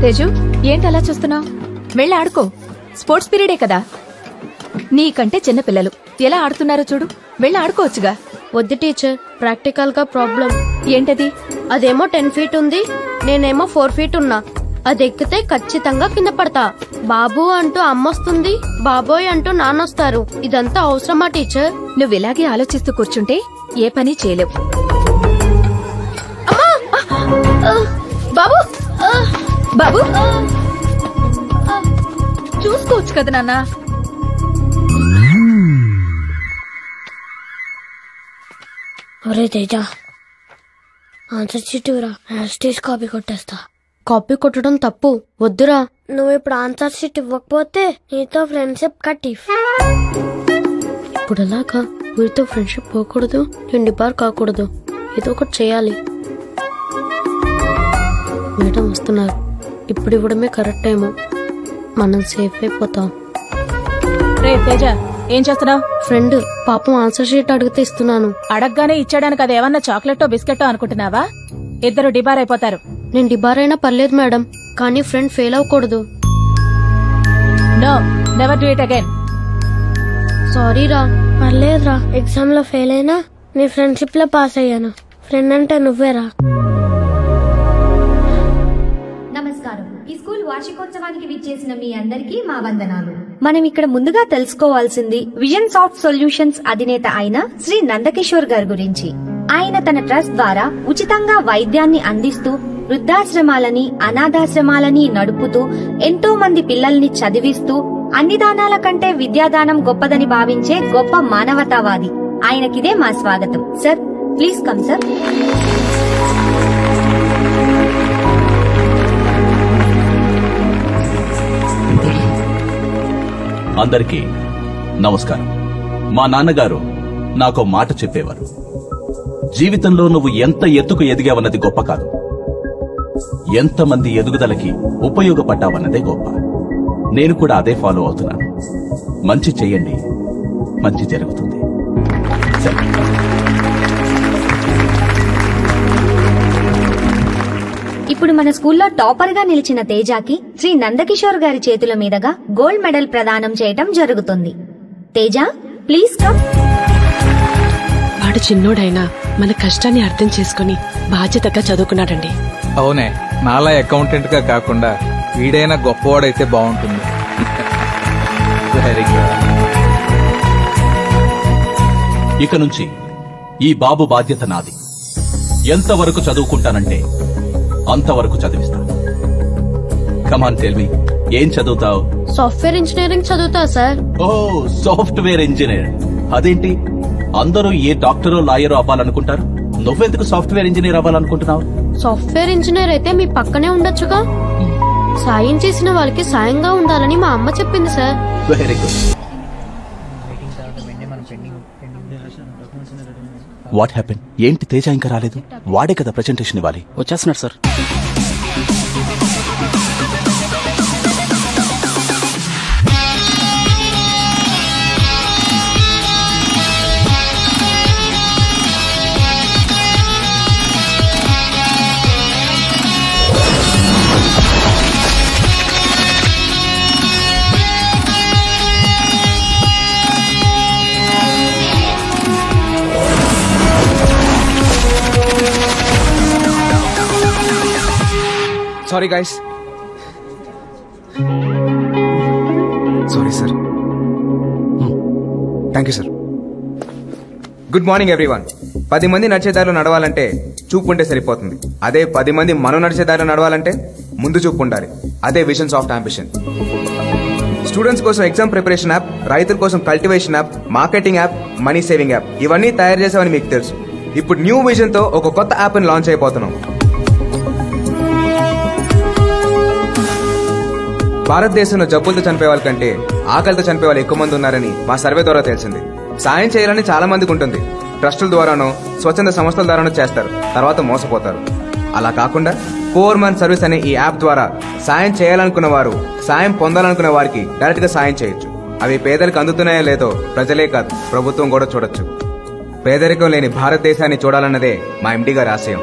తేజు, ఏంటి అలా చూస్తున్నావు? వెళ్ళి ఆడుకో. స్పోర్ట్స్ పీరియడే కదా. నీకంటే చిన్నపిల్లలు ఎలా ఆడుతున్నారో చూడు. వెళ్ళి ఆడుకోవచ్చుగా. వద్దు టీచర్, ప్రాక్టికల్ గా ప్రాబ్లం. ఏంటది? అదేమో 10 feet ఉంది, నేనేమో 4 feet ఉన్నా. అది ఎక్కితే ఖచ్చితంగా కింద పడతా. బాబు అంటూ అమ్మొస్తుంది, బాబోయ్ అంటూ నాన్నొస్తారు. ఇదంతా అవసరమా టీచర్? నువ్వు ఇలాగే ఆలోచిస్తూ కూర్చుంటే ఏ పని చేయలేవు. బాబు బాబు చూసుకోవచ్చు కదా నాన్న. ఒరే Teja, answer sheet stage copy కొట్టేస్తా. కాపీ కొట్టడం తప్పు, వద్దురా. నువ్వు ఇప్పుడు ఆన్సర్ షీట్ ఇవ్వకపోతే నీతో ఫ్రెండ్షిప్ కట్. ఇప్పుడు అలాగా వీరితో ఫ్రెండ్షిప్ పోకూడదు, నేను డిబార్ కాకూడదు. ఏదో ఒకటి చేయాలి. మేడం వస్తున్నారు, ఇప్పుడు ఇవ్వడమే కరెక్ట్ ఏమో. మనం సేఫ్ అయిపోతాం. రే తేజ, ఏం చేస్తున్నావు? ఫ్రెండ్ పాపం ఆన్సర్ షీట్ అడిగితే ఇస్తున్నాను. అడగగానే ఇచ్చాడానికి అదేమన్నా చాక్లెట్టో బిస్కెట్టో అనుకుంటున్నావా? ఇద్దరు డిబార్ అయిపోతారు. నేను డిబార్ అయినా పర్లేదు మేడం, కానీ ఫ్రెండ్ ఫెయిల్ అవ్వకూడదు. No, never do it again. Sorry రా. పర్లేదురా, ఎగ్జామ్ లో ఫెయిల్ అయినా నీ ఫ్రెండ్షిప్ లో పాస్ అయ్యాను. ఫ్రెండ్ అంటే నువ్వేరా. నమస్కారం. ఈ స్కూల్ వార్షికోత్సవానికి విచ్చేసిన మీ అందరికీ మా వందనాలు. మనం ఇక్కడ ముందుగా తెలుసుకోవాల్సింది విజన్ సాఫ్ట్ సొల్యూషన్స్ అధినేత అయిన శ్రీ నందకిషోర్ గారి గురించి. ఆయన తన ట్రస్ట్ ద్వారా ఉచితంగా వైద్యాన్ని అందిస్తూ వృద్ధాశ్రమాలని, అనాథాశ్రమాలని నడుపుతూ ఎంతో మంది పిల్లల్ని చదివిస్తూ అన్ని దానాల కంటే విద్యాదానం గొప్పదని భావించే గొప్ప మానవతావాది. ఆయనకిదే మా స్వాగతం. Sir, please come sir. అందరికీ నమస్కారం. మా నాన్నగారు నాకు మాట చెప్పేవారు, జీవితంలో నువ్వు ఎంత ఎత్తుకు ఎదిగావన్నది గొప్ప కాదు, ఎంతమంది ఎదుగుదలకి ఉపయోగపడ్డావన్నదే గొప్ప. నేను కూడా అదే ఫాలో అవుతున్నాను. మంచి చెయ్యండి, మంచి జరుగుతుంది. ఇప్పుడు మన స్కూల్లో టాపర్ గా నిలిచిన తేజాకి శ్రీ నందకిషోర్ గారి చేతుల మీదుగా గోల్డ్ మెడల్ ప్రదానం చేయటం జరుగుతుంది. Teja, please come. వాడు చిన్నోడైనా మన కష్టాన్ని అర్థం చేసుకుని బాధ్యతగా చదువుకున్నాడండి. అవునే, నాలా అకౌంటెంట్ గా కాకుండా వీడైనా గొప్పవాడైతే బాగుంటుంది. Very good. ఇక నుంచి ఈ బాబు బాధ్యత నాది. ఎంతవరకు చదువుకుంటానంటే అంతవరకు చదివిస్తా. కమాన్ టెల్ మీ, ఏం చదువుతావు? సాఫ్ట్వేర్ ఇంజనీరింగ్ చదువుతా సార్. ఓ, సాఫ్ట్వేర్ ఇంజనీర్. అదేంటి, అందరూ ఏ డాక్టరో లాయరో అవ్వాలనుకుంటారు, నువ్వెందుకు సాఫ్ట్వేర్ ఇంజనీర్ అవ్వాలనుకుంటున్నావు? సాఫ్ట్వేర్ ఇంజనీర్ అయితే మీ పక్కనే ఉండొచ్చుగా. సాయం చేసిన వాళ్ళకి సాయంగా ఉండాలని మా అమ్మ చెప్పింది sir. Very good. What happen? ఏంటి తేజ ఇంకా రాలేదు? వాడే కదా ప్రెజెంటేషన్ ఇవ్వాలి. వచ్చేస్తున్నాడు sir. Sorry guys. Sorry sir. Thank you sir. Good morning everyone. 10 మంది నడిచేదారిలో నడవాలంటే చూపు ఉంటే సరిపోతుంది. అదే 10 మంది మనం నడిచేదారిలో నడవాలంటే ముందు చూపు ఉండాలి. అదే విజన్ సాఫ్ట్ అంబిషన్. స్టూడెంట్స్ కోసం ఎగ్జామ్ ప్రిపరేషన్ యాప్, రైతుల కోసం cultivation app, marketing app, money saving app, ఇవన్నీ తయారు చేసామని మీకు తెలుసు. ఇప్పుడు న్యూ విజన్ తో ఒక కొత్త యాప్ ని లాంచ్ అయిపోతున్నాం. భారతదేశంలో జబ్బులతో చనిపోయే వాళ్ళ కంటే ఆకలితో చనిపోయే వాళ్ళు ఎక్కువ మంది ఉన్నారని మా సర్వే ద్వారా తెలిసింది. సాయం చేయాలని చాలా మందికి ఉంటుంది. ట్రస్టుల ద్వారానో స్వచ్ఛంద సంస్థల ద్వారానో చేస్తారు, తర్వాత మోసపోతారు. అలా కాకుండా పోర్ మన్ సర్వీస్ అనే ఈ యాప్ ద్వారా సాయం చేయాలనుకున్న వారు, సాయం పొందాలనుకునే వారికి డైరెక్ట్ గా సాయం చేయొచ్చు. అవి పేదలకు అందుతున్నాయో లేదో ప్రజలే కాదు, ప్రభుత్వం కూడా చూడొచ్చు. పేదరికం లేని భారతదేశాన్ని చూడాలన్నదే మా ఎండి గారి ఆశయం.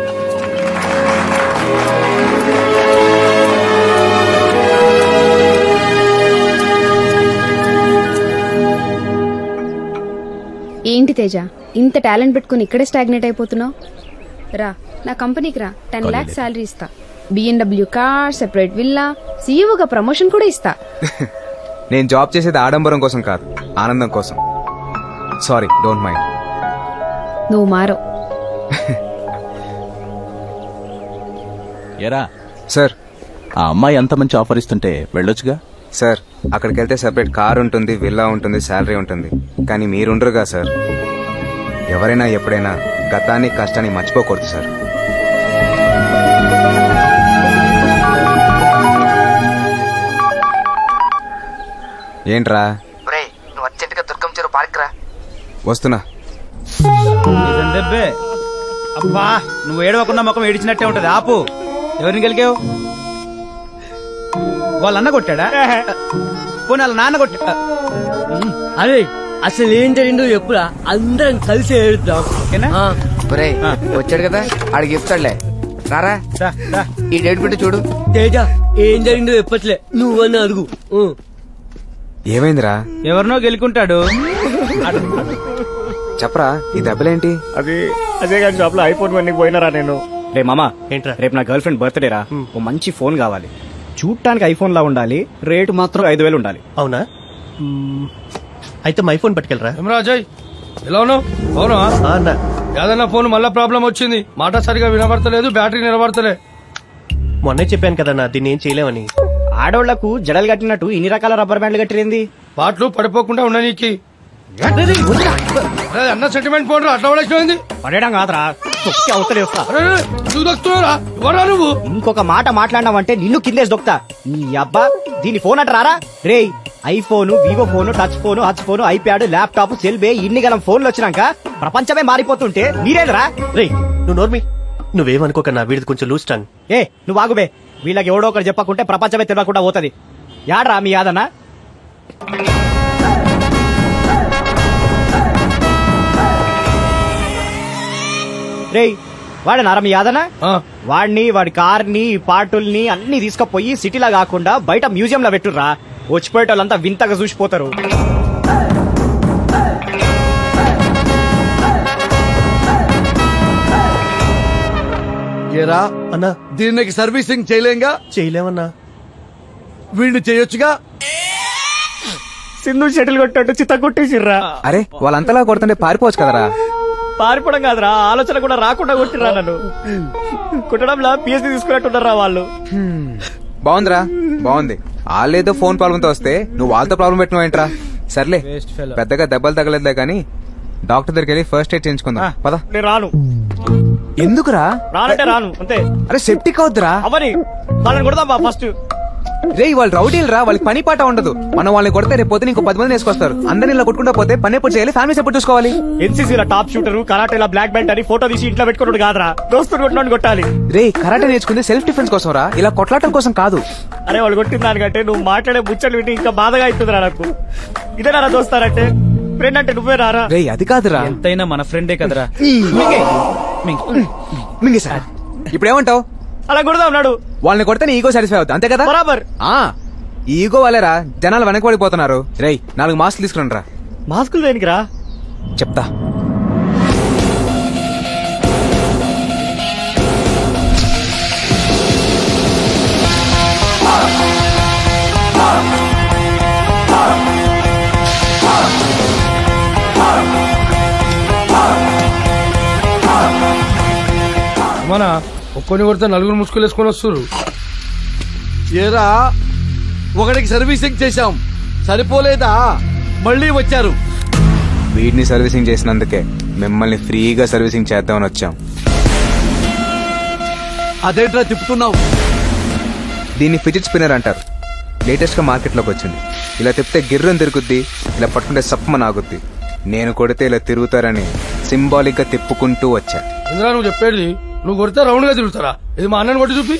ఏంటి తేజ, ఇంత టాలెంట్ పెట్టుకుని ఇక్కడే స్టాగ్నేట్ అయిపోతున్నావు? రా నా కంపెనీకి రా, 10 lakhs శాలరీ ఇస్తా, BMW కార్, సెపరేట్ విల్లా, సీఈఓగా ప్రమోషన్ కూడా ఇస్తా. నేను జాబ్ చేసేది ఆడంబరం కోసం కాదు, ఆనందం కోసం. Sorry, don't mind. నువ్వు మారో. ఎరా సార్, ఆ అమ్మాయి అంత మంచి ఆఫర్ ఇస్తుంటే వెళ్ళొచ్చుగా. సార్ అక్కడికి వెళ్తే సెపరేట్ కార్ ఉంటుంది, విల్లా ఉంటుంది, శాలరీ ఉంటుంది. కానీ మీరుండరుగా సార్. ఎవరైనా ఎప్పుడైనా గతాన్ని కష్టాన్ని మర్చిపోకూడదు సార్. ఏంట్రా? నువ్వు అర్జెంటుగా దుర్గం చెరువు పార్క్ రా. వస్తున్నా. అబ్బా, నువ్వు ఏడవకుండా ముఖం ఏడిచినట్టే ఉంటది. ఆపు. ఎవరిని గెలికావు? వాళ్ళ అన్న కొట్టాడా? పోనీ వాళ్ళ నాన్న కొట్టా? అరే అసలు ఏం జరిగిందో ఎప్పుడా అందరం కలిసి ఏడుద్దాం. వచ్చాడు కదా, ఆడికి చెప్తాడులే. రారా, ఈ డేట్ పెట్టి చూడు. తేజ ఏం జరిగిందో చెప్పట్లే, నువ్వన్నా అడుగు. ఏమైందిరా? ఎవరినో గెలుకుంటాడు. చెప్పరా, ఈ దెబ్బలేంటి? అదే కానీ షాప్ లో ఐఫోన్ వన్ పోయినరా నేను. రే మామా, ఏంట్రా? రేపు నా గర్ల్ ఫ్రెండ్ బర్త్డే రా. ఓ మంచి ఫోన్ కావాలి. చూడటానికి ఐఫోన్ లా ఉండాలి, రేటు మాత్రం 5,000 ఉండాలి. అవునా? అయితే మా ఐఫోన్ పట్టుకెళ్ళరా. రాజయ్, ఎలా ఉన్నావు? అవునా అన్న, ఏదన్నా ఫోన్ మళ్ళా ప్రాబ్లం వచ్చింది, మాట సరిగా వినబడతలేదు, బ్యాటరీ నిలబడతలే. మొన్నే చెప్పాను కదన్నా, దీన్ని ఏం చేయలేమని. ఆడోళ్లకు జడలు కట్టినట్టు ఇన్ని రకాల రబ్బర్ బ్యాండ్లు కట్టిరింది. పాటలు పడిపోకుండా ఉండనీకి. అన్న సెంటిమెంట్ ఫోన్ రా, అట్లా పడేసిపోయింది. పడేయడం కాదురా, తొక్కి అవతలేస్తా. నువ్వు ఇంకొక మాట మాట్లాడినావంటే నిన్ను కిందేసి దొక్తా. నీ అబ్బా, దీని ఫోన్ అంటారా? రే, iPhone, Vivo phone, touch phone, Hutch phone, iPad, laptop, సెల్బే, ఇన్ని గలం ఫోన్లు వచ్చినాక ప్రపంచమే మారిపోతుంటే మీరేదరా? రే నువ్వు నోర్మి, నువ్వేమనుకోకన్నా, వీడిది కొంచెం లూజ్ టంగ్. నువ్వు ఆగుబే. వీళ్ళకి ఎవడో ఒకటి చెప్పకుంటే ప్రపంచమే తెలియకుండా పోతుంది. యాడ్రా మీ యాదన్నా? రేయ్, వాడనారా మీ యాదన్నా? వాడిని, వాడి కార్ని, పార్టుల్ని అన్ని తీసుకుపోయి సిటీలా కాకుండా బయట మ్యూజియం లో పెట్టుర్రా. వచ్చిపోయేటోళ్ళంతా వింతగా చూసిపోతారు. ఏరా అన్నా, దీనికి సర్వీసింగ్ చేయలేంగా? చేయలేమన్నా. వీడిని చేయొచ్చుగా. సింధు షటిల్ కొట్టాడు, చిత్త కొట్టేసిర్రా. అరే వాళ్ళంతలా కొడుతుంటే పారిపోవచ్చు కదరా. పారిపోవడం కాదురా, ఆలోచన కూడా రాకుండా కొట్టిర్రా నన్ను. కుట్టడంలా పిఎస్సీ తీసుకున్నట్టున్నారా వాళ్ళు. బాగుందిరా, బాగుంది. వాళ్ళేదో ఫోన్ ప్రాబ్లంతో వస్తే నువ్వు వాళ్ళతో ప్రాబ్లం పెట్టినావు ఏంట్రా? సర్లే, పెద్దగా దెబ్బలు తగలేదులే కానీ డాక్టర్ దగ్గరికి వెళ్ళి ఫస్ట్ ఎయిడ్ చేయించుకుందాం. పద. నేను రాను. ఎందుకురా? రానంటే రాను అంతే. అరే సెప్టిక్ అవుద్దురా. అవని వాళ్ళని కొడదాం ఫస్ట్. రే, వాళ్ళు రౌడీలు రా, వాళ్ళకి పని పాట ఉండదు. మనం వాళ్ళని కొడితే రేపు పొద్దున ఇంకో 10 మంది వేసుకొస్తారు. అందరిని ఇలా కొట్టుకుంటా పోతే పని ఎప్పుడు చేయాలి, ఫ్యామిలీస్ ఎప్పుడు చూసుకోవాలి? ఎన్సీసీలో టాప్ షూటర్, కరాటేలా బ్లాక్ బెల్ట్ అని ఫోటో తీసి ఇంట్లో పెట్టుకున్నాడు కాదురా, దోస్తులు కొట్టినోడు కొట్టాలి. రే, కరాటే నేర్చుకుంది సెల్ఫ్ డిఫెన్స్ కోసం రా, ఇలా కొట్లాటం కోసం కాదు. అరే వాళ్ళు కొట్టిన దానికంటే నువ్వు మాట్లాడే ముచ్చట్లు వింటే ఇంకా బాధగా అవుతుందిరా నాకు. ఇదేనా దోస్తారంటే? ఫ్రెండ్ అంటే నువ్వే రారా? రే అది కాదురా, ఎంతైనా మన ఫ్రెండే కదరా. సార్ ఇప్పుడు ఏమంటావు? అలా కొడదా ఉన్నాడు. వాళ్ళని కొడితే నీ ఈగో సాటిస్ఫై అవుతుంది, అంతే కదా? బరాబర్. ఈగో వాళ్ళేరా జనాలు వెనక పడిపోతున్నారు. రే 4 మాస్కులు తీసుకురండి రా. మాస్కులు దేనికి రా? చెప్తా. మన ఒక్కొని కొడితే 4 ముసుగులు వేసుకొని వస్తారు. ఏరా, ఒకటికి సర్వీసింగ్ చేశాం, సరిపోలేదా? మళ్ళీ వచ్చారు. వీడిని సర్వీసింగ్ చేసినందుకే మిమ్మల్ని ఫ్రీగా సర్వీసింగ్ చేద్దామని వచ్చాం. అదేంట్రా తిప్పుతున్నావు? దీన్ని ఫిజిట్ స్పిన్నర్ అంటారు. లేటెస్ట్ గా మార్కెట్ లోకి వచ్చింది. ఇలా తిప్పితే గిర్రం తిరుగుద్ది, ఇలా పట్టుకుంటే సప్పమని ఆగుద్ది. నేను కొడితే ఇలా తిరుగుతారని సింబాలిక్ గా తిప్పుకుంటూ వచ్చా. ఇంద్రా నువ్వు చెప్పేది, నువ్వు కొడితే రౌండ్ గా తిరుగుతారా? ఇది మా అన్నని కొట్టి చూపి.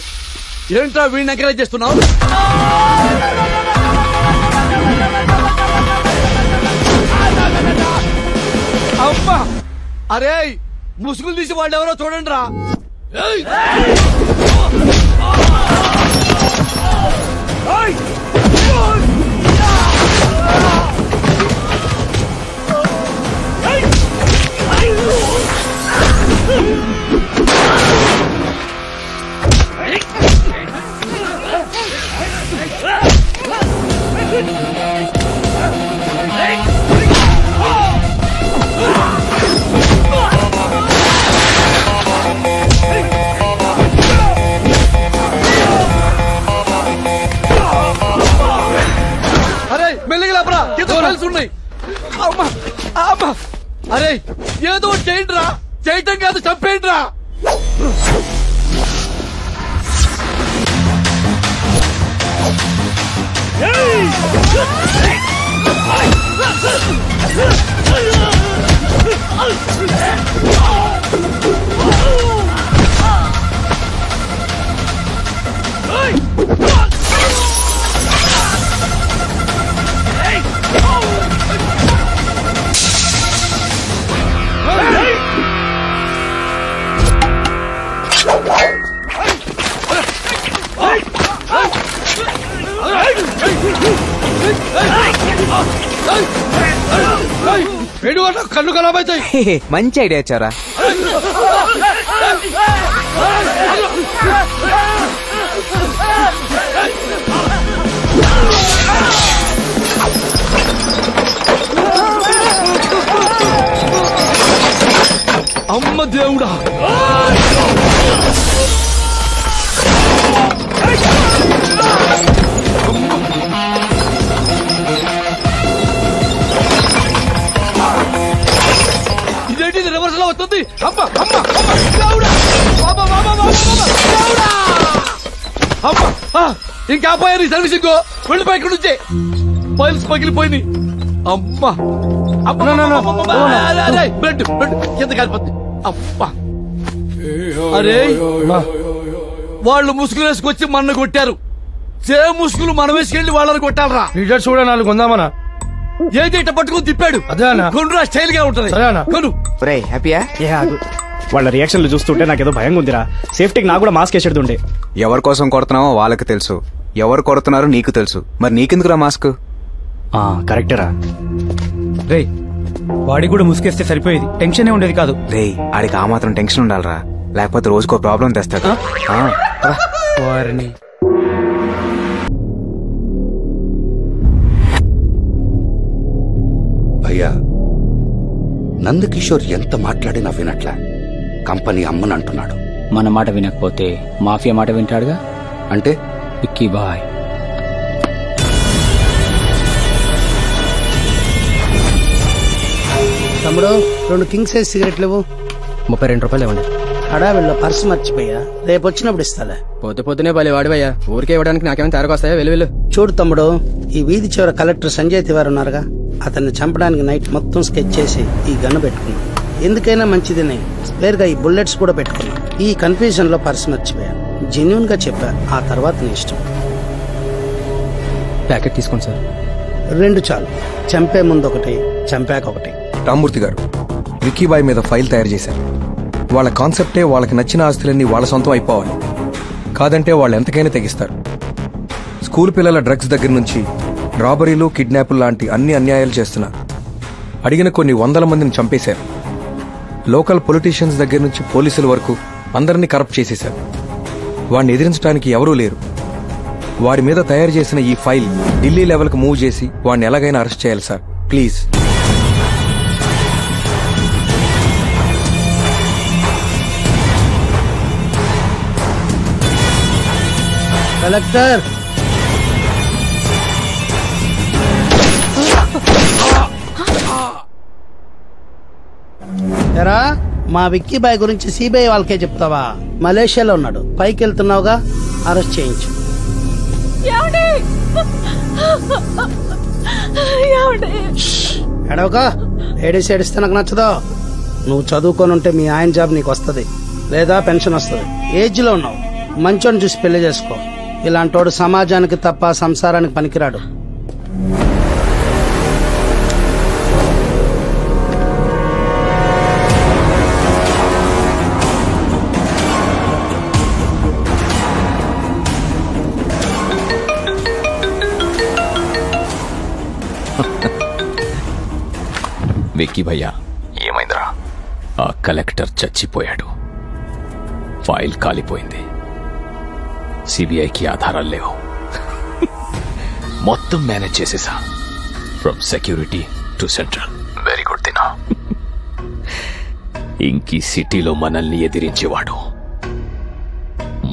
ఏంట్రా వీడిని ఎంకరేజ్ చేస్తున్నావు? అబ్బా, అరే ముసుగులు తీసి వాళ్ళు ఎవరో చూడండి రా. అరే ఏదో చేయండి రా, చేయటం కాదు చంపేయండి రా. కళ్ళు కలాబైతాయి. మంచి ఐడియా ఇచ్చారా. అమ్మ దేవుడా, ఇదేంటి రివర్స్ లో వస్తుంది. అమ్మ అమ్మ అమ్మ దేవుడా, బాబా బాబా బాబా దేవుడా. అమ్మ ఇంకా పోయారు ఈ సర్వీసింగ్. వెళ్ళిపోయి ఇక్కడ నుంచే ఫైల్స్ పగిలిపోయింది. అమ్మా బ్లడ్ బ్లడ్ ఎంత కాలిపోతుంది. అమ్మా అరే వాళ్ళు ముసుగులు వేసుకొచ్చి మన్ను కొట్టారు. సేమ్ ముసుగులు మనం వేసుకెళ్ళి వాళ్ళని కొట్టాలరా. లీడర్ చూడ 4 కొందామనా. ఏదైతే పట్టుకుని తిప్పాడు కొనురా, స్టైల్ గా ఉంటది. కొను. హ్యాపీయా? వాళ్ళ రియాక్షన్లు చూస్తుంటే నాకేదో భయంగా ఉందిరా. సేఫ్టీకి నాకు కూడా మాస్క్ వేసేడుండే. ఎవరి కోసం కొడుతున్నావో వాళ్ళకి తెలుసు, ఎవరు కొడుతున్నారో నీకు తెలుసు. మరి నీకెందుకురా మాస్క్? కరెక్టరా. రే వాడికి కూడా ముసుకేస్తే సరిపోయేది, టెన్షన్ ఉండేది కాదు. రే ఆడికి ఆ మాత్రం టెన్షన్ ఉండాలరా, లేకపోతే రోజుకో ప్రాబ్లం తెస్తాడు. వారిని భయ్యా, నందకిషోర్ ఎంత మాట్లాడినా వినట్లా. కంపెనీ అమ్మని అంటున్నాడు. మన మాట వినకపోతే మాఫియా మాట వింటాడుగా. అంటే విక్కీ బాయ్. తమ్ముడు 2 కింగ్ సైజ్ సిగరెట్లు ఇవ్వు. 32 రూపాయలు ఇవ్వండి. హడావిడిలో పర్సు మర్చిపోయా, రేపు వచ్చినప్పుడు ఇస్తాలే. పొద్దునే పల్లె వాడివయ్యా, ఊరికే ఇవ్వడానికి నాకేమైనా తేరకొస్తాయా? వెళ్ళు. చూడు తమ్ముడు, ఈ వీధి చివర కలెక్టర్ సంజయ్ తివారి ఉన్నారుగా, అతన్ని చంపడానికి నైట్ మొత్తం స్కెచ్ చేసి ఈ గన్ను పెట్టుకున్నాం. ఎందుకైనా మంచిదని స్పేర్ గా ఈ బుల్లెట్స్ కూడా పెట్టుకున్నాం. ఈ కన్ఫ్యూజన్ లో పర్సు మర్చిపోయా. జెన్యూన్ గా చెప్పా, ఆ తర్వాత నీ ఇష్టం. ప్యాకెట్ తీసుకోండి సార్. 2 చాలు. చంపే ముందు ఒకటి, చంపాక ఒకటి. రామ్మూర్తి గారు విక్కీబాయ్ మీద ఫైల్ తయారు చేశారు. వాళ్ళ కాన్సెప్టే వాళ్ళకి నచ్చిన ఆస్తులన్నీ వాళ్ళ సొంతం అయిపోవాలి. కాదంటే వాళ్ళు ఎంతకైనా తెగిస్తారు. స్కూల్ పిల్లల డ్రగ్స్ దగ్గర నుంచి రాబరీలు, కిడ్నాపులు లాంటి అన్ని అన్యాయాలు చేస్తున్నారు. అడిగిన కొన్ని 100 మందిని చంపేశారు. లోకల్ పొలిటీషియన్స్ దగ్గర నుంచి పోలీసుల వరకు అందరినీ కరప్ట్ చేసేశారు. వాడిని ఎదిరించడానికి ఎవరూ లేరు. వాడి మీద తయారు చేసిన ఈ ఫైల్ ఢిల్లీ లెవెల్కి మూవ్ చేసి వాడిని ఎలాగైనా అరెస్ట్ చేయాలి సార్, ప్లీజ్. కలెక్టర్, ఎరా మా విక్కీ బాయ్ గురించి సిబిఐ వాళ్ళకే చెప్తావా? మలేషియాలో ఉన్నాడు, పైకి వెళ్తున్నావుగా, అరెస్ట్ చేయించు. ఎడవకా, లేడీస్ ఏడిస్తే నాకు నచ్చదు. నువ్వు చదువుకొని ఉంటే మీ ఆయన జాబ్ నీకు వస్తుంది, లేదా పెన్షన్ వస్తుంది. ఏజ్ లో ఉన్నావు, మంచోని చూసి పెళ్లి చేసుకో. ఇలాంటోడు సమాజానికి తప్ప సంసారానికి పనికిరాడు. విక్కీ భయ్యా, ఏమైందిరా? ఆ కలెక్టర్ చచ్చిపోయాడు, ఫైల్ కాలిపోయింది, సిబిఐకి ఆధారాలు లేవు. మొత్తం మేనేజ్ చేసేసా, from security to central. Very good దినా. ఇంకీ సిటీలో మనల్ని ఎదిరించేవాడు,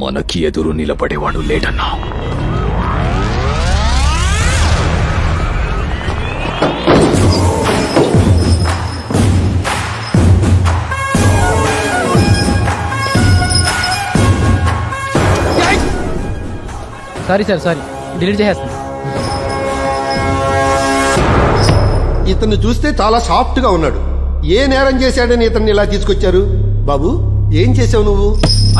మనకి ఎదురు నిలబడేవాడు లేడన్నా. సారీ సార్ సారీ, డిలీట్ చేసేస్తాను. ఇతన్ని చూస్తే చాలా సాఫ్ట్ గా ఉన్నాడు. ఏ నేరం చేశాడని ఇతన్ని ఇలా తీసుకొచ్చారు? బాబు, ఏం చేసావు నువ్వు?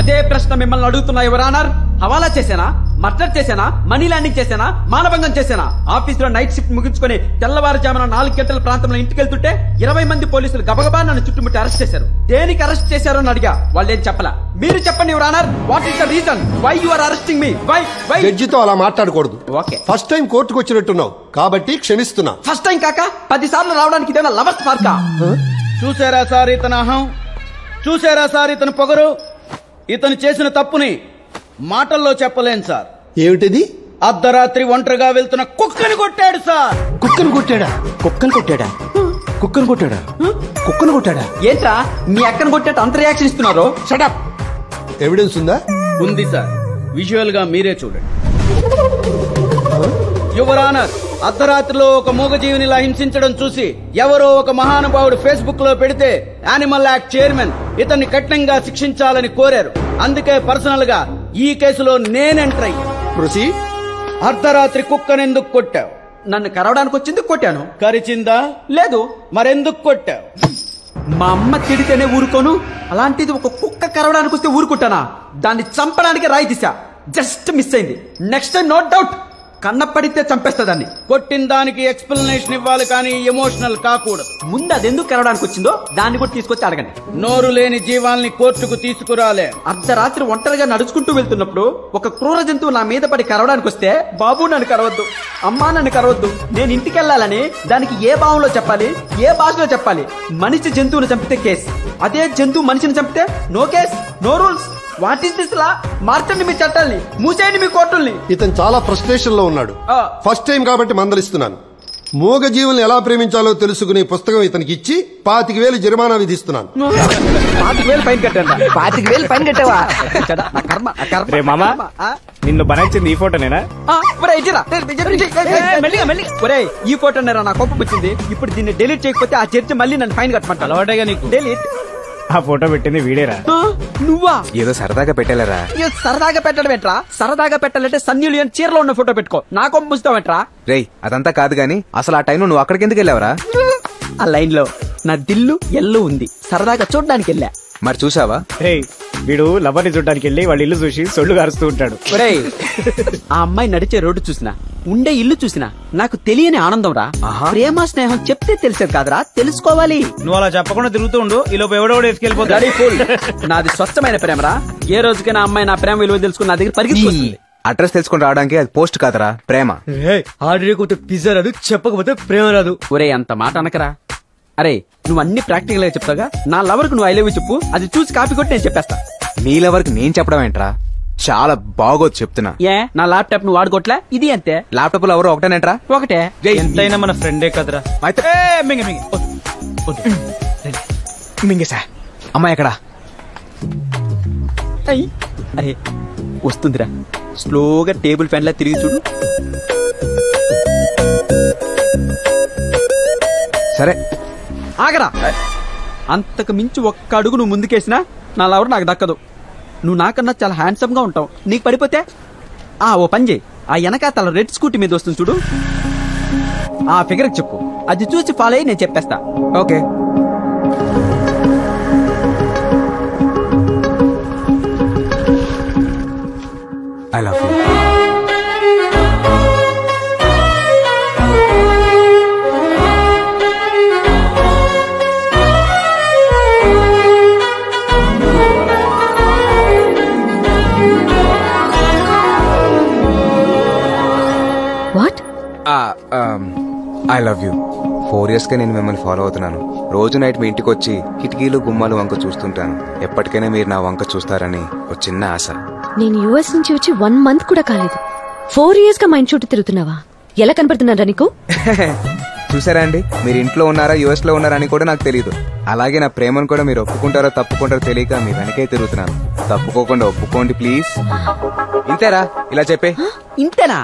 అదే ప్రశ్న మిమ్మల్ని అడుగుతున్నా యువర్ ఆనర్. హవాలా చేశానా, మర్డర్ చేశానా, మనీ ల్యాండింగ్ చేశానా, మానభంగం చేశానా? ఆఫీస్ లో నైట్ షిఫ్ట్ ముగించుకుని తెల్లవారుజామున 4 గంటల ప్రాంతంలో ఇంటికి వెళ్తుంటే 20 మంది పోలీసులు గబగబా నన్ను చుట్టుముట్టి అరెస్ట్ చేశారు. దేనికి అరెస్ట్ చేశారో అని అడిగా, వాళ్ళేం చెప్పలా. మీరు చెప్పండి your honour, what is the reason why you are arresting me? Why? జడ్జితో అలా మాట్లాడకూడదు. ఓకే, ఫస్ట్ టైం కోర్టుకు వచ్చినట్టున్నావు కాబట్టి క్షమిస్తున్నా. ఫస్ట్ టైం కాక 10 సార్లు రావడానికి ఇదేనా లవర్స్ పార్కా? చూసారా సార్ ఇతను అహం, చూసారా సార్ ఇతను పొగరు. ఇతను చేసిన తప్పుని మాటల్లో చెప్పలేను సార్. ఏమిటిది? అర్ధరాత్రి ఒంటరిగా వెళ్తున్న కుక్కని కొట్టాడు సార్. కుక్కను కొట్టాడా? కుక్కను కొట్టాడా? కుక్కను కొట్టాడా? కుక్కను కొట్టాడా? ఏంట్రా మీ అక్కను కొట్టేట అంత రియాక్షన్ ఇస్తున్నారు? షటప్. ఎవిడెన్స్ ఉందా? ఉంది సార్, విజువల్ గా మీరే చూడండి. యువర్ ఆనర్, అర్ధరాత్రిలో ఒక మూగజీవినిలా హింసించడం చూసి ఎవరో ఒక మహానుభావుడు ఫేస్బుక్ లో పెడితే యానిమల్ యాక్ట్ చైర్మన్ ఇతన్ని కఠినంగా శిక్షించాలని కోరారు. అందుకే పర్సనల్ గా ఈ కేసులో నేను ఎంటర్ అయ్యి. ప్రొసీడ్. అర్ధరాత్రి కుక్కనెందుకు కొట్టావు? నన్ను కరవడానికి వచ్చింది, కొట్టాను. కరిచిందా? లేదు. మరెందుకు కొట్టావు? మా అమ్మ తిడితేనే ఊరుకోను, అలాంటిది ఒక కుక్క కరవడానికి వస్తే ఊరుకుంటానా? దాన్ని చంపడానికి రాయి దిశ జస్ట్ మిస్ అయింది. నెక్స్ట్ టైం నో డౌట్ కన్నప్పడితే చంపేస్తుందాన్ని. కొట్టిన దానికి ఎక్స్ప్లెనేషన్ ఇవ్వాలి కానీ ఎమోషనల్ కాకూడదు. ముందు అది ఎందుకు కరవడానికి వచ్చిందో దాన్ని కూడా తీసుకొచ్చి అడగండి. నోరు లేని జీవాల్ని కోర్టుకు తీసుకురాలే. అర్ధరాత్రి ఒంటరిగా నడుచుకుంటూ వెళ్తున్నప్పుడు ఒక క్రూర జంతువు నా మీద పడి కరవడానికి వస్తే, బాబు నన్ను కరవద్దు, అమ్మా నన్ను కరవద్దు, నేను ఇంటికి వెళ్ళాలని దానికి ఏ భావంలో చెప్పాలి, ఏ భాషలో చెప్పాలి? మనిషి జంతువును చంపితే కేసు, అదే జంతువు మనిషిని చంపితే no case, no rules. What is this law? మార్చండి మీ చట్టాల్ని, మూసేయండి మీ కోర్టుల్ని. ఇతను చాలా ఫ్రస్ట్రేషన్ లో ఉన్నాడు. ఫస్ట్ టైం కాబట్టి మందలిస్తున్నాను. మూగ జీవుల్ని ఎలా ప్రేమించాలో తెలుసుకునే పుస్తకం ఇతనికి ఇచ్చి 25,000 జరిమానా విధిస్తున్నాను. 25,000 ఫైన్ కట్టాను. 25,000 ఫైన్ కట్టావా? రే మామా, నిన్ను బనాయించింది ఈ ఫోటోనేనా? ఈ ఫోటో నా కోపం వచ్చింది. ఇప్పుడు దీన్ని డిలీట్ చేయకపోతే ఆ చర్చ మళ్ళీ నన్ను ఫైన్ కట్టమంటాను. అలవాటేగా నీకు. డిలీట్. ఆ ఫోటో పెట్టింది వీడేరా? నువ్వా? ఏదో సరదాగా పెట్టాలరా. సరదాగా పెట్టడం ఏంట్రా? సరదాగా పెట్టాలంటే సన్నీ లియోన్ చీరలో ఉన్న ఫోటో పెట్టుకో. నా కోపం పుస్తావేంట్రా? రేయ్, అదంతా కాదు గాని అసలు ఆ టైంలో నువ్వు అక్కడికి ఎందుకు వెళ్ళావరా? ఆ లైన్ లో నా దిల్లు ఎల్లు ఉంది, సరదాగా చూడడానికి వెళ్ళా. మరి చూసావా? వీడు లవర్ని చూడడానికి వెళ్ళి వాళ్ళ ఇల్లు చూసి సొల్లు కారుస్తూ ఉంటాడు. ఆ అమ్మాయి నడిచే రోడ్డు చూసినా, ఉండే ఇల్లు చూసినా నాకు తెలియని ఆనందం రా. ప్రేమ స్నేహం చెప్తే తెలిసేది కాదురా, తెలుసుకోవాలి. నువ్వు అలా చెప్పకుండా తిరుగుతూ ఉండు, ఈ లోపు ఎవడోడు ఎత్తుకెళ్ళిపోతాడు. నాది స్వచ్ఛమైన ప్రేమరా. ఏ రోజుకైనా అమ్మాయి నా ప్రేమ విలువ తెలుసుకుని నా దగ్గర పరిగెత్తుకొస్తుంది. అడ్రస్ తెలుసుకుని రావడానికి అది పోస్ట్ కాదరా, ప్రేమ. ఆర్డర్ పిజ్జా రాదు, చెప్పకపోతే ప్రేమ రాదు. ఒరే అంత మాట అనకరా. అరే నువ్వు అన్ని ప్రాక్టికల్ గా చెప్తాగా, నా లవర్ కు నువ్వు ఐ లవ్ యూ చెప్పు, అది చూసి కాపీ కొట్టి నేను చెప్పేస్తా. నీ లవర్ కి నేను చెప్పడం ఏంట్రా? చాలా బాగోదు చెప్తున్నా. ఏ నా ల్యాప్టాప్ నువ్వు వాడుకోవట్లే? ఇది అంతే. ల్యాప్టాప్ లో ఎవరు ఒకటేనేట్రా? ఒకటే. ఎంతైనా మన ఫ్రెండే కదరా. మింగేసా. అమ్మాయి ఎక్కడా? అరే వస్తుందిరా, స్లోగా టేబుల్ ఫ్యాన్ లా తిరిగి చూడు. సరే ఆగరా. అంతకు మించి ఒక్క అడుగు నువ్వు ముందుకేసినా నా లవర్ నాకు దక్కదు. నువ్వు నాకన్నా చాలా హ్యాండ్సమ్ గా ఉంటావు. నీకు పడిపోతే ఓ పని చేయి, ఆ వెనకాతల రెడ్ స్కూటీ మీద వస్తుంది చూడు, ఆ ఫిగర్ చెప్పు, అది చూసి ఫాలో అయ్యి నేను చెప్పేస్తా. Okay. I love you. What? I love you. 4 years గా నేను మిమ్మల్ని ఫాలో అవుతున్నాను. రోజు నైట్ మీ ఇంటికి వచ్చి కిటికీలు గుమ్మాలు వంక చూస్తుంటాను. ఎప్పటికైనా మీరు నా వంక చూస్తారని ఒక చిన్న ఆశ. నేను యుఎస్ నుంచి వచ్చి 1 month కూడా కాలేదు. 4 years గా మా ఇంటి చుట్టూ తిరుగుతున్నావా? ఎలా కనపడుతున్నారా నీకు? చూసారా అండి, మీరు ఇంట్లో ఉన్నారా యుఎస్ లో ఉన్నారా అని కూడా నాకు తెలియదు. అలాగే నా ప్రేమను కూడా మీరు ఒప్పుకుంటారో తప్పుకుంటారో తెలియక మీ వెనకే తిరుగుతున్నాను. తప్పుకోకుండా ఒప్పుకోండి ప్లీజ్. ఇంతేరా, ఇలా చెప్పే. ఇంతేనా?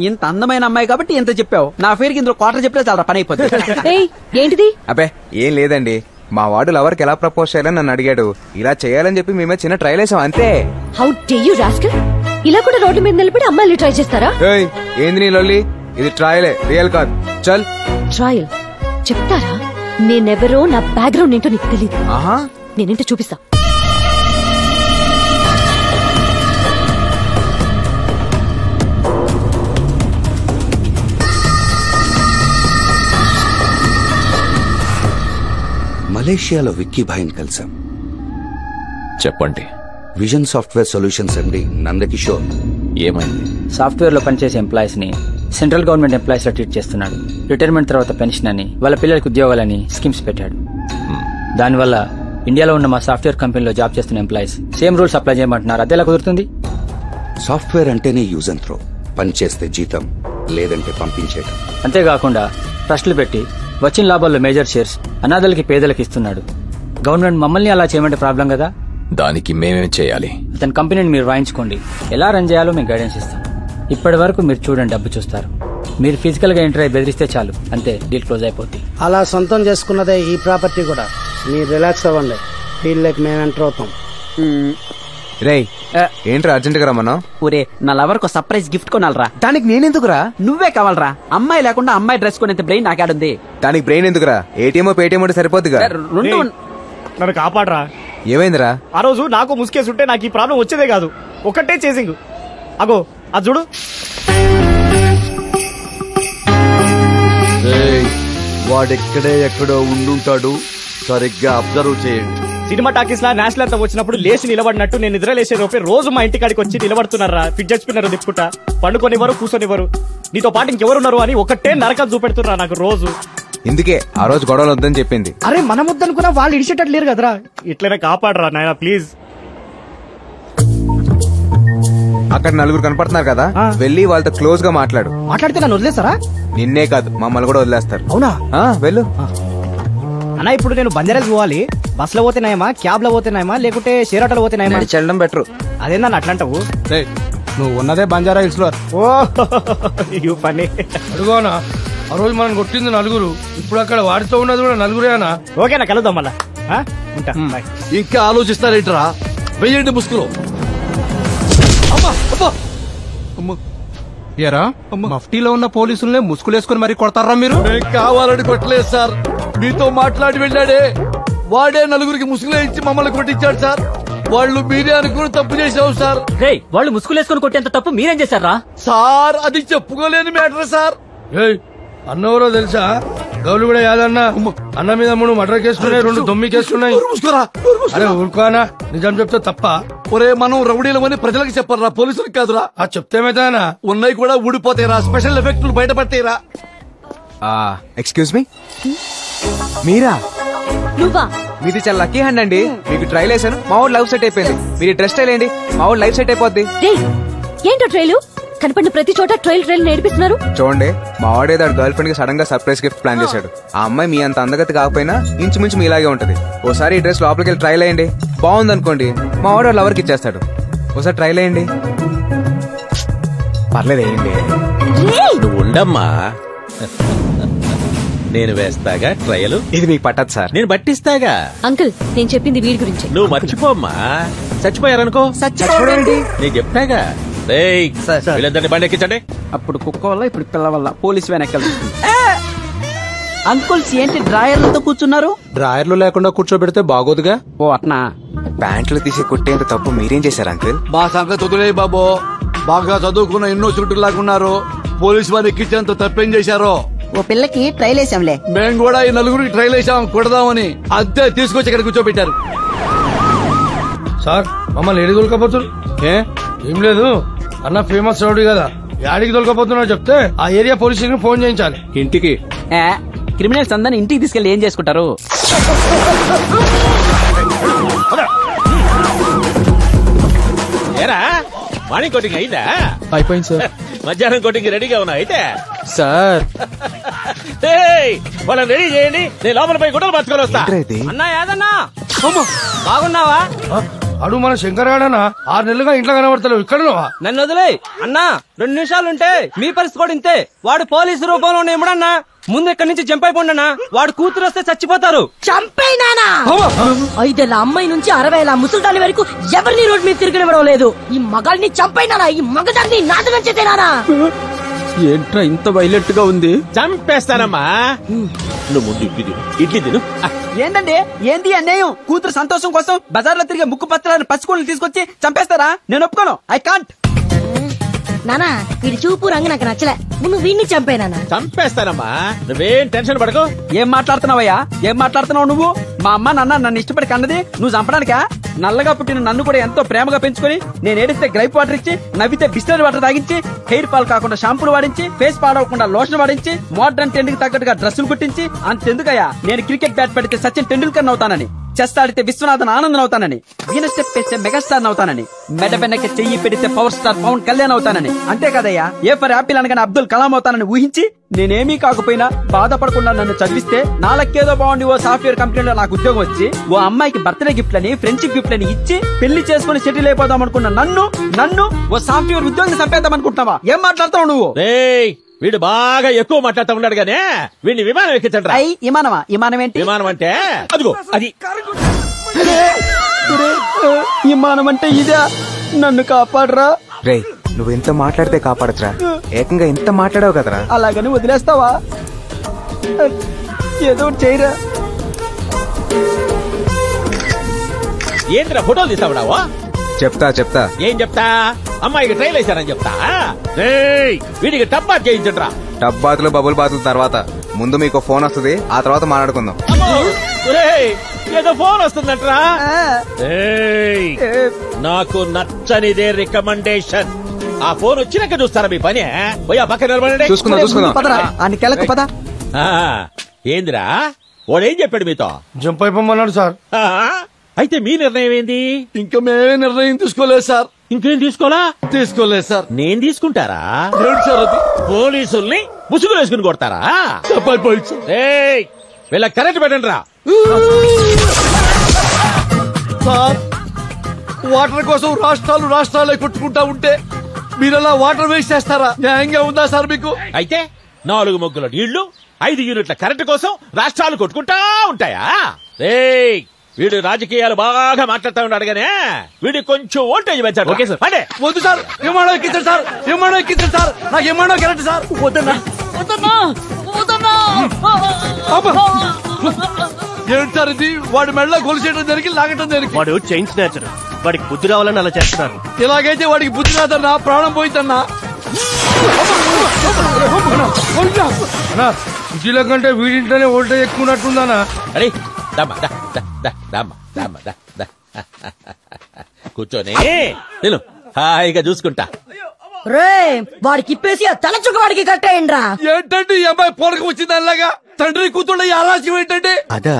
ఇంత అందమైన అమ్మాయి కాబట్టి ఇంత చెప్పావు. నా పేరుకి ఇందులో క్వార్టర్ చెప్పితే చాలా పని అయిపోతుంది. ఏంటిది? అబ్బే ఏం లేదండి, మా వాడు లవర్కి ఎలా ప్రపోజ్ చేయాలని నన్ను అడిగాడు. ఇలా చేయాలని చెప్పి మేమే చిన్న ట్రైల్ వేసాం అంతే. How day you rascal! ఇలా కూడా రోడ్ల మీద నిలబడి అమ్మాయిలు ట్రై చేస్తారా? ఏయ్, ఏంది నీ లొల్లి? ఇది ట్రయలే, రియల్ కాదు. చల్. ట్రయల్ చెప్తారా? నేనెవరో, నా బ్యాక్గ్రౌండ్ ఏంటో నీకు తెలియదు. నేనేంటో చూపిస్తా. మలేషియాలో విక్కీ భాయ్ని కలిసాం. చెప్పండి. విజన్ సాఫ్ట్వేర్ సొల్యూషన్స్ ఎండి నందకిషోర్. ఏమైంది? సాఫ్ట్వేర్ లో పనిచేసే ఎంప్లాయీస్ ని సెంట్రల్ గవర్నమెంట్ ఎంప్లాయీస్ లో ట్రీట్ చేస్తున్నాడు. రిటైర్మెంట్ తర్వాత పెన్షన్ అని, వాళ్ళ పిల్లలకి ఉద్యోగాలని స్కీమ్స్ పెట్టాడు. దానివల్ల ఇండియాలో ఉన్న మా సాఫ్ట్వేర్ కంపెనీలో జాబ్ చేస్తున్న ఎంప్లాయీస్ సేమ్ రూల్స్ అప్లై చేయమంటున్నారు. అదేలా కుదురుతుంది? సాఫ్ట్వేర్ అంటేనే యూజ్ అండ్ త్రో. పని చేస్తే జీతం, లేదంటే పంపించేయడం. అంతేకాకుండా ట్రస్టులు పెట్టి వచ్చిన లాభాల్లో మేజర్ షేర్స్ అనాథలకి, పేదలకి ఇస్తున్నాడు. గవర్నమెంట్ మమ్మల్ని అలా చేయమంటే ప్రాబ్లం కదా. దానికి మేమేం చేయాలి? అతని కంపెనీని మీరు రాయించుకోండి. ఎలా రన్ చేయాలో మేము గైడెన్స్ ఇస్తాం. ఇప్పటి వరకు మీరు చూడండి, డబ్బు చూస్తారు. మీరు ఫిజికల్ గా ఎంటర్ అయి బెదిరిస్తే చాలు, అంతే, డీల్ క్లోజ్ అయిపోతుంది. అలా సొంతం చేసుకున్నదే ఈ ప్రాపర్టీ కూడా. మీరు రిలాక్స్ అవ్వండి, ఫీల్ లైక్ మేము ఎంటర్ అవుతాం. రేయ్, ఏంట్రా అర్జెంట్ గా రమ్మన్నా? ఊరే, నా లవర్ కు సర్ప్రైజ్ గిఫ్ట్ కొనాలరా. దానికి నేనెందుకురా? నువ్వే కావాలరా. అమ్మాయి లేకుండా అమ్మాయి డ్రెస్ కొనేంత బ్రెయిన్ నాకాడుంది. దానికి బ్రెయిన్ ఎందుకురా? ఏటీఎం పేటీఎం అంటే సరిపోద్దిగా. నన్ను కాపాడరా. ఏమైందిరా? ఆ రోజు నాకు ముసుకేసుంటే నాకు ఈ ప్రాబ్లం వచ్చేదే కాదు. ఒకటే చేసింగ్. అగో అది చూడు. వాడెక్కడే ఎక్కడో ఉండుంటాడు, సరిగ్గా అబ్జర్వ్ చేయండి. సినిమా టాకీస్ లా నేషనల్ అంతా వచ్చినప్పుడు లేచి నిలబడినట్టు నేను నిద్ర లేసే లోపే రోజు మా ఇంటి కాడికి వచ్చి నిలబడుతున్నారా. ఫిట్ చచ్చిపోయినారు దిప్పుకుంటా. పండుకొనివ్వరు, కూర్చొనివ్వరు. నీతో పాటు ఇంకెవరున్నారు అని ఒకటే నరకం చూపెడుతున్నా నాకు రోజు. ఇందుకే ఆ రోజు గొడవలు వద్దని చెప్పింది. అరే మనం వద్దనుకున్నా వాళ్ళు ఇడిచేటట్టు లేరు కదరా. ఇట్లనే కాపాడరా నాయనా ప్లీజ్. అక్కడ నలుగురు కనపడుతున్నారు కదా, వెళ్ళి వాళ్ళతో క్లోజ్ గా మాట్లాడు. మాట్లాడితే నన్ను వదిలేస్తారా? నిన్నే కాదు, మమ్మల్ని కూడా వదిలేస్తారు. అవునా? వెళ్ళు. అన్నా ఇప్పుడు నేను బంజారాస్ పోవాలి. బస్ లో పోతే నాయమా, క్యాబ్ లో పోతే నాయమా, లేకుంటే షేర్ ఆటోలో పోతే నాయమా? చెల్లడం బెటర్. అదేందన్న అట్లా అంటావు? నువ్వు ఉన్నదే బంజారా హిల్స్ లో. ఓ పని అడుగోనా, ఆ రోజు మనం కొట్టింది నలుగురు, ఇప్పుడు అక్కడ వాడితో ఉన్నది కూడా నలుగురేనా? ఓకేనా, కలుద్దాం మళ్ళా. ఉంటా. ఇంకా ఆలోచిస్తారేంట్రా? వెయ్యండి ముసుగులో. ఏరా, మఫ్టీలో ఉన్న పోలీసుల్నే ముసుగులేసుకుని మరీ కొడతారా మీరు? కావాలని కొట్టలేదు సార్, మీతో మాట్లాడి వెళ్ళాడే వాడే నలుగురికి ముసుగులే ఇచ్చి మమ్మల్ని కొట్టించాడు సార్. వాళ్ళు మీరే అనుకుని తప్పు చేసావు సార్. వాళ్ళు ముసుగులేసుకుని కొట్టేంత తప్పు మీరేం చేశారా సార్? అది చెప్పుకోలేని మ్యాటర్ సార్. అన్నవరో తెలుసా? గౌలు కూడా యాదన్న అన్న మీద 3 మర్డర్ కేసులున్నాయి, 2 దొమ్మి కేసులున్నాయి. అరే ఊరుకోనా, నిజం చెప్తే తప్ప. ఒరే, మనం రౌడీలమని ప్రజలకు చెప్పరా, పోలీసులకు కాదురా. ఆ చెప్తేమైతేనా ఉన్నాయి కూడా ఊడిపోతాయిరా, స్పెషల్ ఎఫెక్టులు బయటపడతాయిరా. ఎక్స్క్యూజ్ మీ, మీరా? నువ్వా? మీది చాలా లక్కీ హ్యాండ్ అండి. మీకు ట్రైల్ వేసాను, మా వాడు లైఫ్ సెట్ అయిపోయింది. మీరు డ్రెస్ స్టైల్ ఏంటి, మా వాడు లైఫ్ సెట్ అయిపోద్ది. ఏంటో ట్రైలు? కనపడిన ప్రతి చోట ట్రైల్ నేర్పిస్తున్నారు. చూడండి, మా వాడే దాని గర్ల్ ఫ్రెండ్ కి సడన్ గా సర్ప్రైజ్ గిఫ్ట్ ప్లాన్ చేశాడు. ఆ అమ్మాయి మీ అంత అందగతి కాకపోయినా ఇంచుమించు మీలాగే ఉంటది. ఓసారి ఈ డ్రెస్ లోపలికి వెళ్ళి ట్రైల్ అయ్యండి, బాగుంది అనుకోండి, మా వాడు లవర్ కి ఇచ్చేస్తాడు. ఒకసారి ట్రైల్ అయ్యండి. పర్లేదు, వేయండి. నువ్వు ఉండమ్మా, నేను వేస్తాగా ట్రయల్. ఇది మీకు పట్టదు సార్, నేను పట్టిస్తాగా. అంకుల్, నేను చెప్పింది వీడి గురించి. నువ్వు మర్చిపోమ్మా, చచ్చిపోయారనుకో. నేను చెప్తాగా. వీళ్ళందరినీ బండి ఎక్కించండి. అప్పుడు కుక్క వల్ల, ఇప్పుడు పిల్ల వల్ల పోలీస్ వ్యాన్ ఎక్కాలి. అంకుల్స్ ఏంటి డ్రాయర్లతో కూర్చున్నారు? డ్రాయర్లు లేకుండా కూర్చోబెడితే బాగోదుగా. ఓ అట్నా? ప్యాంట్లు తీసి కొట్టేంత తప్పు మీరేం చేశారు అంకుల్? మా సంగతి వదిలే బాబో. బాగా చదువుకున్న ఎన్నో చుట్టూ లాగున్నారు, పోలీసు వారు ఎక్కించేంత తప్పేం చేశారో. ఓ పిల్లకి ట్రైల్ వేసాంలే. మేము కూడా ఈ నలుగురికి ట్రైల్ వేసాం, కొడదామని. అద్దె తీసుకొచ్చి ఇక్కడ కూర్చోబెట్టారు. సార్, మమ్మల్ని ఏడి దొరకపోతున్నారు? ఏం లేదు, అన్న ఫేమస్ రౌడీ కదా, యాడికి దొరకపోతున్నా చెప్తే ఆ ఏరియా పోలీస్ స్టేషన్ ఫోన్ చేయించాలి. ఇంటికి? క్రిమినల్స్ అందరిని ఇంటికి తీసుకెళ్లి ఏం చేసుకుంటారు? ఏరా, మార్నింగ్ కోటింగ్ అయిందా? అయిపోయింది సార్. మధ్యాహ్నం కోటింగ్ రెడీగా ఉన్నా అయితే సార్. వాళ్ళని రెడీ చేయండి, నేను లోపల పోయి గుడ్డలు పట్టుకొని వస్తా. అన్నా యాదన్నా, బాగున్నావా? అడు మన శంకరగాడనా 6 నెలలుగా ఇంట్లో కనబడతలేవు ఇక్కడ నన్ను వదిలే అన్నా 2 నిమిషాలుంటే మీ పరిస్థితి కూడా ఇంతే. వాడు పోలీసు రూపంలో ఎముడన్నా ముందు ఇక్కడి నుంచి జంప్ అయిపోండన్నా. వాడు కూతురు వస్తే చచ్చిపోతారు. చంపేనానా 5 ఏళ్ల అమ్మాయి నుంచి 60 ఏళ్ల ముసల్దాని వరకు ఎవరిని రోడ్ మీద తిరగనివ్వడం లేదు. ఈ మగాల్ని చంపేనానా, ఈ మగదాన్ని నాశనం చేతేనానా. ఏంట్రా ఇంత వైలెంట్ గా ఉంది? చంపేస్తానమ్మా. నువ్వు ముందు ఇడ్లీ తిను. ఏంటండి ఏంది అన్యాయం? కూతురు సంతోషం కోసం బజార్లో తిరిగే ముక్కు పత్రాలను పసికోళ్ళు తీసుకొచ్చి చంపేస్తారా? నేను ఒప్పుకోను. I can't. నానా వీడి చూపు రంగు నాకు నచ్చలే. ముందు వీడిని చంపేనానా. చంపేస్తానమ్మా, నువ్వేం టెన్షన్ పడకు. ఏం మాట్లాడుతున్నావయ్యా? ఏం మాట్లాడుతున్నావు నువ్వు? మా అమ్మ నాన్న నన్ను ఇష్టపడి కన్నది నువ్వు చంపడానికా? నల్లగా పుట్టిన నన్ను కూడా ఎంతో ప్రేమగా పెంచుకొని నేను ఏడిస్తే గ్రైప్ వాటర్ ఇచ్చి, నవ్వితే బిస్లరీ వాటర్ తాగించి, హెయిర్ ఫాల్ కాకుండా షాంపూలు వాడించి, ఫేస్ పాడవకుండా లోషన్ వాడించి, మోడర్న్ ట్రెండ్ కి తగ్గట్టుగా డ్రెస్సులు కుట్టించి, అంతెందుకయ్యా నేను క్రికెట్ బ్యాట్ పెడితే సచిన్ టెండూల్కర్ అవుతానని, చెస్ ఆడితే విశ్వనాథన్ ఆనందన్ అవుతానని, వీణ స్టెప్ వేస్తే మెగాస్టార్ అవుతానని, మెడ వెనక చెయ్యి పెడితే పవర్ స్టార్ పవన్ కళ్యాణ్ అవుతానని, అంతే కదయ్యా ఏ ఫర్ యాపిల్ అనగానే అబ్దుల్ కలాం అవుతానని ఊహించి నేనేమీ కాకపోయినా బాధపడకుండా నన్ను చదివిస్తే నాలకేదో బాగుండి ఓ సాఫ్ట్వేర్ కంపెనీలో నాకు ఉద్యోగం వచ్చి ఓ అమ్మాయికి బర్త్డే గిఫ్ట్ లని ఫ్రెండ్షిప్ గిఫ్ట్ లని ఇచ్చి పెళ్లి చేసుకుని సెటిల్ అయిపోదాం అనుకున్న నన్ను ఓ సాఫ్ట్వేర్ ఉద్యోగం చంపేద్దాం అనుకుంటున్నావా? ఏం మాట్లాడతావు నువ్వు? వీడు బాగా ఎక్కువ మాట్లాడుతూ ఉన్నాడు గానే వీడిని విమానం ఎక్కించండి. విమానమా? విమానం ఏంటి? విమానం అంటే అదిగో అది. విమానం అంటే ఇదే. నన్ను కాపాడరా. రే నువ్వు ఎంత మాట్లాడితే కాపాడచ్చురా, ఏకంగా ఇంత మాట్లాడావు కదరా. అలాగని వదిలేస్తావా? ఏదో చేయరా. ఏంద్రా ఫోటోలు తీస్తావుడావా? చెప్తా. ఏం చెప్తా? అమ్మాయికి ట్రైల్ వేశారని చెప్తా. వీడికి టప్ బాత్ చేయించండి రా. టబ్ బాతులు బబుల్ బాతుల తర్వాత ముందు మీకు ఫోన్ వస్తుంది, ఆ తర్వాత మాట్లాడుకుందాం. ఏదో ఫోన్ వస్తుందంట్రా. నాకు నచ్చనిదే రికమెండేషన్. ఆ ఫోన్ వచ్చినాక చూస్తారా మీ పని? పోయి ఆ పక్కన నిలబడండి. చూసుకుందాం. ఏందిరా వాడేం చెప్పాడు మీతో? జంప్ అయిపోమన్నాడు సార్. అయితే మీ నిర్ణయం ఏంది? ఇంకా మేమే నిర్ణయం తీసుకోలేదు సార్. ఇంకేం తీసుకోలేదు సార్. నేను తీసుకుంటారా? సార్ అది పోలీసుల్ని ముసుగులు వేసుకుని కొడతారా? వీళ్ళ కరెక్ట్ పెట్టండి రా. సార్ వాటర్ కోసం రాష్ట్రాలే కొట్టుకుంటా ఉంటే మీరలా వాటర్ వేస్ట్ చేస్తారా? న్యాయంగా ఉందా సార్ మీకు? అయితే 4 మొగ్గుల నీళ్లు 5 యూనిట్ల కరెంటు కోసం రాష్ట్రాలు కొట్టుకుంటా ఉంటాయా? వీడు రాజకీయాలు బాగా మాట్లాడుతూ ఉన్నాడు గానే వీడి కొంచెం ఓల్టేజ్ పెంచాడు. Okay sir. అంటే వద్దు సార్. విమానం ఎక్కించండి సార్. నాకు విమానం కరెక్ట్ సార్. వద్దన్నా. ఏంటి సార్ ఇది? వాడి మెడలో గొలుసేయడం జరిగి లాగటం జరిగింది. వాడు చైన్ స్నాచర్. వాడికి బుద్ధి రావాలని అలా చేస్తున్నారు. ఇలాగైతే వాడికి బుద్ధి రాదన్నా, ప్రాణం పోయిందన్నా. ఇంటిలో కంటే వీడింట్లోనే ఓల్టేజ్ ఎక్కున్నట్టుందన్నా. కూర్చొని నేను హాయిగా చూసుకుంటా. రే వాడికి ఇప్పేసి తలచుక్క వాడికి కట్టేయండిరా. ఏంటండి ఈ అమ్మాయి పోరక వచ్చిందనిలాగా తండ్రి కూతుళ్ళ ఆలోచన ఏంటంటే? అదా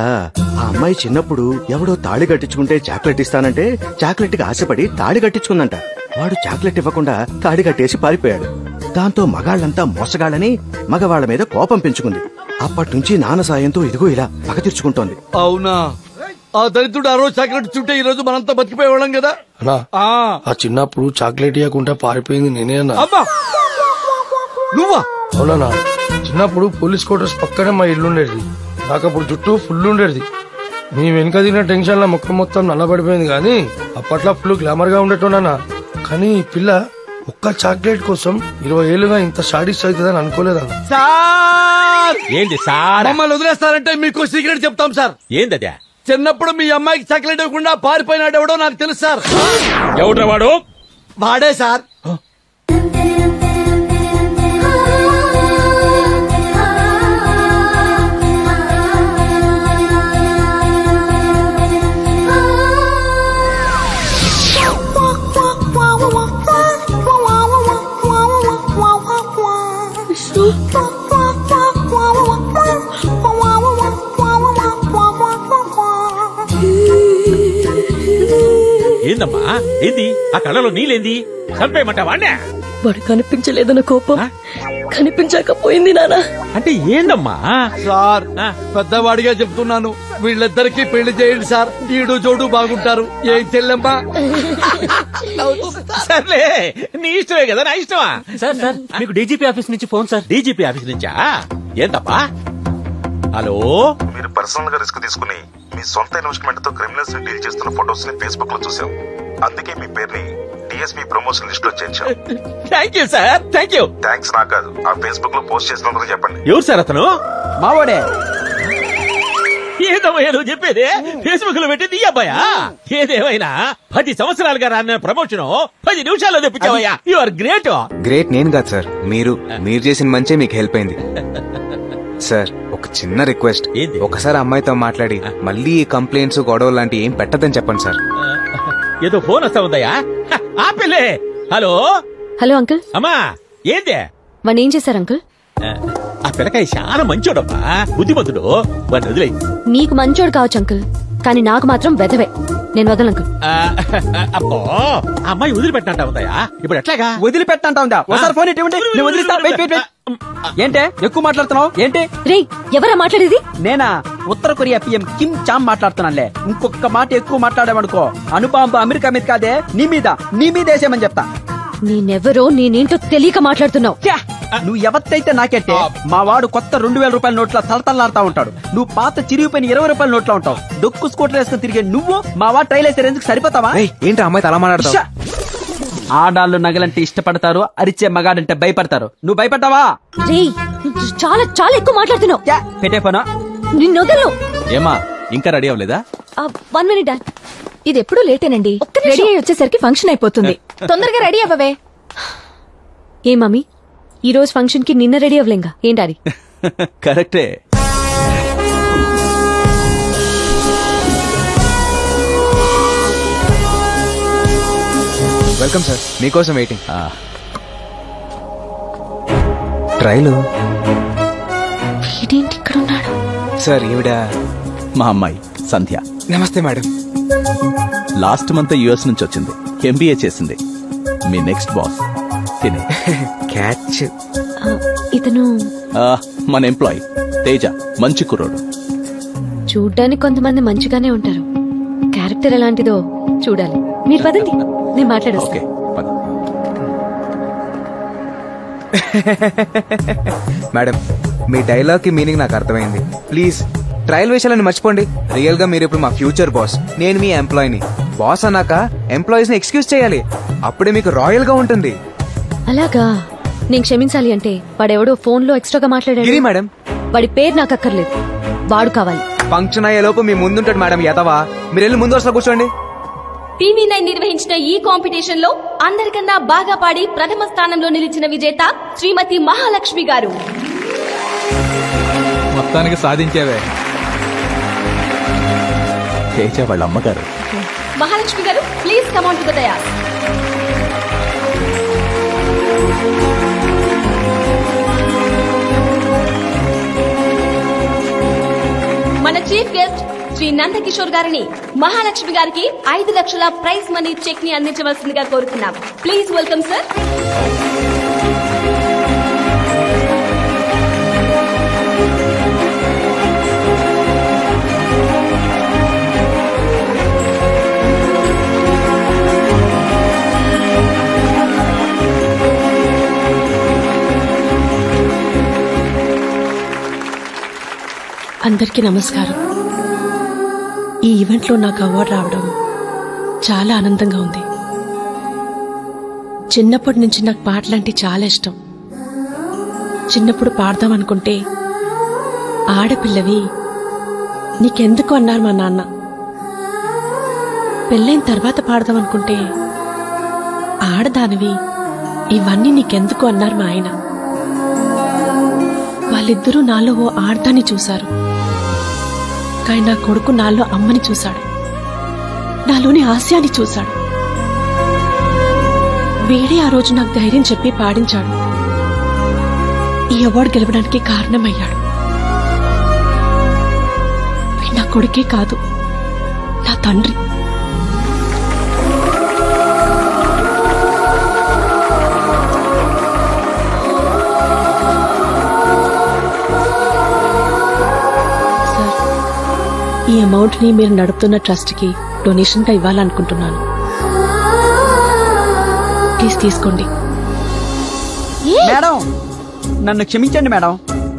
ఆ అమ్మాయి చిన్నప్పుడు ఎవడో తాళి కట్టించుకుంటే చాక్లెట్ ఇస్తానంటే చాక్లెట్ కి ఆశపడి తాళి కట్టించుకుందంట. వాడు చాక్లెట్ ఇవ్వకుండా తాళి కట్టేసి పారిపోయాడు. దాంతో మగాళ్లంతా మోసగాళ్ళని మగవాళ్ల మీద కోపం పెంచుకుంది. అప్పటి నుంచి నాన్న సాయంతో ఇదిగో ఇలా పగ తీర్చుకుంటోంది. అవునా? ఆ దరిద్రుడు ఆ రోజు చాక్లెట్ చుట్టే ఈ రోజు మనంతా బతికిపోయేవాళ్ళం కదా. ఆ చిన్నప్పుడు చాక్లెట్ ఇవ్వకుండా పారిపోయింది నేనే అన్నా. నువ్వా? అవునా? చిన్నప్పుడు పోలీస్ క్వార్టర్స్ పక్కనే మా ఇల్లు ఉండేది. నాకు అప్పుడు జుట్టు ఫుల్ ఉండేది. నీ వెనుక తిన్న టెన్షన్ లో ముఖం మొత్తం నల్లబడిపోయింది. కానీ అప్పట్లో ఫుల్ గ్లామర్ గా ఉండేటోనా. కానీ ఈ పిల్ల ఒక్క చాక్లెట్ కోసం 20 ఏళ్లుగా ఇంత సాడిస్ట్ అవుతుందని అనుకోలేదన్న. ఏంది సార్? మమ్మల్ని వదిలేస్తారంటే మీకు సీక్రెట్ చెప్తాం సార్. ఏందదే? చిన్నప్పుడు మీ అమ్మాయికి చాక్లెట్ ఇవ్వకుండా పారిపోయినాడు ఎవడో నాకు తెలుసు సార్. ఎవడ్రా వాడు? వాడే సార్. ఏందమ్మా ఏంది? ఆ కళ్ళలో నీళ్ళేంది? చంపేయమంటావా? వాడు కనిపించలేదన్న కోపం కనిపించకపోయింది నాన్న. అంటే ఏందమ్మా సార్ పెద్దవాడిగా చెప్తున్నాను, వీళ్ళిద్దరికి పెళ్లి చేయండి సార్. ఈడు జోడు బాగుంటారు. ఏం చెల్లెమ్మా? సర్లే, నీ ఇష్టమే కదా, నా ఇష్టమా? సార్ సార్ మీకు డీజీపీ ఆఫీస్ నుంచి ఫోన్ సార్. డీజీపీ ఆఫీస్ నుంచా? ఏంటప్పా? హలో, మీరు పర్సనల్ గా రిస్క్ తీసుకుని మీ సొంత ఇన్వెస్ట్మెంట్ తో క్రిమినల్స్ ని డీల్ చేస్తున్న ఫొటోస్ ని ఫేస్బుక్ లో చూసాం. అందుకే మీ పేరుని డిఎస్పీ ప్రమోషన్ లిస్ట్ లో చేర్చాం. Thank you sir, thank you. Thanks నాకు కాదు, ఆ ఫేస్బుక్ లో పోస్ట్ చేసినందుకు చెప్పండి. ఎవరు సార్ అతను? మావాడే. ఏదమ్మయ్యా నువ్వు చెప్పేది? ఫేస్బుక్ లో పెట్టింది ఈ అబ్బాయా? ఏదేమైనా 10 సంవత్సరాలుగా రాన్న ప్రమోషన్ 10 నిమిషాల్లో తెప్పించావయ్యా. You are great. గ్రేట్ నేను కాదు సార్, మీరు చేసిన మంచే మీకు హెల్ప్ అయింది. సార్ ఒక చిన్న రిక్వెస్ట్, ఒకసారి అమ్మాయితో మాట్లాడి మళ్ళీ ఈ కంప్లైంట్స్ గొడవ లాంటి ఏం పెట్టదని చెప్పండి సార్. ఏదో ఫోన్ వస్తా ఉందయ్యా. ఆపిల్లే. Hello hello uncle. అమ్మా ఏందే? వాణ్ణి ఏం చేశారు అంకుల్? ఆ పిల్లకాయ చాలా మంచోడమ్మా, బుద్ధిమంతుడు. వాడిని వదిలేయి. నీకు మంచోడు కావచ్చు అంకుల్, కానీ నాకు మాత్రం వెధవే. నేను వదలను అంకుల్. అబ్బో, ఆ అమ్మాయి వదిలిపెట్టంటా ఉందయ్యా. ఇప్పుడు ఎట్లాగా? వదిలిపెట్టంటా ఉందా? ఒకసారి ఫోన్ ఇటువంటి నేను వదిలిస్తా. Wait wait wait. ఏంటే ఎక్కువ మాట్లాడుతున్నావు? ఏంటి రే, ఎవరా మాట్లాడేది? నేనా? ఉత్తర కొరియా పిఎం కిమ్ చామ్ మాట్లాడుతున్నానులే. ఇంకొక మాట ఎక్కువ మాట్లాడామనుకో అణుబాంబు అమెరికా మీద కాదే, నీ మీద వేసేమని చెప్తా. నేనెవరో నేనేంటో తెలియక మాట్లాడుతున్నావు. నువ్వు ఎవరితైతే నాకెట్టే. మా వాడు కొత్త 2000 రూపాయల నోట్ల తలతల్లాడుతా ఉంటాడు. నువ్వు పాత చిరిగిపోయిన 20 రూపాయల నోట్లో ఉంటావు. డొక్కు స్కూటర్ వేసుకుని తిరిగే నువ్వు మా వాడు ట్రైల్ వేసే రేంజ్కి సరిపోతావా? ఏంటి అమ్మాయి అలా మాట్లాడతావు? ఆడాళ్ళు నగలంటే ఇష్టపడతారు, అరిచే మగాడంటే భయపడతారు. నువ్వు భయపడ్డావా? చాలా చాలా ఎక్కువ మాట్లాడుతున్నావు. పెట్టే పనా నిన్ను వదలను. ఏమా ఇంకా రెడీ అవ్వలేదా? 1 మినిట్. ఇది ఎప్పుడు లేటేనండి. రెడీ అయ్యి వచ్చేసరికి ఫంక్షన్ అయిపోతుంది. తొందరగా రెడీ అవ్వవే. ఏ మమ్మీ, ఈ రోజు ఫంక్షన్ కి నిన్న రెడీ అవ్వలేంగా ఏంటారి? కరెక్టే. వెల్కమ్ సార్, మీకోసం వెయిటింగ్. ట్రైలు వీడేంటి ఇక్కడ ఉన్నాడు? సార్ ఈవిడ మా అమ్మాయి సంధ్య. నమస్తే మేడం. లాస్ట్ మంత్ యుఎస్ నుంచి వచ్చింది, ఎంబీఏ చేసింది. మీ నెక్స్ట్ బాస్ తినే. క్యాచ్. ఇతను మన ఎంప్లాయీ తేజ, మంచి కుర్రోడు. చూడ్డానికి కొంతమంది మంచిగానే ఉంటారు, క్యారెక్టర్ ఎలాంటిదో చూడాలి. మీరు పదండి, నేను మాట్లాడొస్తా. మేడం, మీ డైలాగ్ కి మీనింగ్ నాకు అర్థమైంది. ప్లీజ్ ట్రయల్ విషయాలని మర్చిపోండి. రియల్ గా మీరు ఇప్పుడు మా ఫ్యూచర్ బాస్, నేను మీ ఎంప్లాయీని. బాస్ అన్నాక ఎంప్లాయీస్ ని ఎక్స్క్యూజ్ చేయాలి, అప్పుడే మీకు రాయల్ గా ఉంటుంది. అలాగా? నేను క్షమించాలి అంటే వాడెవడో ఫోన్ లో ఎక్స్ట్రాగా మాట్లాడాడు. మేడం, వాడి పేరు నాకు అక్కర్లేదు, వాడు కావాలి. ఫంక్షన్ అయ్యేలోపు మీ ముందుంటాడు మేడం. ఎదవా, మీరు వెళ్ళి ముందు వరుసలో కూర్చోండి. టీవీ9 నిర్వహించిన ఈ కాంపిటీషన్ లో అందరికన్నా బాగా పాడి ప్రథమ స్థానంలో నిలిచిన విజేత శ్రీమతి మహాలక్ష్మి గారు. మొత్తానికి సాధించావే. తేజ వాళ్ళ అమ్మగారు. మహాలక్ష్మి గారు, please come on to the dais. మన చీఫ్ గెస్ట్ శ్రీ నందకిషోర్ గారిని మహాలక్ష్మి గారికి 5 లక్షల ప్రైజ్ మనీ చెక్ ని అందించవలసిందిగా కోరుతున్నాం. Please welcome sir. అందరికీ నమస్కారం. ఈ ఈవెంట్లో నాకు అవార్డు రావడం చాలా ఆనందంగా ఉంది. చిన్నప్పటి నుంచి నాకు పాటలంటే చాలా ఇష్టం. చిన్నప్పుడు పాడదాం అనుకుంటే ఆడపిల్లవి నీకెందుకు అన్నారు మా నాన్న. పెళ్ళైన తర్వాత పాడదాం అనుకుంటే ఆడదానివి ఇవన్నీ నీకెందుకు అన్నారు మా ఆయన. వాళ్ళిద్దరూ నాలో ఓ ఆడదాన్ని చూశారు, కానీ నా కొడుకు నాలో అమ్మని చూశాడు, నాలోని హాస్యాన్ని చూశాడు. వీడే ఆ రోజు నాకు ధైర్యం చెప్పి పాడించాడు, ఈ అవార్డు గెలవడానికి కారణమయ్యాడు. వీడు నా కొడుకే కాదు, నా తండ్రి. ఈ అమౌంట్ ని మీరు నడుపుతున్న ట్రస్ట్ కి డొనేషన్ గా ఇవ్వాలనుకుంటున్నాను. ప్లీజ్ తీసుకోండి. మేడం నన్ను క్షమించండి మేడం.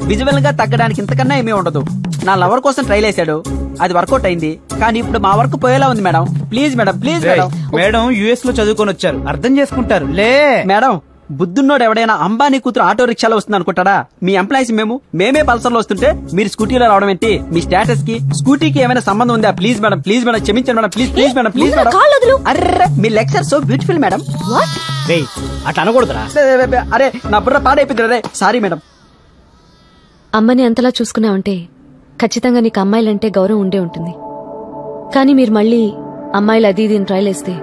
విజువల్ గా తగ్గడానికి ఇంతకన్నా ఏమీ ఉండదు. నా లవర్ కోసం ట్రైల్ వేసాడు, అది వర్కౌట్ అయింది. కానీ ఇప్పుడు మా వర్క్ పోయేలా ఉంది madam. Please madam, please madam. Madam US లో చదువుకొని వచ్చారు, అర్థం చేసుకుంటారు లే. మేడం బుద్ధున్నోడు ఎవడైనా అంబానీ కూతురు ఆటో రిక్షాలో వస్తుంది అనుకుంటాడా? మీ ఎంప్లాయీస్ మేమే పల్సర్ లో వస్తుంటే మీరు స్కూటీలో రావడం ఏంటి? మీ స్టేటస్ కి స్కూటీకి ఏమైనా సంబంధం ఉందా? ప్లీజ్ మేడం, ప్లీజ్ మేడం, క్షమించండి madam, please please madam, please madam. Array me lecture so beautiful madam. అట్లా అనకూడదురా. అరే నా బుర్ర పాడైపోయింది. అరే సారీ మేడం. అమ్మని అంతలా చూసుకున్నావంటే ఖచ్చితంగా నీకు అమ్మాయిలంటే గౌరవం ఉండే ఉంటుంది. కానీ మీరు మళ్ళీ అమ్మాయిలు అది ఇది ట్రయల్ వేస్తే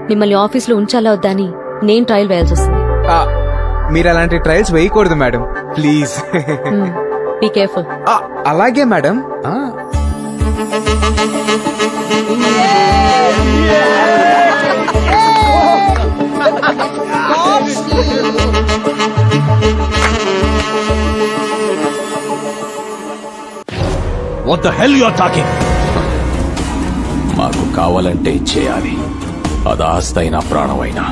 మిమ్మల్ని ఆఫీసులో ఉంచాలా వద్దా అని నేను ట్రయల్ వేయాల్సి వస్తుంది. మీరు అలాంటి ట్రయల్స్ వేయకూడదు మేడం, ప్లీజ్. Be careful. అలాగే madam. What the hell you are talking? మాకు కావాలంటే చేయాలి, అది ఆస్తైనా ప్రాణమైనా.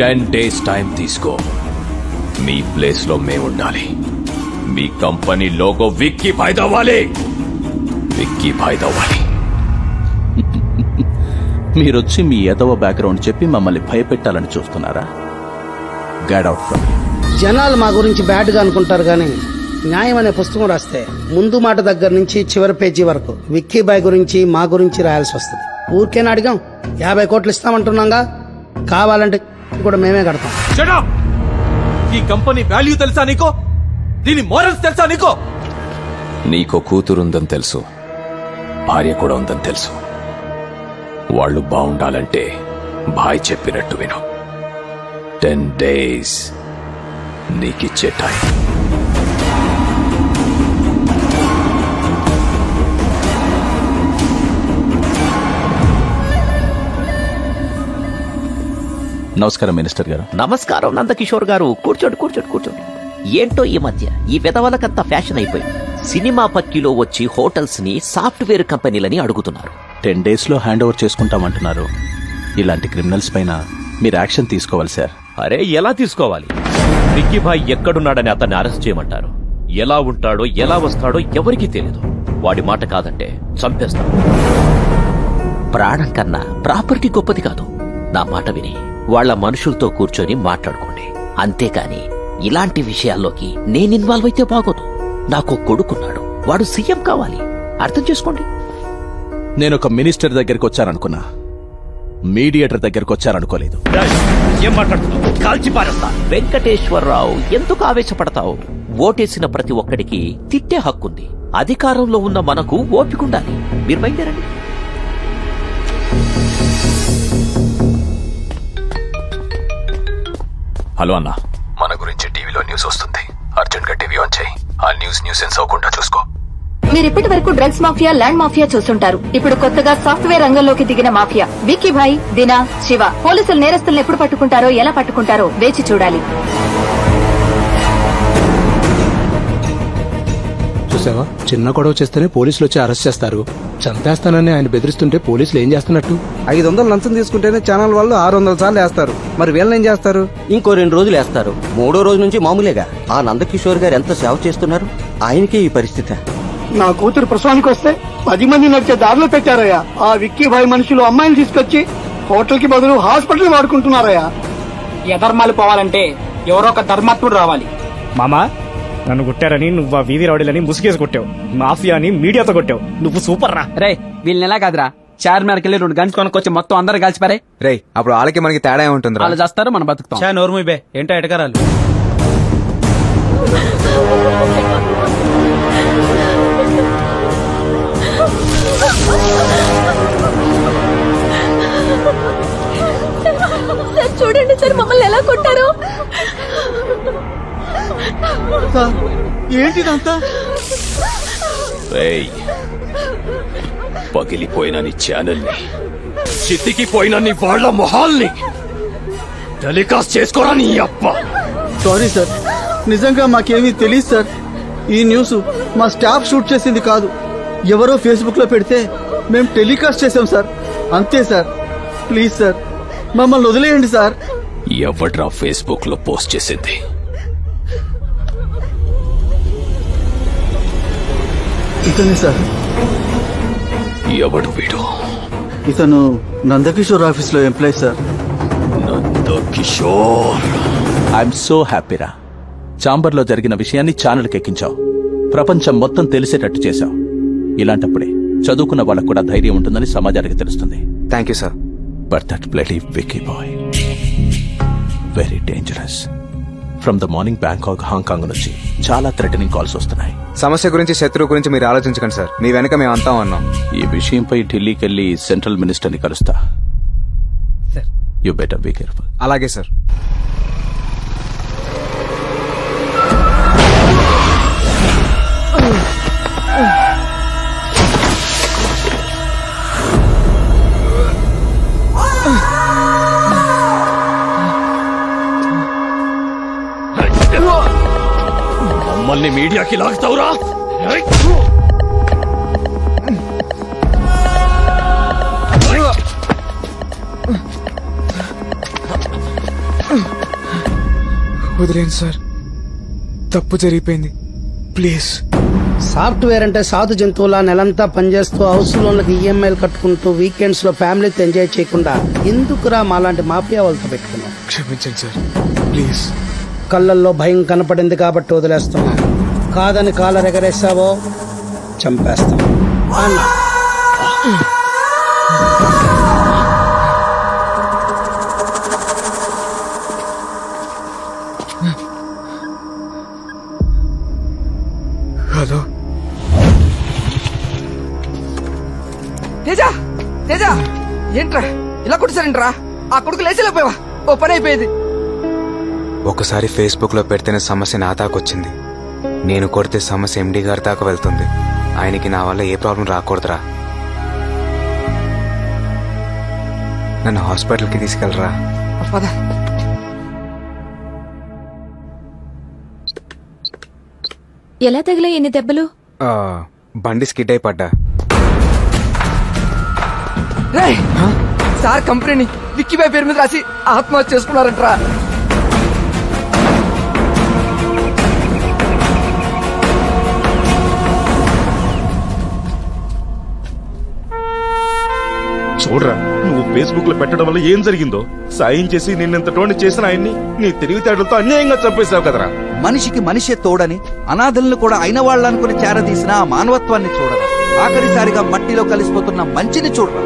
10 days టైం తీసుకో. మీ ప్లేస్ లో మేముండాలి. మీ కంపెనీ లోగో విక్కీ భాయ్ దవ్వాలి, విక్కీ భాయ్ దవ్వాలి. మీరొచ్చి మీ ఎదవ బ్యాక్గ్రౌండ్ చెప్పి మమ్మల్ని భయపెట్టాలని చూస్తున్నారా? Get out from. జనాలు మా గురించి బ్యాడ్ గా అనుకుంటారు కానీ న్యాయం అనే పుస్తకం రాస్తే ముందు మాట దగ్గర నుంచి చివరి పేజీ వరకు విక్కీ బాయ్ గురించి మా గురించి రాయాల్సి వస్తుంది. ఊరికేనా అడిగాం? 50 కోట్లు ఇస్తామంటున్నాగా, కావాలంటే కూడా మేమే కడతాం. ఈ కంపెనీ వాల్యూ తెలుసా నీకో? దీని మోరల్స్ తెలుసా నీకో? నీకో కూతురుందని తెలుసు, భార్య కూడా ఉందని తెలుసు. వాళ్ళు బాగుండాలంటే భాయ్ చెప్పినట్టు విను. 10 days నీకిచ్చే టైం. నమస్కారం మినిస్టర్ గారు. నమస్కారం నందకిషోర్ గారు. కూర్చోండి కూర్చోండి కూర్చోండి. ఏంటో ఈ మధ్య ఈ విధవలకంతా ఫ్యాషన్ అయిపోయింది. సినిమా పక్కిలో వచ్చి హోటల్స్ ని సాఫ్ట్వేర్ కంపెనీలని అడుగుతున్నారు. 10 days లో హ్యాండ్ ఓవర్ చేసుకుంటామంటున్నారు. ఇలాంటి క్రిమినల్స్ పైన మీరు యాక్షన్ తీసుకోవాలి సార్. అరే ఎలా తీసుకోవాలి? విక్కీ భాయ్ ఎక్కడున్నాడని అతన్ని అరెస్ట్ చేయమంటారు. ఎలా ఉంటాడో ఎలా వస్తాడో ఎవరికీ తెలియదు. వాడి మాట కాదంటే చంపేస్తాడు. ప్రాణం కన్నా ప్రాపర్టీ గొప్పది కాదు. నా మాట విని వాళ్ల మనుషులతో కూర్చొని మాట్లాడుకోండి. అంతేకాని ఇలాంటి విషయాల్లోకి నేను ఇన్వాల్వ్ అయితే బాగోదు. నాకు కొడుకున్నాడు, వాడు సీఎం కావాలి. అర్థం చేసుకోండి. నేను ఒక మినిస్టర్ దగ్గరికి వచ్చాననుకున్నా, మీడియేటర్ దగ్గరికి వచ్చారనుకోలేదు. ఏం మాట్లాడుతున్నావు? కాల్చి పారేస్తా. వెంకటేశ్వరరావు ఎందుకు ఆవేశపడతావు? ఓటేసిన ప్రతి ఒక్కడికి తిట్టే హక్కుంది. అధికారంలో ఉన్న మనకు ఓపికండాలి. మీరు బయలుదేరండి. హలో అన్నా, మన గురించి టీవీలో న్యూస్ వస్తుంది. అర్జెంట్ గా టీవీ ఆన్ చేయి. ఆ న్యూస్ సెన్స్ అవ్వకుండా చూసుకో. మీరు ఇప్పటి వరకు డ్రగ్స్ మాఫియా, ల్యాండ్ మాఫియా చూస్తుంటారు. ఇప్పుడు కొత్తగా సాఫ్ట్వేర్ రంగంలోకి దిగిన మాఫియా విక్కీ భాయ్, దినా, శివ. పోలీసులు నేరస్తులను ఎప్పుడు పట్టుకుంటారో, ఎలా పట్టుకుంటారో వేచి చూడాలి. చూసావా, చిన్న గొడవ చేస్తేనే పోలీసులు వచ్చి అరెస్ట్ చేస్తారు. చంపేస్తానని ఆయన బెదిరిస్తుంటే పోలీసులు ఏం చేస్తున్నట్టు? 500 లంచం తీసుకుంటేనే ఛానల్ వాళ్ళు 600 సార్లు వేస్తారు. మరి వీళ్ళని ఏం చేస్తారు? ఇంకో 2 రోజులు వేస్తారు. 3వ రోజు నుంచి మామూలేగా. ఆ నందకిషోర్ గారు ఎంత సేవ చేస్తున్నారు, ఆయనకే ఈ పరిస్థితి. నా కూతురు ప్రసవానికి వస్తే 10 మంది నడిచే దారిలో పెట్టారయ్యా. ఆ విక్కీ భాయ్ మనుషులు అమ్మాయిని తీసుకొచ్చి హోటల్ కి బదులు హాస్పిటల్ వాడుకుంటున్నారయ్యా. యధర్మాలు పోవాలంటే ఎవరో ఒక ధర్మాత్ముడు రావాలి. మామా, నన్ను కొట్టారని నువ్వు ఆ వీధి రౌడీలని ముసుగేసి కొట్టావు. మాఫియాని మీడియాతో కొట్టావు. నువ్వు సూపర్ రా. రే వీళ్ళని ఎలా కాదురా, చార్మినార్కి వెళ్ళి 2 గంటలు కొనుక్కొచ్చి మొత్తం అందరు కలిసిపారే. రే అప్పుడు వాళ్ళకి మనకి తేడా ఉంటుంది. వాళ్ళు చేస్తారు, మనం బతుకుతాం. నోర్మీ బే, ఏంటో ఎటకరాలు. సార్ చూడండి సార్, మమ్మల్ని ఎలా కొట్టారో. ఏంటిదంతా? పగిలిపోయిన నీ ఛానల్ని, చితికిపోయిన నీ వాళ్ళ మొహాల్ని టెలికాస్ట్ చేసుకోరా నీ అప్ప. సారీ సార్, నిజంగా మాకేమీ తెలియదు సార్. ఈ న్యూస్ మా స్టాఫ్ షూట్ చేసింది కాదు. ఎవరో ఫేస్బుక్ లో పెడితే మేము టెలికాస్ట్ చేసాం సార్. అంతే సార్. ప్లీజ్ సార్ మమ్మల్ని వదిలేయండి సార్. ఎవడ్రా ఫేస్బుక్ లో పోస్ట్ చేసింది? ఇతనే సార్. ఎవడు వీడు? ఇతను నందకిషోర్ ఆఫీస్ లో employee sir. Nandakishore. I'm so హ్యాపీరా. చాంబర్లో జరిగిన విషయాన్ని ఛానల్కి ఎక్కించావు, ప్రపంచం మొత్తం తెలిసేటట్టు చేశావు. ఇలాంటప్పుడే చదువుకున్న వాళ్ళకు కూడా ధైర్యం ఉంటుందని సమాజానికి తెలుస్తుంది. Thank you sir. But that bloody Vicky bhai very dangerous. From the morning Bangkok, Hong Kong నుంచి చాలా థ్రెటనింగ్ కాల్స్ వస్తున్నాయి. సమస్య గురించి, శత్రువు గురించి మీరు ఆలోచించకండి సార్. మీ వెనక మేము అంతా ఉన్నాం. ఈ విషయంపై ఢిల్లీకి వెళ్లి సెంట్రల్ మినిస్టర్ని కలుస్తా. You better be careful. అలాగే సార్. మమ్మల్ని మీడియాకి లాగుతావురా? వదిలేండి సార్, తప్పు జరిగిపోయింది. ప్లీజ్. సాఫ్ట్వేర్ అంటే సాధు జంతువులా నెలంతా పనిచేస్తూ హౌస్ లోన్లకు ఈఎంఐలు కట్టుకుంటూ వీకెండ్స్ లో ఫ్యామిలీతో ఎంజాయ్ చేయకుండా ఎందుకురా మాలాంటి మాఫియా వాళ్ళతో పెట్టుకున్నాం? క్షమించండి సార్, ప్లీజ్. కళ్ళల్లో భయం కనపడింది కాబట్టి వదిలేస్తున్నాం. కాదని కాలర్ ఎగరేసావో చంపేస్తాం. హలో తేజ, తేజ ఏంట్రా ఇలా కొట్టిసారంట్రా? ఆ కొడుకు లేచేలేకపోయావా? ఓ పని అయిపోయేది. ఒకసారి ఫేస్బుక్ లో పెడితేనే సమస్య నా దాకొచ్చింది. నేను కొడితే సమస్య ఎండి గారి దాకా వెళ్తుంది. ఆయనకి నా వల్ల ఏ ప్రాబ్లం రాకూడదురా. నన్ను హాస్పిటల్కి తీసుకెళ్ళరా. ఎలా తగిలే ఎన్ని దెబ్బలు? బండి స్కిడ్ అయి పడ్డా. సార్ కంపెనీని విక్కీబాయ్ పేరు మీద రాసి ఆత్మహత్య చేసుకున్నారంట్రా. చూడరా, నువ్వు ఫేస్బుక్ లో పెట్టడం వల్ల ఏం జరిగిందో. సాయం చేసి నిన్నెంత టోని చేసిన ఆయన్ని నీ తెలివితేటలతో అన్యాయంగా చంపేశావు కదరా. మనిషికి మనిషే తోడని, అనాథలను కూడా అయిన వాళ్ళనుకుని చేరదీసిన ఆ మానవత్వాన్ని చూడరా. ఆఖరిసారిగా మట్టిలో కలిసిపోతున్న మంచిని చూడరా.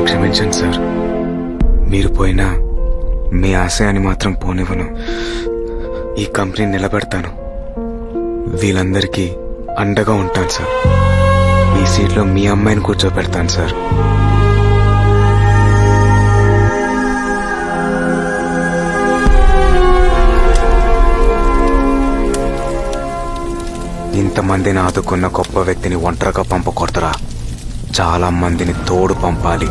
క్షమించండి సార్. మీరు పోయినా మీ ఆశయాన్ని మాత్రం పోనివ్వను. ఈ కంపెనీ నిలబెడతాను. వీళ్ళందరికీ అండగా ఉంటాను సార్. మీ సీట్లో మీ అమ్మాయిని కూర్చోబెడతాను సార్. ఇంతమందిని ఆదుకున్న గొప్ప వ్యక్తిని ఒంటరిగా పంపకూడదురా. చాలా మందిని తోడు పంపాలి.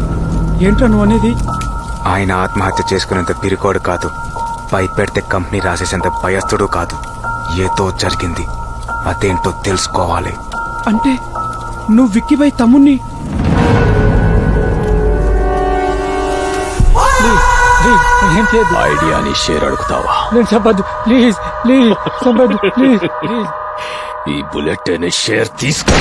ఏంట్రా నువ్వు అనేది? ఆయన ఆత్మహత్య చేసుకునేంత పిరికోడు కాదు. భయపెడితే కంపెనీ రాసేసేంత భయస్థుడు కాదు. ఏదో జరిగింది, అదేంటో తెలుసుకోవాలి. అంటే నువ్వు విక్కీబాయ్ తమ్ముణ్ణి? ఐడియాని షేర్ అడుగుతావా? నేను చెప్పద్దు ప్లీజ్, ప్లీజ్ చెప్పద్దు ప్లీజ్, ప్లీజ్. ఈ బుల్లెట్ అనే షేర్ తీసుకో.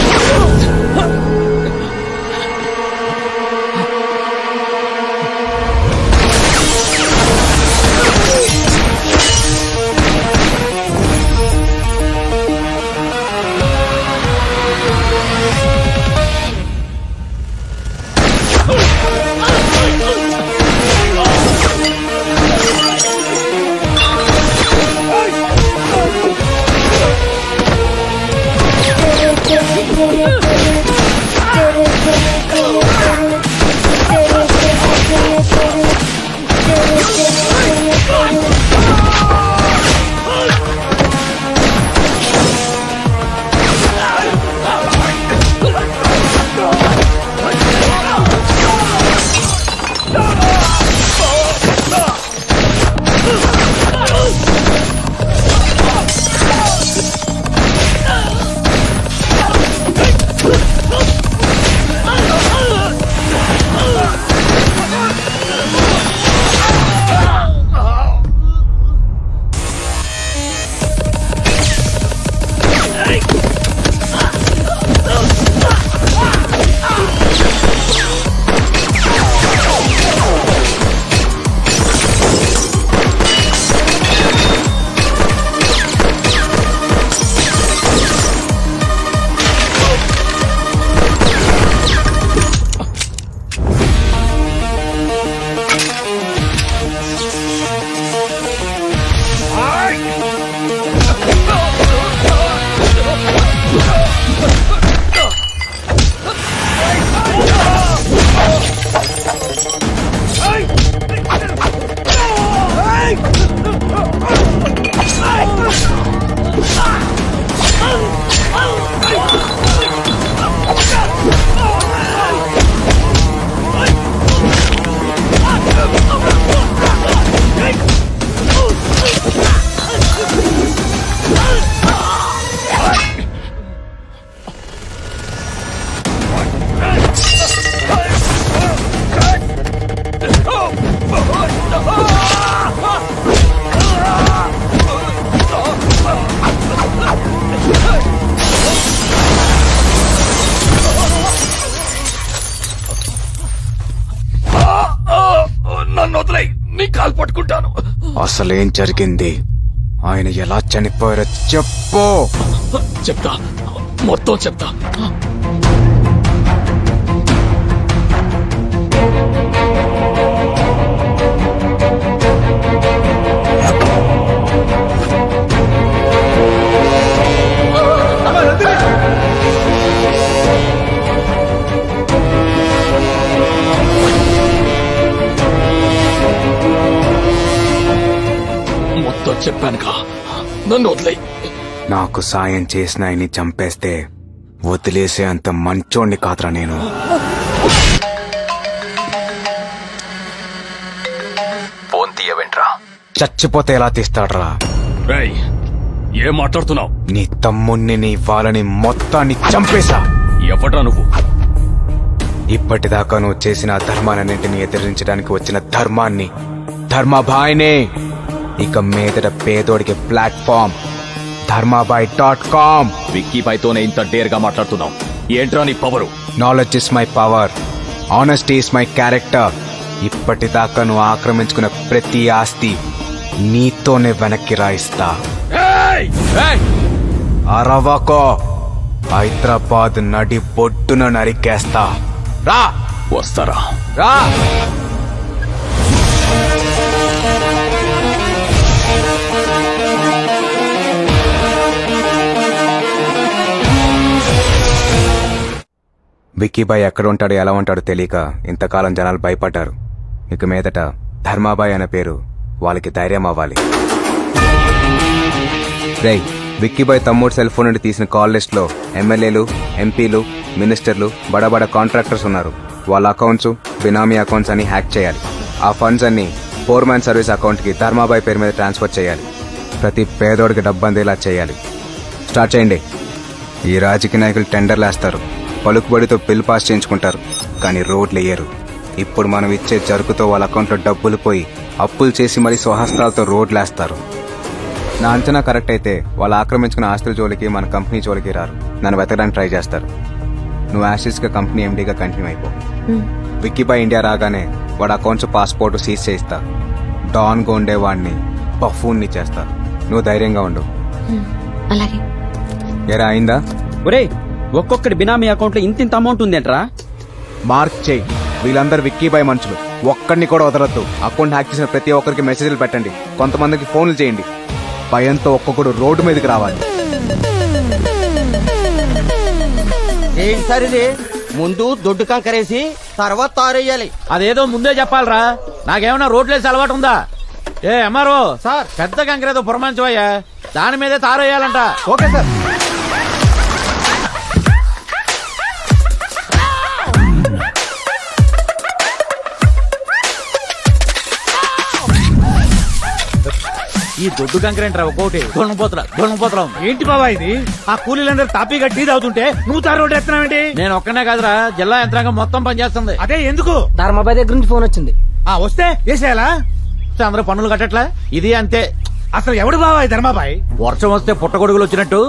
అసలేం జరిగింది? ఆయన ఎలా చనిపోయారో చెప్పు. చెప్తా, మొత్తం చెప్తా. మొత్తం చెప్పానుగా, నన్ను వదిలే. నాకు సాయం చేసిన ఆయన్ని చంపేస్తే వదిలేసే అంత మంచోణ్ణి కాదురా నేను. ఫోన్ తీయవేంట్రా? చచ్చిపోతే ఎలా తీస్తాడ్రా? ఏం మాట్లాడుతున్నావు? నీ తమ్ముణ్ణి నీ వాళ్ళని మొత్తాన్ని చంపేశా. ఎవడ్రా నువ్వు? ఇప్పటిదాకా నువ్వు చేసిన ధర్మాలన్నింటినీ ఎదిరించడానికి వచ్చిన ధర్మాన్ని, ధర్మాబాయినే. ఇక మీదట పేదోడికి ప్లాట్ఫామ్ ధర్మాబాయ్.com. విక్కీబాయ్తోనే ఇంత డేర్ గా మాట్లాడుతున్నావు, ఏంట్రా నీ power? Knowledge is my power, honesty is my character. ఇప్పటిదాకా నువ్వు ఆక్రమించుకున్న ప్రతి ఆస్తి నీతోనే వెనక్కి రాయిస్తా. అరవకో, హైదరాబాద్ నడి బొడ్డున నరికేస్తా. రా. వస్తారా? రా. విక్కీబాయ్ ఎక్కడ ఉంటాడో ఎలా ఉంటాడో తెలియక ఇంతకాలం జనాలు భయపడ్డారు. ఇక మీదట ధర్మాబాయ్ అనే పేరు వాళ్ళకి ధైర్యం అవ్వాలి. రేయ్, విక్కీబాయ్ తమ్ముడు సెల్ ఫోన్ నుండి తీసిన కాల్ లిస్ట్ లో ఎమ్మెల్యేలు, ఎంపీలు, మినిస్టర్లు, బడబడ కాంట్రాక్టర్స్ ఉన్నారు. వాళ్ళ అకౌంట్స్, బినామీ అకౌంట్స్ అన్ని హ్యాక్ చేయాలి. ఆ ఫండ్స్ అన్ని ఫోర్ మ్యాన్ సర్వీస్ అకౌంట్ కి ధర్మాబాయ్ పేరు మీద ట్రాన్స్ఫర్ చేయాలి. ప్రతి పేదోడికి డబ్బు అందేలా చేయాలి. స్టార్ట్ చేయండి. ఈ రాజకీయ నాయకులు టెండర్లు వేస్తారు, పలుకుబడితో బిల్ పాస్ చేయించుకుంటారు, కానీ రోడ్లు వేయరు. ఇప్పుడు మనం ఇచ్చే జరుకుతో వాళ్ళ అకౌంట్లో డబ్బులు పోయి అప్పులు చేసి మరీ స్వహస్తాలతో రోడ్లేస్తారు. నా అంచనా కరెక్ట్ అయితే వాళ్ళు ఆక్రమించుకున్న ఆస్తుల జోలికి మన కంపెనీ జోలికి రారు. నన్ను వెతకడానికి ట్రై చేస్తారు. నువ్వు యాసిడ్స్ గా కంపెనీ ఎండీగా కంటిన్యూ అయిపో. విక్కీబాయ్ ఇండియా రాగానే వాడు అకౌంట్స్, పాస్పోర్ట్ సీజ్ చేయిస్తా. డాన్ గా ఉండేవాడిని బఫూన్ని చేస్తా. నువ్వు ధైర్యంగా ఉండు. అలాగే. ఎరా అయిందా? ఒరే, ఒక్కొక్కటి బినామీ అకౌంట్ లో ఇంత అమౌంట్ ఉందేంట్రా? మార్క్ చేయి. వీళ్ళందరూ విక్కీబాయ్ మనుషులు, ఒక్కడిని కూడా వదలొద్దు. అకౌంట్ హ్యాక్ చేసిన ప్రతి ఒక్కరికి మెసేజ్లు పెట్టండి, కొంతమందికి ఫోన్లు చేయండి. భయంతో ఒక్కొక్కడు రోడ్డు మీదకి రావాలి. ఏంటి సార్ ఇది? ముందు దొడ్డు కంకరేసి తర్వాత తారేయాలి. అదేదో ముందే చెప్పాలరా. నాకేమన్నా రోడ్లేసి అలవాటు ఉందా? ఏ ఎంఆర్ఓ సార్, పెద్ద కంకరేదో పురమాంచవయ్యా, దాని మీదే తారేయాలంట. Okay sir. ఈ దొడ్డు కంకరేంట్రా ఒక్కోటి దొంగపోతురా. ఏంటి బాబా ఇది? ఆ కూలీలందరూ తాపీ కట్టి తాగుతుంటే నువ్వు తారు రోడ్డు ఎత్తున్నావేంటి? నేను ఒక్కనే కాదురా, జిల్లా యంత్రాంగం మొత్తం పనిచేస్తుంది. అదే ఎందుకు? ధర్మాబాయ్ దగ్గర నుంచి ఫోన్ వచ్చింది. వస్తే వేసేయాలా? అందరూ పన్నులు కట్టట్లా, ఇది అంతే. అసలు ఎవడు బాబాయ్ ధర్మాబాయ్? వర్షం వస్తే పుట్టగొడుగులు వచ్చినట్టు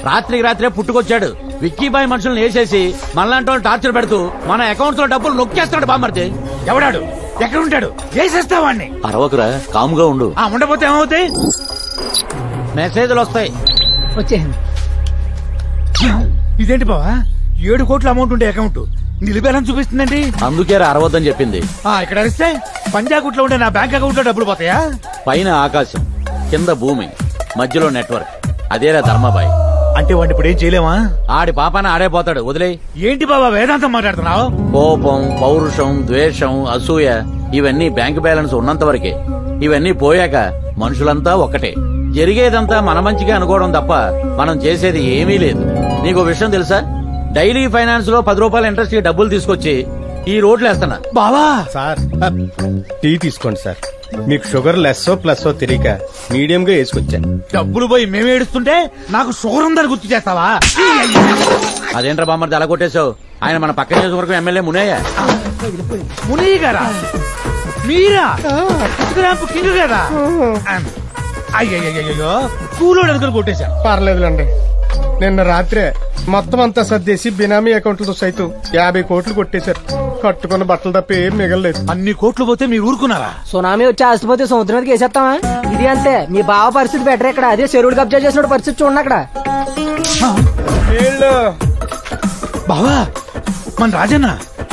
రాత్రికి రాత్రే పుట్టుకొచ్చాడు. విక్కీబాయ్ మనుషులను వేసేసి మనలాంటి వాళ్ళు టార్చర్ పెడుతూ మన అకౌంట్స్ లో డబ్బులు నొక్కేస్తాడు బామ్మర్ది. ఎవడాడు? ఎక్కడుంటాడు? వేసేస్తావాడిని. అరవకురా, కాముగా ఉండు. ఉండపోతే ఏమవుతాయి? మెసేజ్లు వస్తాయి. వచ్చేయండి. ఇదేంటి బావా, 7 కోట్ల అమౌంట్ ఉండే అకౌంట్ నిలిపేయాలని చూపిస్తుందండి. అందుకే అరవద్దని చెప్పింది. ఇక్కడ అరిస్తే పంజాగుట్ లో ఉండే నా బ్యాంక్ అకౌంట్ లో డబ్బులు పోతాయా? పైన ఆకాశం, కింద భూమి, మధ్యలో నెట్వర్క్. అదేరా ధర్మాబాయ్ అంటే వాడిని ఇప్పుడు ఏం చేయలేమా? ఆడి పాపాన ఆడే పోతాడు, వదిలే. ఏంటి బాబా వేదాంతం మాట్లాడుతున్నావు? కోపం, పౌరుషం, ద్వేషం, అసూయ ఇవన్నీ బ్యాంక్ బ్యాలెన్స్ ఉన్నంత వరకే. ఇవన్నీ పోయాక మనుషులంతా ఒక్కటే. జరిగేదంతా మన మంచిగా అనుకోవడం తప్ప మనం చేసేది ఏమీ లేదు. నీకు విషయం తెలుసా? డైలీ ఫైనాన్స్ లో 10 రూపాయల ఇంట్రెస్ట్ కి డబ్బులు తీసుకొచ్చి ఈ రోడ్లు వేస్తున్నా. బావా సార్ టీ తీసుకోండి సార్. మీకు షుగర్ లెస్సో ప్లస్సో తెలియక మీడియం గా వేసుకొచ్చాను. డబ్బులు పోయి మేము ఏడుస్తుంటే నాకు షుగర్ ఉందని గుర్తు చేస్తావా? అదేంట్రా బామ్మర్ది అలా కొట్టేశావు? ఆయన మన పక్క నియోజకవర్గం ఎమ్మెల్యే మునయ్య. మునయ్య గారా? మీరా కింగ్ కదా? అయ్యో కూలోడు అనుకుని కొట్టేశాను. పర్లేదులండి, నిన్న రాత్రే మొత్తం అంతా సర్దేసి బినామీ అకౌంట్లతో సైతం 50 కోట్లు కొట్టేశారు. కట్టుకున్న బట్టలు తప్ప ఏం మిగలలేదు. అన్ని కోట్లు పోతే మీరు ఊరుకున్నారా? సునామీ వచ్చి ఆస్తిపోతే సముద్రం మీదకి వేసేస్తావా? ఇది అంతే. మీ బావ పరిస్థితి బెటర్. ఇక్కడ అదే చెరువులు కబ్జా చేసిన పరిస్థితి చూడండి. అక్కడ బావా మన రాజన్న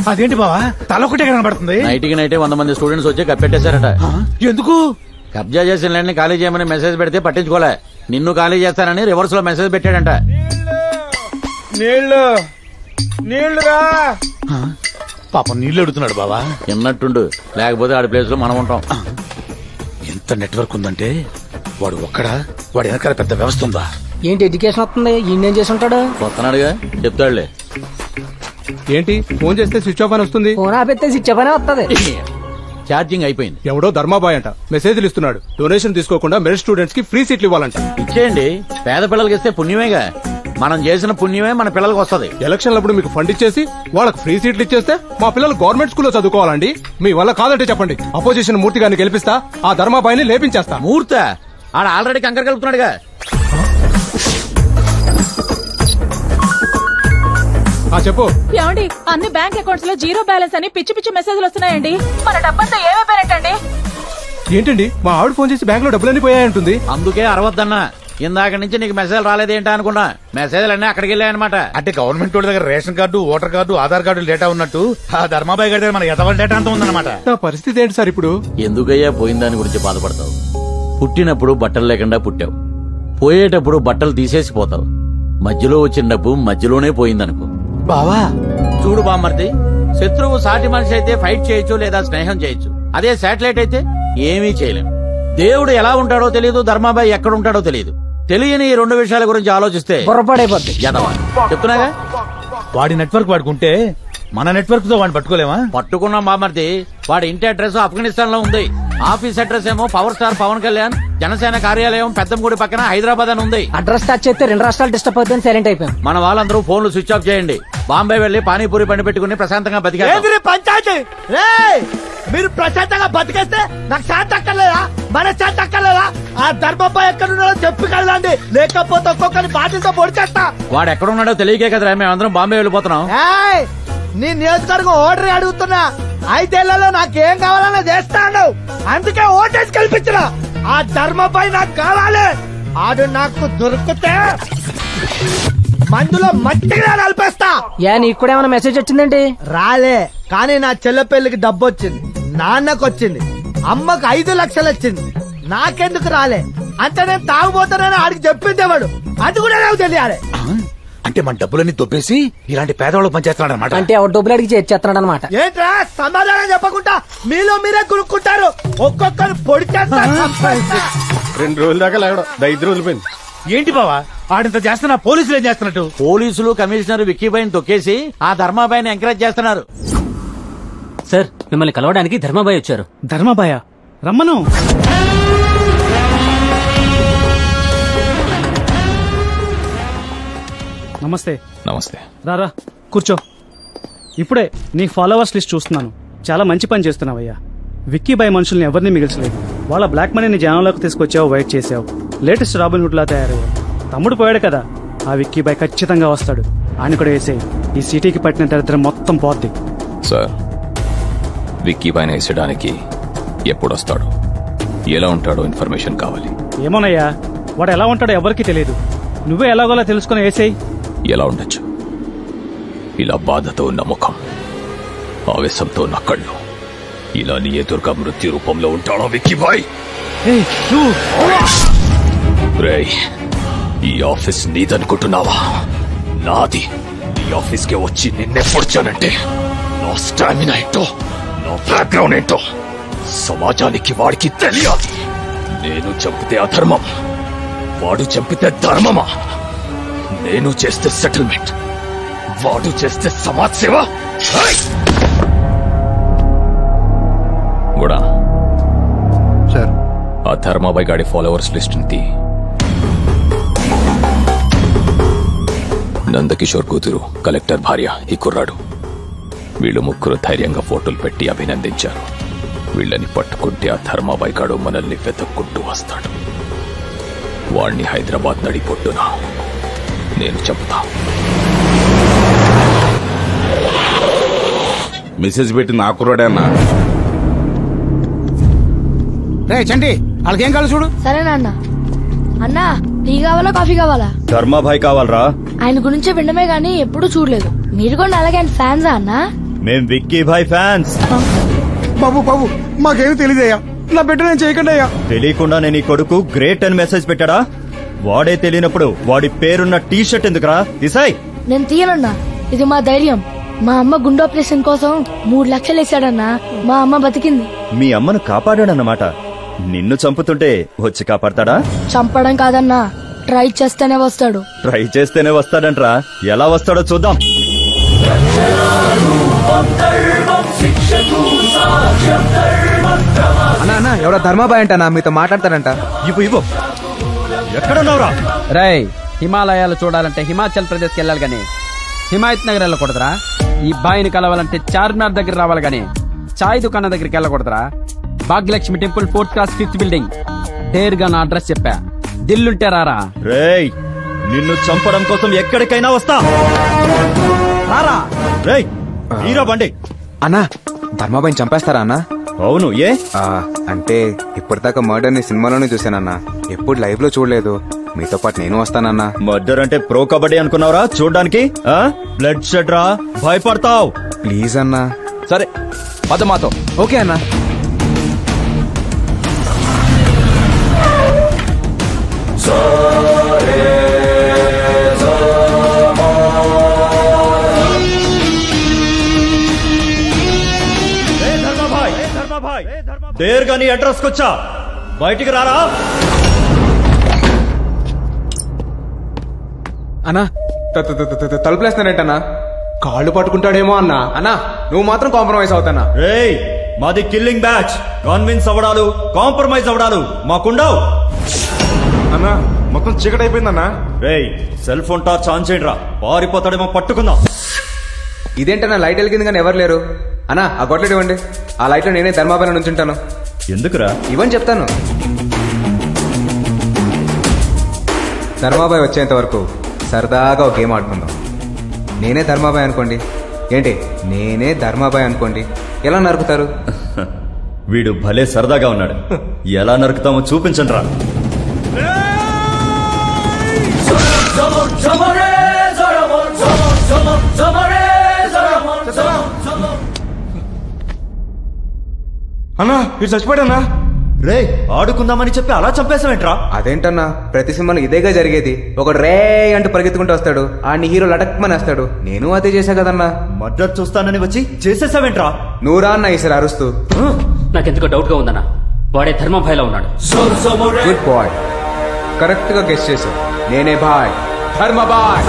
అదేంటి బావా తలొకటే కనబడుతుంది? నైట్కి నైటే 100 మంది స్టూడెంట్స్ వచ్చి కప్పెట్టేశారట. ఎందుకు? కబ్జా చేసిన ల్యాండ్ ని ఖాళీ చేయమని మెసేజ్ పెడితే పట్టించుకోలే. నిన్ను ఖాళీ చేస్తానని రివర్స్ లో మెసేజ్ పెట్టాడంట. నీళ్లురా పాపం నీళ్లు అడుగుతున్నాడు బావా. ఎన్నట్టుండు, లేకపోతే ఆడి ప్లేస్ లో మనం ఉంటాం. ఎంత నెట్వర్క్ ఉందంటే వాడు ఒక్కడా? వాడి వెనకాల పెద్ద వ్యవస్థ ఉందా? ఏంటి ఎడ్యుకేషన్ వస్తుంది? ఈయన చేసి ఉంటాడు. వస్తున్నాడుగా, చెప్తాడులే. ఏంటి ఫోన్ చేస్తే స్విచ్ ఆఫ్ అని వస్తుంది? ఫోన్ ఆపితే స్విచ్ ఆఫ్ అనే వస్తుంది. ఛార్జింగ్ అయిపోయింది. ఎవడో ధర్మాబాయ్ అంట మెసేజ్లు ఇస్తున్నాడు. డొనేషన్ తీసుకోకుండా మెరిట్ స్టూడెంట్స్ కి ఫ్రీ సీట్లు ఇవ్వాలంట. ఇచ్చేయండి, పేద పిల్లలకి ఇస్తే పుణ్యమేగా. మనం చేసిన పుణ్యమే మన పిల్లలకు వస్తుంది. ఎలక్షన్లప్పుడు మీకు ఫండ్ ఇచ్చేసి వాళ్ళకి ఫ్రీ సీట్లు ఇచ్చేస్తే మా పిల్లలు గవర్నమెంట్ స్కూల్లో చదువుకోవాలండి. మీ వల్ల కాదంటే చెప్పండి, అపోజిషన్ మూర్తి గారిని గెలిపిస్తా, ఆ ధర్మాబాయిని లేపించేస్తా. మూర్త ఆడ ఆల్రెడీ కంకర కలుపుతున్నాడుగా. చెప్పు. ఏమండి, అన్ని బ్యాంక్ అకౌంట్స్ లో జీరో బ్యాలెన్స్ అని పిచ్చి పిచ్చి మెసేజ్లు వస్తున్నాయండి. మన డబ్బంతా ఏమైపోయినట్టండి? ఏంటండి మా ఆవిడ ఫోన్ చేసి బ్యాంక్ లో డబ్బులన్నీ పోయాయంటుంది. అందుకే అరవద్దన్నా. ఇందాక నుంచి నీకు మెసేజ్ రాలేదేంటా అనుకున్నా. మెసేజ్లు అన్నీ అక్కడికి వెళ్ళాయన్నమాట. అంటే గవర్నమెంట్ వాళ్ళ దగ్గర ration card, voter card, Aadhaar card data ఉన్నట్టు ఆ ధర్మాబాయ్ గారి దగ్గర మన ఎదవల డేటా అంతా ఉందన్నమాట. నా పరిస్థితి ఏంటి సార్ ఇప్పుడు? ఎందుకయ్యా పోయిన దాని గురించి బాధపడతావు? పుట్టినప్పుడు బట్టలు లేకుండా పుట్టావు, పోయేటప్పుడు బట్టలు తీసేసి పోతావు. మధ్యలో వచ్చిన డబ్బు మధ్యలోనే పోయిందనుకో. బావా చూడు బామ్మర్ది, శత్రువు సాటి మనిషి అయితే ఫైట్ చేయొచ్చు లేదా స్నేహం చేయొచ్చు. అదే శాటిలైట్ అయితే ఏమీ చేయలేం. దేవుడు ఎలా ఉంటాడో తెలియదు, ధర్మాబాయ్ ఎక్కడ ఉంటాడో తెలియదు. తెలియని ఈ 2 విషయాల గురించి ఆలోచిస్తే పొరపాడైపోద్ది. చెప్తున్నాగా, వాడి నెట్వర్క్ వాడుకుంటే మన నెట్వర్క్ తో వాడిని పట్టుకోలేమా? పట్టుకున్నాం బామ్మర్ది. వాడి ఇంటి అడ్రస్ ఆఫ్ఘనిస్తాన్ లో ఉంది. ఆఫీస్ అడ్రస్ ఏమో పవర్ స్టార్ పవన్ కళ్యాణ్ జనసేన కార్యాలయం పెద్దంగుడి పక్కన హైదరాబాద్ అని ఉంది. అడ్రస్ టచ్ చేస్తే 2 రాష్ట్రాలు డిస్టర్బ్ అవుతుంది. సైలెంట్ అయిపోయాం. మన వాళ్ళందరూ ఫోన్లు స్విచ్ ఆఫ్ చేయండి. బాంబే వెళ్లి పానీపూరి పండి పెట్టుకుని ప్రశాంతంగా బతికారు. పంచాయతీ మీరు ప్రశాంతంగా బతికేస్తే నాకు శాంతి అక్కర్లేదా? మన శాంతి అక్కర్లేదా? ఆ ధర్మపై ఎక్కడున్నాడో చెప్పగలండి, లేకపోతే ఒక్కొక్కరిని బాధ్యత పొడిచేస్తా. వాడు ఎక్కడున్నాడో తెలియకే కదరా మేమందరం బాంబే వెళ్ళిపోతున్నాం. నీ నియోజకవర్గం ఓటరీ అడుగుతున్నా. 5 ఏళ్లలో నాకేం కావాలన్నా చేస్తాను. అందుకే ఓటేసి కల్పించిన. ఆ ధర్మపై నాకు కావాలి. ఆడు నాకు దొరికితే మందులో మట్టిగా నలిపేస్తా. నీకు కూడా ఏమైనా మెసేజ్ వచ్చిందండి? రాలే, కానీ నా చెల్లె పెళ్లికి డబ్బు వచ్చింది, నాన్నకు వచ్చింది, అమ్మకు 5 లక్షలు వచ్చింది. నాకెందుకు రాలే? అంటే నేను తాగుపోతానని ఆడికి చెప్పిందేవాడు. అది కూడా నాకు తెలియాలి. అంటే మన డబ్బులన్నీ దొబ్బేసి ఇలాంటి పేదవాళ్ళకి పనిచేస్తున్నాడు అనమాట. అంటే ఎవరు డబ్బులు అడిగి చేస్తున్నాడు అనమాట. ఏంట్రా సమాధానం చెప్పకుండా మీలో మీరే కొనుక్కుంటారు. ఒక్కొక్కరు పొడి చేస్తారు. 2 రోజుల దాకా లేవడం 5 రోజులు పోయింది. ఏంటి బావా ఆడింత చేస్తున్నా పోలీసులు ఏం చేస్తున్నట్టు? పోలీసులు కమిషనర్ విక్కీబాయిని తొక్కేసి ఆ ధర్మాబాయిని ఎంకరేజ్ చేస్తున్నారు. సార్ మిమ్మల్ని కలవడానికి ధర్మాబాయ్ వచ్చారు. ధర్మాబాయ రమ్మను. నమస్తే. నమస్తే. రారా కూర్చో. ఇప్పుడే నీ ఫాలోవర్స్ లిస్ట్ చూస్తున్నాను. చాలా మంచి పని చేస్తున్నావయ్యా. విక్కీబాయ్ మనుషుల్ని ఎవరిని మిగిల్చలేదు. వాళ్ళ బ్లాక్ మనీని జనంలోకి తీసుకొచ్చావు, వైట్ చేసావు. లేటెస్ట్ రాబిన్ హుడ్ లా తయారయ్యావు. తమ్ముడు పోయాడు కదా, ఆ విక్కీబాయ్ ఖచ్చితంగా వస్తాడు. ఆయన కూడా వేసేయి. ఈ సిటీకి పట్టిన దరిద్రం మొత్తం పోద్ది. సార్, విక్కీ పైన వేసడానికి ఎప్పుడొస్తాడు, ఎలా ఉంటాడో ఇన్ఫర్మేషన్ కావాలి. ఏమోనయ్యా, వాడు ఎలా ఉంటాడో ఎవరికీ తెలియదు. నువ్వే ఎలాగోలా తెలుసుకుని వేసేయి. ఎలా ఉండొచ్చు? ఇలా బాధతో ఉన్న ముఖం, ఆవేశంతో ఉన్న కళ్ళు, ఇలా నీ ఎదురుగా మృత్యు రూపంలో ఉంటాడో విక్కీబాయ్? రేయ్, ఈ ఆఫీస్ నీదనుకుంటున్నావా? నాది. నీ ఆఫీస్కి వచ్చి నిన్నే పొడిచానంటే నా స్టామినా ఏంటో, నా బ్యాక్గ్రౌండ్ ఏంటో సమాజానికి వాడికి తెలియాలి. నేను చంపితే అధర్మం, వాడు చంపితే ధర్మమా? నేను చేస్తే సెటిల్మెంట్, వాడు చేస్తే సమాజ్ సేవ. కూడా సార్, ఆ ధర్మాబాయ్ గాడి ఫాలోవర్స్ లిస్ట్ తీ. నందకిషోర్ కూతురు, కలెక్టర్ భార్య ఈ కుర్రాడు, వీళ్ళు ముగ్గురు ధైర్యంగా ఫోటోలు పెట్టి అభినందించారు. వీళ్ళని పట్టుకుంటే ఆ ధర్మాబాయ్ గాడు మనల్ని వెతక్కుంటూ వస్తాడు. వాణ్ణి హైదరాబాద్ నడిపొట్టున నేను చెప్తా. మెసేజ్ పెట్టి నా కుర్రాడే అన్నా. రే చండి, వాళ్ళకేం కావాలి చూడు. సరేనా అన్న. అన్నా, టీ కావాలా కాఫీ కావాలా? ధర్మాభాయ్ కావాలరా? ఆయన గురించి వినడమే గానీ ఎప్పుడూ చూడలేదు. మీరు కూడా అలాగే ఆయన ఫ్యాన్సా అన్నా? మేం విక్కీ భాయ్ ఫ్యాన్స్. బాబు బాబు, మాకేమీ తెలియదయ్యా. నా బిడ్డ నేను చేయకండి అయ్యా. తెలియకుండా నేను ఈ కొడుకు గ్రేట్ అని మెసేజ్ పెట్టాడా? వాడే తెలియనప్పుడు వాడి పేరున్న టీ షర్ట్ ఎందుకురా? తీసాయ్. నేను తీయనన్నా, ఇది మా ధైర్యం. మా అమ్మ గుండె ఆపరేషన్ కోసం 3 లక్షలు వేసాడన్నా. మా అమ్మ బతికింది. మీ అమ్మను కాపాడాడన్నమాట. నిన్ను చంపుతుంటే వచ్చి కాపాడతాడా? చంపడం కాదన్నా, ట్రై చేస్తేనే వస్తాడు. ట్రై చేస్తేనే వస్తాడంట్రా. ఎలా వస్తాడో చూద్దాం. అన్నా ఎవరో ధర్మాబాయ్ అంటనా మీతో మాట్లాడతాడంట. ఇవ్వు ఎక్కడున్నావురా? రై, హిమాలయాలు చూడాలంటే హిమాచల్ ప్రదేశ్ కి వెళ్ళాలి గానీ హిమాయత్ నగర్ వెళ్ళకూడదురా. ఈ బాయిని కలవాలంటే చార్మినార్ దగ్గర రావాలి గానీ చాయ్ దుకాణం దగ్గరికి వెళ్ళకూడదురా. Bhagyalakshmi temple 4th class 5th building. డేర్ గా నా అడ్రస్ చెప్పా, దిల్లుంటే రారా. రేయ్, నిన్ను చంపడం కోసం ఎక్కడికైనా వస్తా. రారా. రేయ్, హీరో బండి. అన్నా, ధర్మాబాయిని చంపేస్తారా అన్నా? అవును. ఏ అంటే ఇప్పటిదాకా మర్డర్ ని సినిమాలోనే చూసానన్నా, ఎప్పుడు లైవ్ లో చూడలేదు. మీతో పాటు నేను వస్తానన్నా. మర్డర్ అంటే ప్రో కబడ్డీ అనుకున్నావురా చూడ్డానికి? బ్లడ్ షెడ్ రా, భయపడతావు. ప్లీజ్ అన్నా. సరే పద మాతో. ఓకే అన్నా. దేర్గా నీ అడ్రస్ కొచ్చా, బయటికి రారా. అన్నా తలుపులేస్తానంటన్నా. కాళ్ళు పట్టుకుంటాడేమో అన్నా. అన్నా నువ్వు మాత్రం కాంప్రమైజ్ అవుతానా? రేయ్, మాది కిల్లింగ్ బ్యాచ్. కాన్విన్స్ అవ్వడాలు, కాంప్రమైజ్ అవ్వడాలు మాకుండవు. అన్నా మొత్తం చీకటి అయిపోయిందన్నా. రేయ్, సెల్ ఫోన్ టార్చ్ ఆన్ చేయండి రా, పారిపోతాడేమో పట్టుకుందాం. ఇదేంటన్నా లైట్ వెలిగింది కానీ ఎవరు లేరు. అన్నా ఆ గొడ్లెట్ ఇవ్వండి, ఆ లైట్ లో నేనే ధర్మాబాయి నుంచుంటాను. ఎందుకురా? ఇవ్వని చెప్తాను. ధర్మాబాయి వచ్చేంత వరకు సరదాగా ఒక గేమ్ ఆడుకుందాం. నేనే ధర్మాబాయి అనుకోండి. ఏంటి, నేనే ధర్మాబాయి అనుకోండి. ఎలా నరుకుతారు? వీడు భలే సరదాగా ఉన్నాడు. ఎలా నరుకుతామో చూపించండి రా. అన్నా, మీరు చచ్చిపోయాడన్నా. రే ఆడుకుందామని చెప్పి అలా చంపేసావేంట్రా? అదేంటన్నా, ప్రతి సినిమాలో ఇదేగా జరిగేది. ఒకడు రే అంటూ పరిగెత్తుకుంటూ వస్తాడు, ఆడిని హీరో లటక్మని వేస్తాడు. నేను అదే చేశా కదన్నా. మర్డర్ చూస్తానని వచ్చి చేసేసావేంట్రా? నువ్వు రా అన్న ఈసారి అరుస్తూ. నాకెందుకో డౌట్ గా ఉందన్నా, వాడే ధర్మభాయ్లా ఉన్నాడు. గుడ్ బాయ్, కరెక్ట్ గా గెస్ చేశావు. నేనే బాయ్, ధర్మ బాయ్.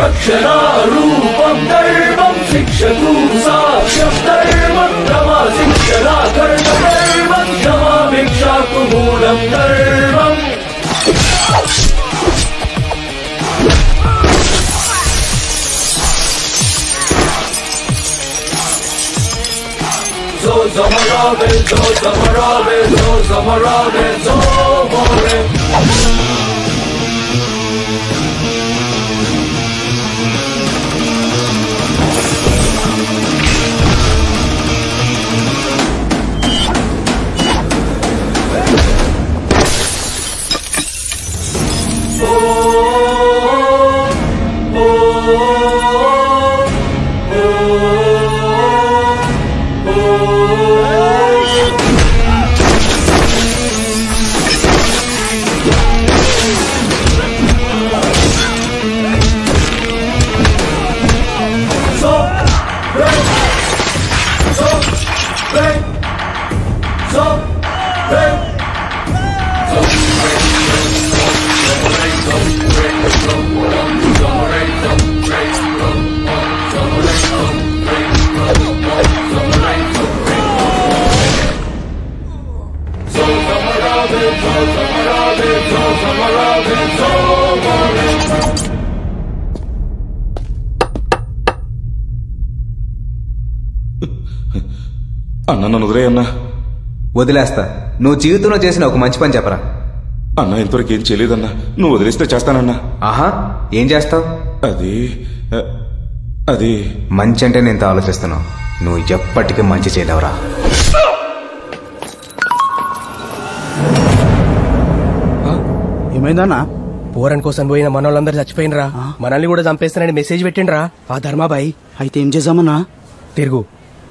రక్షణారూపం ధర్మం శిక్షతు సాక్ష్యం ధర్మం క్షమా శిక్షణా కర్మ ధర్మం క్షమా భిక్షాకు మూలం ధర్మం. సో సమరావే సో సమరావే సో సమరావే సో మోరే. అన్న నన్ను వదిలే అన్నా. వదిలేస్తా. నువ్వు జీవితంలో చేసిన ఒక మంచి పని చెప్పరా. అన్న ఇంతవరకు ఏం చేయలేదన్నా, నువ్వు వదిలేస్తే చేస్తానన్నా. ఆహా, ఏం చేస్తావు? అది మంచి అంటే నేను ఆలోచిస్తున్నావు. నువ్వు ఎప్పటికీ మంచి చేయలేవురా. ఏమైందన్నా? పోరన్ కోసం పోయిన మనోళ్ళందరూ చచ్చిపోయినరా, మనల్ని కూడా చంపేస్తానని మెసేజ్ పెట్టిండ్రా ఆ ధర్మాబాయి. అయితే ఏం చేద్దామన్నా? తిరుగు,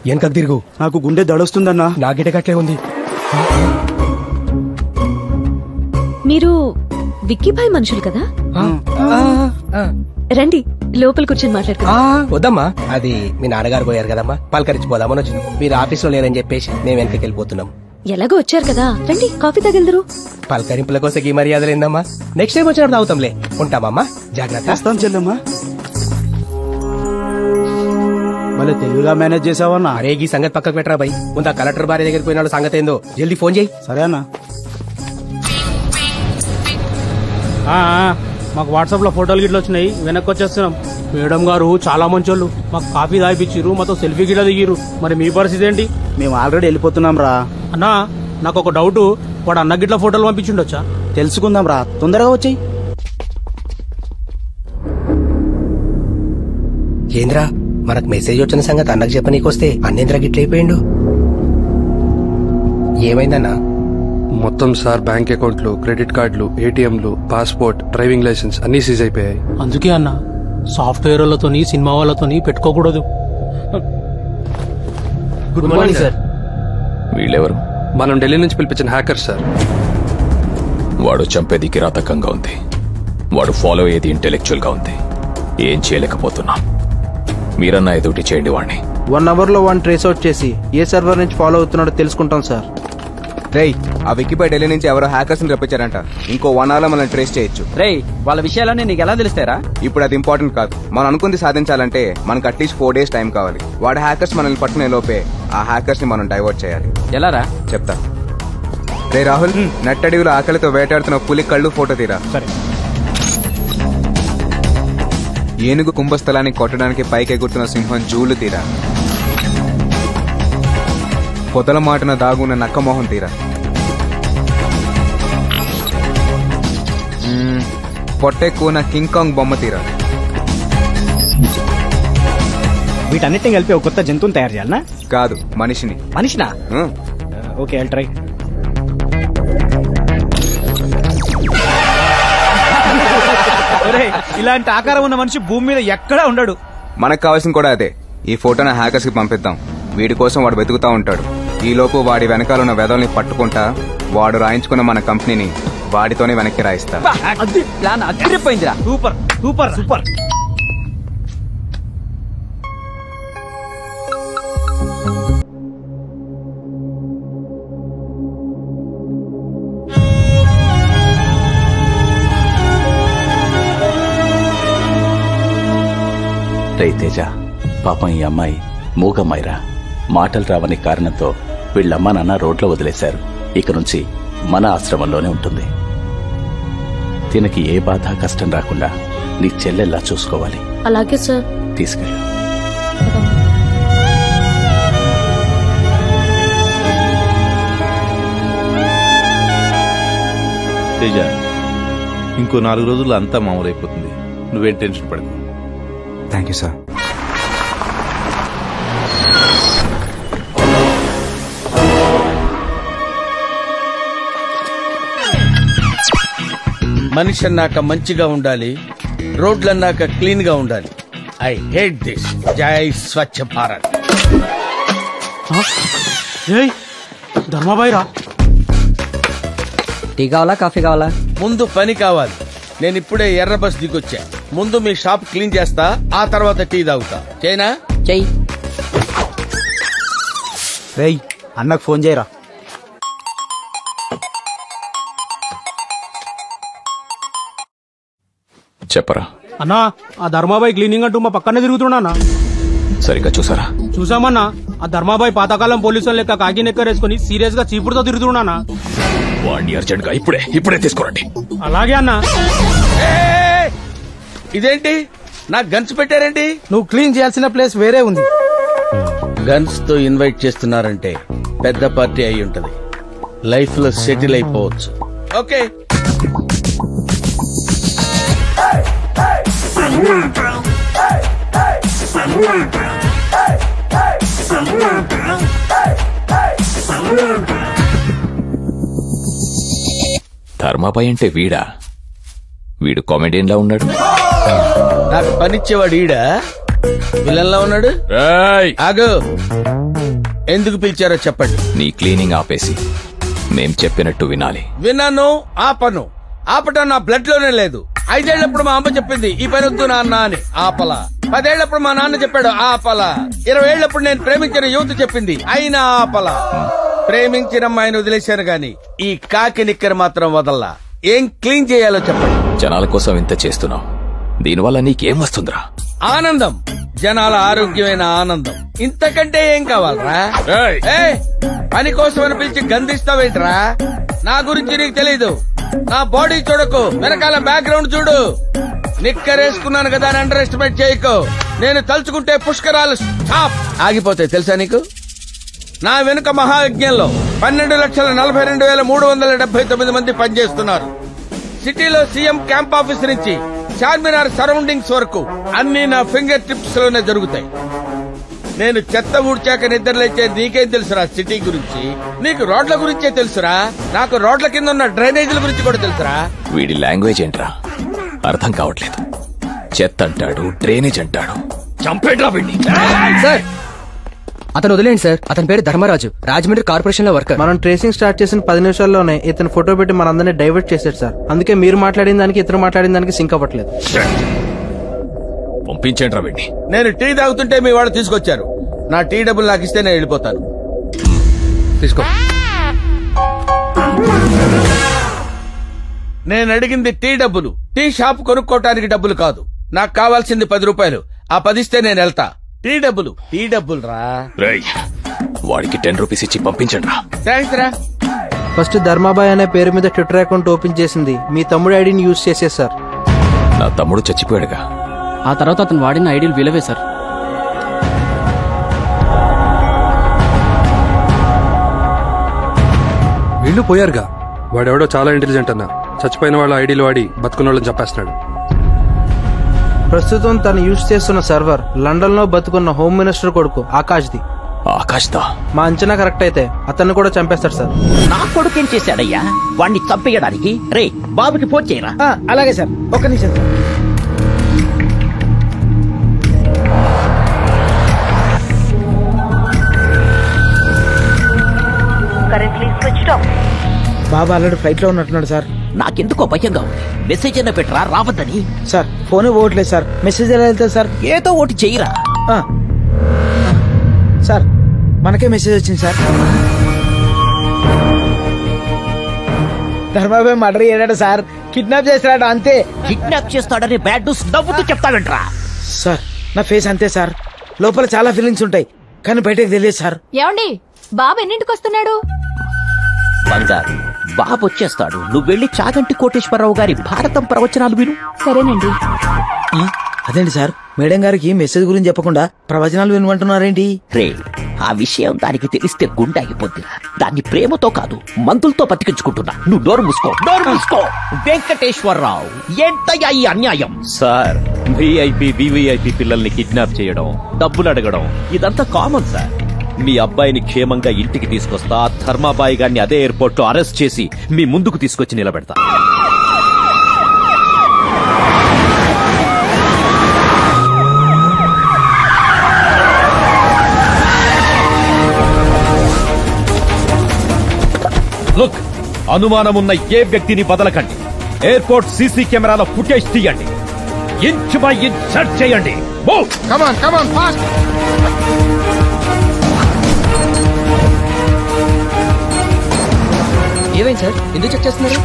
వెనకకు తిరుగు. నాకు గుండె దడొస్తుందన్నా. నా గిటకట్లే ఉంది. మీరు విక్కీభాయ్ మనుషులు కదా? రండి లోపల కూర్చొని మాట్లాడుకుందాం. వద్దమ్మా, అది మీ నాన్నగారు పోయారు కదమ్మా, పలకరించిపోదామని వచ్చినాం. మీరు ఆఫీస్ లో లేరని చెప్పేసి మేము వెనకకి వెళ్ళిపోతున్నాం. ఎలాగో వచ్చారు కదా, రండి కాఫీ తాగెళ్దరు. పలకరింపుల కోసం ఈ మర్యాదలు ఏందమ్మా? నెక్స్ట్ టైం వచ్చినప్పుడు తాగుతాంలే. ఉంటామమ్మా, జాగ్రత్త. వస్తాం చెల్లమ్మా. మళ్ళీ తెలుగుగా మేనేజ్ చేసావన్నా? అరే ఈ సంగతి పక్కకు పెట్టరా బై. ముందు కలెక్టర్ భార్య దగ్గరికి పోయినాడు, సంగతి ఏందో జల్దీ ఫోన్ చేయి. సరే అన్నా. మాకు వాట్సాప్ లో ఫోటోలు గిట్ల వచ్చినాయి, వెనక్కి వచ్చేస్తున్నాం. మేడం గారు చాలా మంచోళ్ళు, మాకు కాఫీ తాగిపిచ్చిర్రు, మాతో సెల్ఫీ గిట్ల దిగిరు. మరి మీ పరిస్థితి ఏంటి? మేము ఆల్రెడీ వెళ్ళిపోతున్నాం రా. అన్నా నాకు ఒక డౌట్, వాడు అన్న గిట్ల ఫోటోలు పంపించుండొచ్చా? తెలుసుకుందాం రా, తొందరగా వచ్చాయి. ఏంద్రా మనకు మెసేజ్ వచ్చిన సంగతి అన్నకు చెప్పనీకొస్తే అన్నేంద్ర గిట్లయిపోయిండు. ఏమైందన్నా? మొత్తం సార్ బ్యాంక్ అకౌంట్లు, క్రెడిట్ కార్డులు, ఏటీఎంలు, పాస్పోర్ట్, డ్రైవింగ్ లైసెన్స్ అన్ని సీజ్ అయిపోయాయి. అందుకే అన్న సాఫ్ట్వేర్ వాళ్ళతోని సినిమా వాళ్ళతోని పెట్టుకోకూడదు. Good morning sir. వీళ్ళెవరు? మనం ఢిల్లీ నుంచి పిలిపించిన హ్యాకర్ సార్. వాడు చంపేది కిరాతకంగా ఉంది, వాడు ఫాలో అయ్యేది ఇంటెలెక్చువల్ గా ఉంది. ఏం చేయలేకపోతున్నాం. మీరన్నా ఎదుటి చేయండి వాడిని. 1 hour లో వాడిని ట్రేస్ అవుట్ చేసి ఏ సర్వర్ నుంచి ఫాలో అవుతున్నాడో తెలుసుకుంటాం సార్. రేయ్, ఆ విక్కీపై ఢిల్లీ నుంచి ఎవరో హ్యాకర్స్ ని రప్పించారంట. ఇంకో 1 hour లో మనం ట్రేస్ చేయొచ్చు. రేయ్, వాళ్ళ విషయాలన్నీ నీకు ఎలా తెలుస్తారా? ఇప్పుడు అది ఇంపార్టెంట్ కాదు. మనం అనుకుంది సాధించాలంటే మనకు అట్లీస్ట్ 4 days టైం కావాలి. వాడు హ్యాకర్స్ మనల్ని పట్టుకునే లోపే ఆ హ్యాకర్స్ ని మనం డైవర్ట్ చేయాలి. ఎలారా? చెప్తా. రే రాహుల్, నట్టడివిలో ఆకలితో వేటాడుతున్న పులి కళ్ళు ఫోటో తీరా. సరే. ఏనుగు కుంభస్థలాన్ని కొట్టడానికి పైకెగురుతున్న సింహం జూలు తీరా. పొదల మాటన దాగున్న నక్క మొహం తీరా. పొట్టెక్కువ కింగ్ కాంగ్ బొమ్మ తీరాలి. వీటన్నిటిని కలిపి ఒక కొత్త జంతువుని తయారు చేయాలనా? కాదు, మనిషిని. మనిషినా? Okay, I'll try. ఇలాంటి ఆకారం ఉన్న మనిషి భూమి మీద ఎక్కడా ఉండడు. మనకు కావాల్సింది కూడా అదే. ఈ ఫోటోని హ్యాకర్స్ కి పంపిద్దాం. వీడి కోసం వాడు వెతుకుతా ఉంటాడు. ఈ లోపు వాడి వెనకాల ఉన్న వెదల్ని పట్టుకుంటా వాడు రాయించుకున్న మన కంపెనీని వాడితోనే వెనక్కి రాయిస్తా. ప్లాన్ అదిరిపోయిందిరా. Super super super. తేజ, పాపం ఈ అమ్మాయి మూగమ్మాయిరా. మాటలు రావని కారణంతో వీళ్ళమ్మ నాన్న రోడ్లో వదిలేశారు. ఇక నుంచి మన ఆశ్రమంలోనే ఉంటుంది. తినకి ఏ బాధ కష్టం రాకుండా నీ చెల్లెల్లా చూసుకోవాలి. అలాగే సార్. తీసుకెళ్ళు. తేజ, ఇంకో 4 రోజుల్లో అంతా మామూలైపోతుంది. నువ్వేం టెన్షన్ పడకు. Thank you sir. మనిషి అన్నాక మంచిగా ఉండాలి, రోడ్లన్నాక క్లీన్ గా ఉండాలి. I hate this. జై స్వచ్ఛ భారత్. ధర్మాబాయి రా. టీ కావాలా కాఫీ కావాలా? ముందు పని కావాలి. నేను ఇప్పుడే ఎర్ర బస్ దిగొచ్చా. ముందు మీ షాప్ క్లీన్ చేస్తా, ఆ తర్వాత టీ తాగుతా. చేయనా? చెయ్యి. రేయ్, అన్నకు ఫోన్ చేయరా. చెప్పరా అన్నా, ఆ ధర్మాబాయి క్లీనింగ్ అంటూ మా పక్కనే తిరుగుతున్నా. సరిగ్గా చూసారా? చూసామన్నా. ఆ ధర్మాబాయి పాతకాలం పోలీసులు లెక్క కాకి నెక్కరేసుకుని సీరియస్ గా చీపుడుతో తిరుగుతున్నా. వాడిని అర్జెంట్ గా ఇప్పుడే తీసుకురండి. అలాగే అన్నా. ఇదేంటి నాకు గన్స్ పెట్టారేంటి? నువ్వు క్లీన్ చేయాల్సిన ప్లేస్ వేరే ఉంది. గన్స్ తో ఇన్వైట్ చేస్తున్నారంటే పెద్ద పార్టీ అయి ఉంటది. లైఫ్ లో సెటిల్ అయిపోవచ్చు. ఓకే. ధర్మాబాయి అంటే వీడా? వీడు కామెడియన్ లా ఉన్నాడు. నాకు పనిచ్చేవాడు ఈడా విలన్ లా ఉన్నాడు. ఆగు, ఎందుకు పిలిచారో చెప్పండి. నీ క్లీనింగ్ ఆపేసి మేం చెప్పినట్టు వినాలి. విన్నాను, ఆపను. ఆపటం నా బ్లడ్ లోనే లేదు. 5 ఏళ్లప్పుడు మా అమ్మ చెప్పింది ఈ పని వద్దు నాన్న అని, ఆపల. 10 ఏళ్లప్పుడు మా నాన్న చెప్పాడు, ఆపల. 20 ఏళ్లప్పుడు నేను ప్రేమించిన యువత చెప్పింది, అయినా ఆపల. ప్రేమించిన అమ్మాయిని వదిలేశాను గాని ఈ కాకి నిక్కర మాత్రం వదల్లా. ఏం క్లీన్ చేయాలో చెప్పండి. జనాల కోసం ఇంత చేస్తున్నావు, దీనివల్ల నీకేం వస్తుందిరా? ఆనందం. జనాల ఆరోగ్యమైన ఆనందం. ఇంతకంటే ఏం కావాలరా? పని కోసం అని పిలిచి గంధిస్తావేంట్రా? నా గురించి నీకు తెలీదు. నా బాడీ చూడకు, వెనకాల బ్యాక్గ్రౌండ్ చూడు. నిక్కరేసుకున్నాను కదా అని అండర్ ఎస్టిమేట్ చేయకు. నేను తలుచుకుంటే పుష్కరాలు స్టాప్ ఆగిపోతాయి తెలుసా నీకు? నా వెనుక మహాయజ్ఞంలో 12,42,379 మంది పనిచేస్తున్నారు. సిటీలో సీఎం క్యాంప్ ఆఫీస్ నుంచి చార్మినార్ సరౌండింగ్స్ వరకు అన్ని నా ఫింగర్ టిప్స్ లోనే జరుగుతాయి. నేను చెత్త ఊడ్చాక నిద్రలేచే నీకేం తెలుసురా సిటీ గురించి? నీకు రోడ్ల గురించే తెలుసురా? నాకు రోడ్ల కింద ఉన్న డ్రైనేజీల గురించి కూడా తెలుసురా? వీడి లాంగ్వేజ్ ఏంట్రా? అర్థం కావట్లేదు. చెత్త అంటాడు, డ్రైనేజ్ అంటాడు. చంపేట్రా వీడిని. సార్, అతను వదిలేండి సార్. అతని పేరు ధర్మరాజు, రాజమండ్రి కార్పొరేషన్ లో వర్కర్. మనం ట్రేసింగ్ స్టార్ట్ చేసిన 10 నిమిషాల్లోనే ఇతను ఫోటో పెట్టి మనందరినీ డైవర్ట్ చేశాడు సార్. అందుకే మీరు మాట్లాడిన దానికి ఇతను మాట్లాడిన దానికి సింక్ అవ్వట్లేదు. పంపించేంట్రా వీడిని. నేను టీ తాగుతుంటే మీ వాళ్ళు తీసుకొచ్చారు. నా టీ డబ్బులు నాకు ఇస్తే నేను వెళ్ళిపోతాను. తీసుకో. నేను అడిగింది టీ డబ్బులు, టీ షాప్ కొనుక్కోటానికి డబ్బులు కాదు. నాకు కావాల్సింది 10 రూపాయలు. ఆ 10 ఇస్తే నేను వెళ్తా. టీ డబ్బులు రా. వాడికి 10 రూపీస్ ఇచ్చి పంపించండి. థ్యాంక్స్ రా. ఫస్ట్ ధర్మాబాయ్ అనే పేరు మీద ట్విట్టర్ అకౌంట్ ఓపెన్ చేసింది మీ తమ్ముడు ఐడిని యూజ్ చేసే సార్. నా తమ్ముడు చచ్చిపోయాడుగా. ఆ తర్వాత అతను వాడిన ఐడియల్ విలువే సార్. వీళ్ళు పోయారుగా. వాడెవడో చాలా ఇంటెలిజెంట్ అన్నా. చచ్చిపోయిన వాళ్ళ ఐడీలు వాడి బతుకున్న వాళ్ళని చెప్పేస్తున్నాడు. ప్రస్తుతం తను యూజ్ చేస్తున్న సర్వర్ లండన్ లో బతుకున్న హోమ్ మినిస్టర్ కొడుకు ఆకాష్ది. ఆకాష్దా? మా అంచనా కరెక్ట్ అయితే అతన్ని కూడా చంపేస్తాడు సార్. నా కొడుకు ఏం చేశాడయ్యా? వాణ్ణి చంపేయడానికి రే బాబుకి ఫోన్ చేయరా. అలాగే సార్, ఒక్క నిమిషం సార్. బాబా ఆల్రెడీ ఫ్లైట్ లో ఉన్నట్టున్నాడు సార్. నాకెందుకో భయంగా ఉంది. మెసేజ్ అయినా పెట్టరా రావద్దని. సార్ ఫోన్ ఓట్లేదు సార్. మెసేజ్ ఎలా వెళ్తుంది సార్? ఏదో ఒకటి చెయ్యరా. సార్ మనకే మెసేజ్ వచ్చింది సార్. ధర్మాబాయ్ మర్డర్ చేయడాడు సార్. కిడ్నాప్ చేస్తాడు అంతే. కిడ్నాప్ చేస్తాడని బ్యాడ్ న్యూస్ నవ్వుతూ చెప్తావేంట్రా? సార్ నా ఫేస్ అంతే సార్. లోపల చాలా ఫీలింగ్స్ ఉంటాయి కానీ బయటకు తెలియదు సార్. ఏమండి బాబు ఎన్నింటికి వస్తున్నాడు? బంగారు బాబు వచ్చేస్తాడు. నువ్వు వెళ్లి చాగంటి కోటేశ్వరరావు గారి భారతం ప్రవచనాలు విను. సరేనండి. అదేంటి సార్, మేడం గారికి మెసేజ్ గురించి చెప్పకుండా ప్రవచనాలు వినమంటున్నారేంటి? రే ఆ విషయం దానికి తెలిస్తే గుండె ఆగిపోద్దిరా. దాన్ని ప్రేమతో కాదు మందులతో బతికించుకుంటున్నా. నువ్వు డోర్ మూసుకో. వెంకటేశ్వరరావు ఏంటయ్యా ఈ అన్యాయం? సార్ విఐపి వివిఐపి పిల్లల్ని కిడ్నాప్ చేయడం, డబ్బులు అడగడం ఇదంతా కామన్ సార్. మీ అబ్బాయిని క్షేమంగా ఇంటికి తీసుకొస్తా. ధర్మాబాయి గారిని అదే ఎయిర్పోర్ట్ లో అరెస్ట్ చేసి మీ ముందుకు తీసుకొచ్చి నిలబెడతా. లుక్, అనుమానమున్న ఏ వ్యక్తిని వదలకండి. ఎయిర్పోర్ట్ సీసీ కెమెరాల ఫుటేజ్ తీయండి. ఇంచ్ బై ఇంచ్ సెర్చ్ చేయండి. ఏమైంది సార్, ఎందుకు చెక్ చేస్తున్నారు?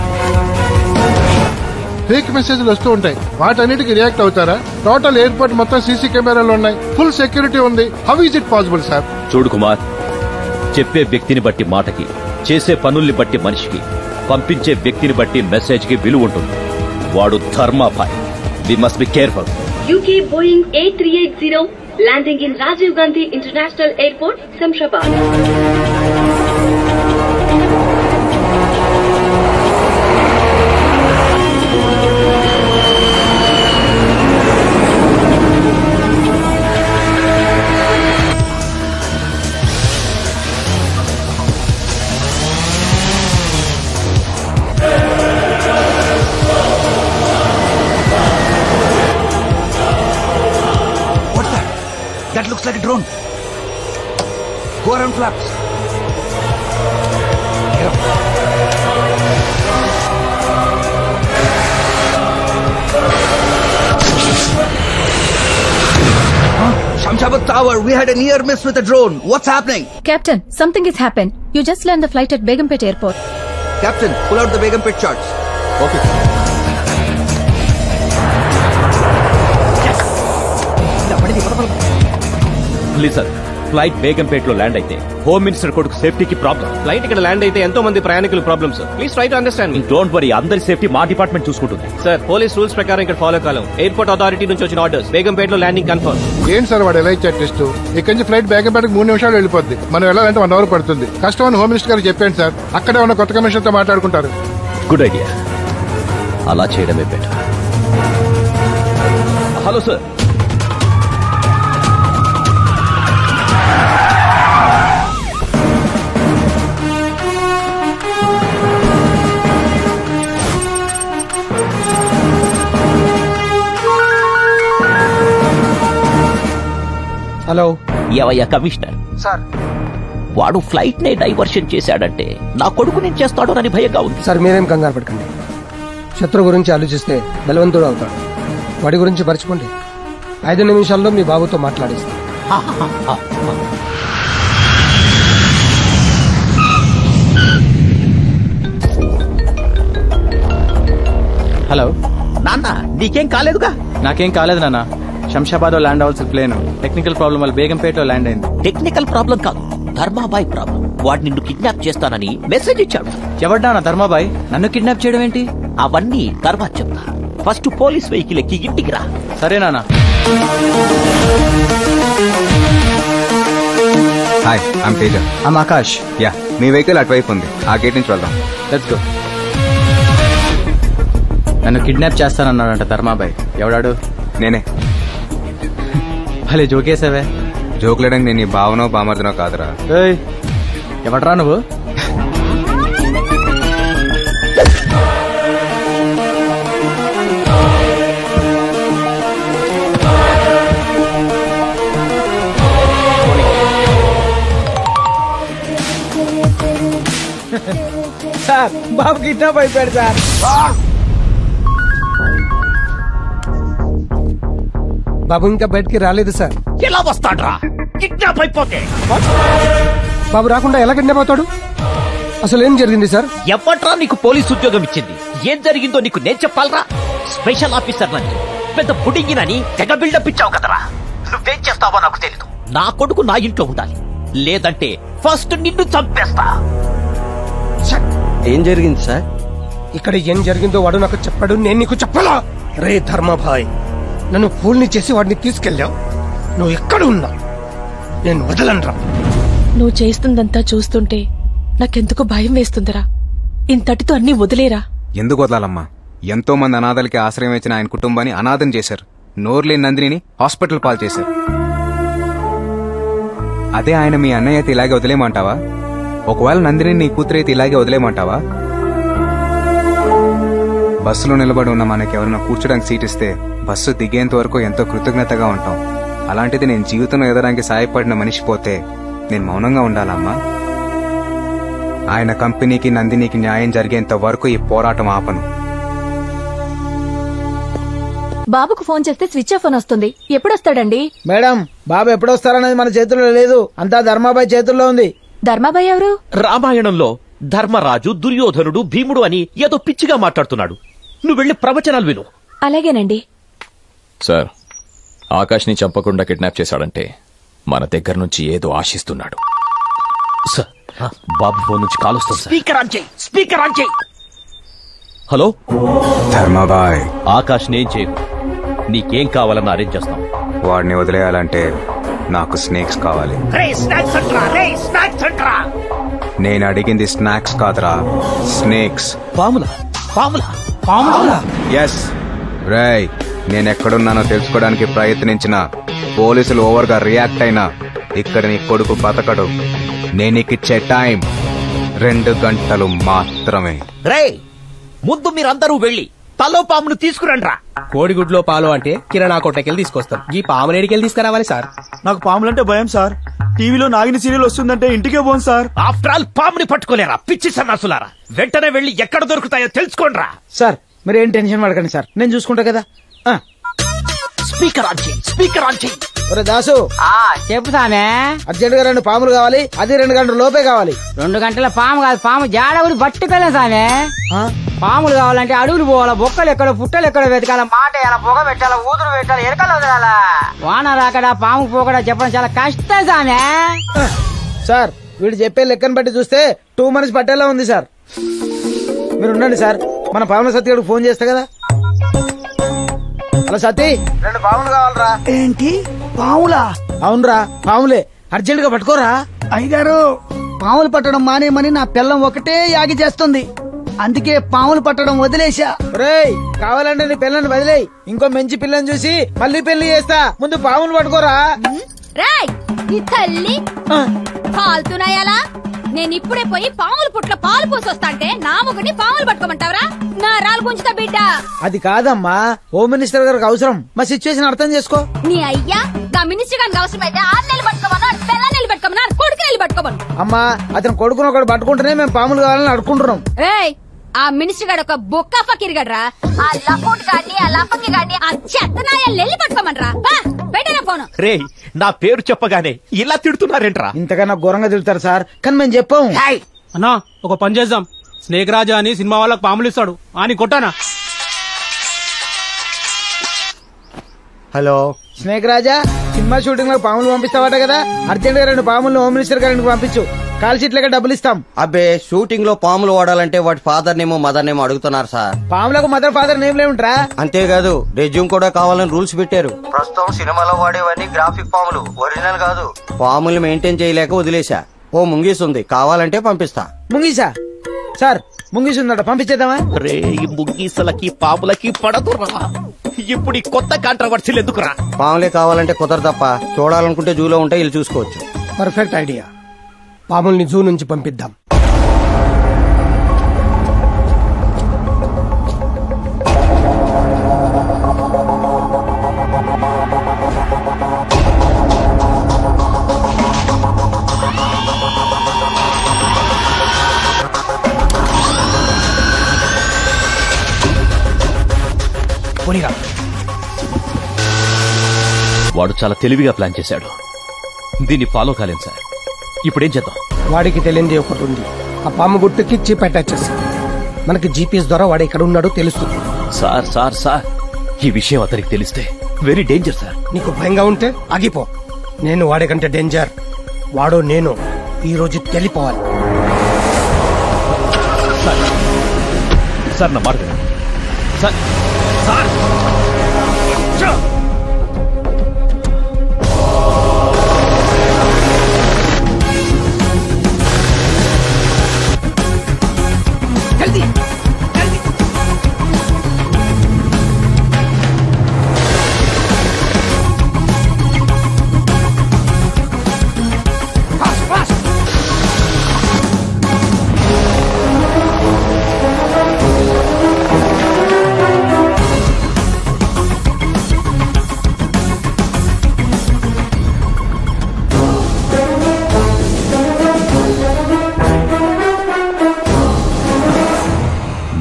ఫేక్ మెసేజ్లు వస్తూ ఉంటాయి, వాటన్నిటికి రియాక్ట్ అవుతారా? టోటల్ ఎయిర్పోర్ట్ మొత్తం సీసీ కెమెరాలు ఉన్నాయి, ఫుల్ సెక్యూరిటీ ఉంది. How is it possible sir? చూడు కుమార్, చెప్పే వ్యక్తిని బట్టి మాటకి, చేసే పనుల్ని బట్టి మనిషికి, పంపించే వ్యక్తిని బట్టి మెసేజ్ కి విలువ ఉంటుంది. వాడు Dharmabhai. We must be careful. UK Boeing A380 landing in Rajiv Gandhi International Airport, Shamshabad. That looks like a drone. Go around flaps. Get up. Shamshabad Tower, we had a near miss with a drone. What's happening? Captain, something has happened. You just landed the flight at Begumpet Airport. Captain, pull out the Begumpet charts. Okay. Please sir, flight Begumpet లో land అయితే home minister కొడుకు సేఫ్టీకి problem. Flight ఇక్కడ land అయితే ఎంతో మంది ప్రయాణికులు problem sir. Please try to understand me. Don't worry, అందరి సేఫ్టీ మా డిపార్ట్మెంట్ చూసుకుంటుంది. సార్ పోలీస్ రూల్స్ ప్రకారం ఇక్కడ ఫాలో కాలం. ఎయిర్పోర్ట్ అథారిటీ నుంచి వచ్చిన ఆర్డర్స్, బేగంపేట్ లో ల్యాండింగ్ కన్ఫర్మ్. ఏంటి సార్ వాడు ఎలా ఇచ్చారు టెస్ట్? ఇక్కడి నుంచి ఫ్లైట్ బేగంపేటకు 3 నిమిషాలు వెళ్ళిపోద్ది. మనం వెళ్ళాలంటే 1 అవర్ పడుతుంది. కష్టం అని హోమ్ మినిస్టర్ గారికి చెప్పండి సార్. అక్కడే ఉన్న కొత్త కమిషనర్ తో మాట్లాడుకుంటారు. గుడ్ ఐడియా, అలా చేయడమే బెటర్. Hello sir. హలో, ఏవయ్యా కమిషనర్ సార్, వాడు ఫ్లైట్ నే డైవర్షన్ చేశాడంటే నా కొడుకు నేను చేస్తాడోనని భయంగా ఉంది. సార్ మీరేం కంగారు పడకండి. శత్రు గురించి ఆలోచిస్తే బలవంతుడు అవుతాడు. వాడి గురించి మర్చిపోండి. 5 నిమిషాల్లో మీ బాబుతో మాట్లాడిస్తాను. హలో నాన్న, నీకేం కాలేదుగా? నాకేం కాలేదు నాన్న. శంషాబాద్ లో ల్యాండ్ అవ్వాల్సిన ప్లేన్ టెక్నికల్ ప్రాబ్లం వల్ల బేగంపేట లో ల్యాండ్ అయింది. టెక్నికల్ ప్రాబ్లం కాదు, ధర్మాబాయ్ ప్రాబ్లం. వాడు నిన్ను కిడ్నాప్ చేస్తానని మెసేజ్ ఇచ్చాడు. ఎవడ్డా నా ధర్మాబాయ్? నన్ను కిడ్నాప్ చేయడం ఏంటి? అవన్నీ తర్వాత చెప్తా. ఫస్ట్ పోలీస్ వెహికల్ ఎక్కి ఇంటికి రా. సరే నాన్న. Hi, I'm Teja. I'm Akash. Yeah, me vehicle అటువైపు ఉంది. ఆ గేట్ నుంచి వెళ్దాం. Let's go. నన్ను కిడ్నాప్ చేస్తానన్నాడంట ధర్మాబాయ్. ఎవడాడు? నేనే. భలే జోకేసావే. జోకులేడానికి నేను నీ భావనో బామర్దనో కాదురా. ఎవడరా నువ్వు? సార్ బాబు కిడ్నాప్ అయిపోయాడు సార్. బాబు ఇంకా బయటికి రాలేదు సార్. ఎలా వస్తాడ్రా కిడ్నాప్ అయిపోతే? బాబు రాకుండా ఎలా కిడ్నాప్ అవుతాడు? అసలు ఏం జరిగింది సార్? ఎప్పట్రా నీకు పోలీసు ఉద్యోగం ఇచ్చింది? ఏం జరిగిందో నీకు నేను చెప్పాలరా? స్పెషల్ ఆఫీసర్ నని పెద్ద పుడింగినని తెగ బిల్డప్ ఇచ్చావు కదరా. నువ్వేం చేస్తావో నాకు తెలీదు. నా కొడుకు నా ఇంట్లో ఉండాలి, లేదంటే ఫస్ట్ నిన్ను చంపేస్తా. ఏం జరిగింది సార్? ఇక్కడ ఏం జరిగిందో వాడు నాకు చెప్పాడు, నేను నీకు చెప్పాలా? రే ధర్మభాయ్, నన్ను ఫూల్ని చేసి వాడిని తీసుకెళ్ళావు. నువ్వు ఎక్కడ ఉన్నా నేను వదలనరా. నువ్వు చేస్తుందంతా చూస్తుంటే నాకెందుకు భయం వేస్తుందిరా. ఇంతటితో అన్ని వదిలేరా. ఎందుకు వదలాలమ్మా? ఎంతో మంది అనాథలకి ఆశ్రయం ఇచ్చిన ఆయన కుటుంబాన్ని అనాథం చేశారు. నోర్లేని నందిని హాస్పిటల్ పాలు చేశారు. అదే ఆయన మీ అన్నయ్య అయితే ఇలాగే వదిలేమంటావా? ఒకవేళ నందిని నీ కూతురు అయితే ఇలాగే వదిలేమంటావా? బస్సులో నిలబడి ఉన్న మనకి ఎవరైనా కూర్చోడానికి సీట్ ఇస్తే బస్సు దిగేంత వరకు ఎంతో కృతజ్ఞతగా ఉంటాం. అలాంటిది నేను జీవితంలో ఎదడానికి సాయపడిన మనిషి పోతే నేను మౌనంగా ఉండాలమ్మా? ఆయన కంపెనీకి నందినికి న్యాయం జరిగేంత వరకు ఈ పోరాటం ఆపను. బాబుకు ఫోన్ చేస్తే స్విచ్ ఆఫ్ అని వస్తుంది. ఎప్పుడొస్తాడండి? మేడం, బాబు ఎప్పుడొస్తారనేది మన చేతుల్లో లేదు, అంతా ధర్మాబాయ్ చేతుల్లో ఉంది. ధర్మాబాయ్ ఎవరు? రామాయణంలో ధర్మరాజు, దుర్యోధనుడు, భీముడు అని ఏదో పిచ్చిగా మాట్లాడుతున్నాడు. నువ్వు వెళ్లి ప్రవచనాలు విను. అలాగేనండి. సార్, ఆకాష్ ని చంపకుండా కిడ్నాప్ చేశాడంటే మన దగ్గర నుంచి ఏదో ఆశిస్తున్నాడు. సార్, బాబు ఫోన్ నుంచి కాల్ వస్తుంది. స్పీకర్ ఆన్ చేయి, స్పీకర్ ఆన్ చేయి. హలో ధర్మాబాయ్, ఆకాష్ నేం చేయకు. నీకేం కావాలన్నా అరేంజ్ చేస్తాం. వాడిని వదిలేయాలంటే నాకు స్నేక్స్ కావాలి. నేను అడిగింది స్నాక్స్ కాదురా, స్నేక్స్. పాములా? పాములా? పాములా? ఎస్ రేయ్, నేనెక్కడున్నానో తెలుసుకోవడానికి ప్రయత్నించిన పోలీసులు ఓవర్ గా రియాక్ట్ అయినా ఇక్కడ నీ కొడుకు బతకడు. నేనికిచ్చే టైం 2 గంటలు మాత్రమే. రేయ్, ముందు మీరందరూ వెళ్లి తలో పామును తీసుకురండ్రా. కోడిగుడ్లో పాలు అంటే కిరాణా కొట్టకెళ్ళి తీసుకొస్తాం. ఈ పామునేడికెళ్ళి తీసుకురావాలి సార్? నాకు పాములంటే భయం సార్. టీవీలో నాగిని సీరియల్ వస్తుందంటే ఇంటికే పోను సార్. ఆఫ్టర్ ఆల్ పాముని పట్టుకోలేరా పిచ్చి సన్నాసులారా? వెంటనే వెళ్లి ఎక్కడ దొరుకుతాయో తెలుసుకోండ్రా. సార్ మీరేం టెన్షన్ పడకండి సార్, నేను చూసుకుంటా కదా. స్పీకర్ ఆన్ చేయి, స్పీకర్ ఆన్ చేయి. ఒరే దాసు, చెప్పు సామే. అర్జెంట్ గా 2 పాములు కావాలి, అది 2 గంటల లోపే కావాలి. 2 గంటల పాము కాదు, పాము జాడ ఊరి పట్టుకెళ్ళాం సామే. పాములు కావాలంటే అడవులు పోవాలా, బొక్కలు ఎక్కడ, పుట్టలు ఎక్కడ వెతకాల, మాట ఎలా, పొగ పెట్టాలా, ఊదురు పెట్టాలా, ఎరకలు వదలాలా. వాన రాకడా పాము పోకడా చెప్పడం చాలా కష్టం సామే. సార్ వీడు చెప్పే లెక్కను బట్టి చూస్తే 2 మంత్స్ పట్టేలా ఉంది సార్. మీరు ఉండండి సార్, మన పాముల సత్తి గారికి ఫోన్ చేస్తా కదా. హలో సతీ, 2 పాములు కావాలరా. ఏంటి పాములా? అవునరా, పాములే, అర్జెంట్ గా పట్టుకోరా. అయ్యగారు, పాములు పట్టడం మానేమని నా పిల్లం ఒకటే యాగి చేస్తుంది, అందుకే పాములు పట్టడం వదిలేశా. రేయ్, కావాలంటే నీ పిల్లని వదిలేయి, ఇంకో మంచి పిల్లని చూసి మళ్ళీ పెళ్లి చేస్తా. ముందు పాములు పట్టుకోరా. రాయ్ నీ తల్లి పాలుతున్నాయాలా? నేను ఇప్పుడే పోయి పాముల పుట్ల పాలు పోసొస్తాంటే నా మొగుడిని పాములు పట్టుకోమంటావరా? నా రాళ్ళు గుంచుతా బిడ్డ. అది కాదమ్మా, హోమ్ మినిస్టర్ గారికి అవసరం. మా సిచ్యువేషన్ అర్థం చేసుకో. నీ అయ్యా గా మినిస్టర్ గారికి అవసరమైతే 6 నెలలు పట్టుకోమన్నా, పిల్ల నెలలు పట్టుకోమన్నా, కొడుకు నెలలు పట్టుకోమను. అమ్మా, అతను కొడుకుని ఒకటి పట్టుకుంటేనే మేము పాములు కావాలని అడుకుంటున్నాం. రేయ్, ఆ మినిస్టర్ గారు ఒక బొక్క ఫకీర్ గడ్రా. ఆ లపోట్ గాడిని, ఆ లపకి గాడిని, ఆ చెత్తనాయాలు నెల్లి పట్టుకోమనరా. పెట్టనా ఫోను. రేయ్, నా పేరు చెప్పగానే ఇలా తిడుతున్నారేంట్రా? ఇంతకన్నా ఘోరంగా తిడతారు సార్, కానీ మేము చెప్పాము. అన్నా, ఒక పని చేద్దాం. స్నేక్ రాజా అని సినిమా వాళ్ళకి పాములు ఇస్తాడు అని కొట్టానా? హలో స్నేక్ రాజా, సినిమా షూటింగ్ లో పాములు పంపిస్తావట కదా, అర్జెంట్ గా 2 పాములు హోమ్ మినిస్టర్ గారికి పంపించు. కాల్ షీట్ లెక్క డబ్బులు ఇస్తాం. అబ్బే, షూటింగ్ లో పాములు వాడాలంటే వాటి ఫాదర్ నేమో మదర్ నేమో అడుగుతున్నారు సార్. పాములకు మదర్ ఫాదర్ నేమ్ లేవుంట్రా? అంతేకాదు, రెజ్యూమ్ కూడా కావాలని రూల్స్ పెట్టారు. ప్రస్తుతం సినిమాలో వాడేవన్నీ గ్రాఫిక్ పాములు, ఒరిజినల్ కాదు. పాములు మెయింటైన్ చేయలేక వదిలేశా. ఓ ముంగీస్ ఉంది, కావాలంటే పంపిస్తా. ముంగీసా? సార్ ముంగిసుందట పంపించేద్దామా? రే ఈ ముగ్గీసలకి పాములకి పడదురా. ఇప్పుడు ఈ కొత్త కాంట్రవర్సీలు ఎందుకురా? పాములే కావాలంటే కుదరదప్ప. చూడాలనుకుంటే జూలో ఉంటే వీళ్ళు చూసుకోవచ్చు. Perfect idea. పాముల్ని జూ నుంచి పంపిద్దాం. వాడు చాలా తెలివిగా ప్లాన్ చేశాడు. దీన్ని ఫాలో కాలేం సార్. ఇప్పుడేం చేద్దాం? వాడికి తెలియంది ఒకటి ఉంది. ఆ పాము గుర్తుకి చిప్ అటాచ్ చేసి మనకి జీపీఎస్ ద్వారా వాడు ఎక్కడ ఉన్నాడో తెలుస్తుంది. సార్ సార్ సార్ ఈ విషయం అతనికి తెలిస్తే వెరీ డేంజర్ సార్. నీకు భయంగా ఉంటే ఆగిపో. నేను వాడికంటే డేంజర్. వాడు నేను ఈ రోజు తెలిపోవాలి. సార్ నా మాట వినండి. సార్ సార్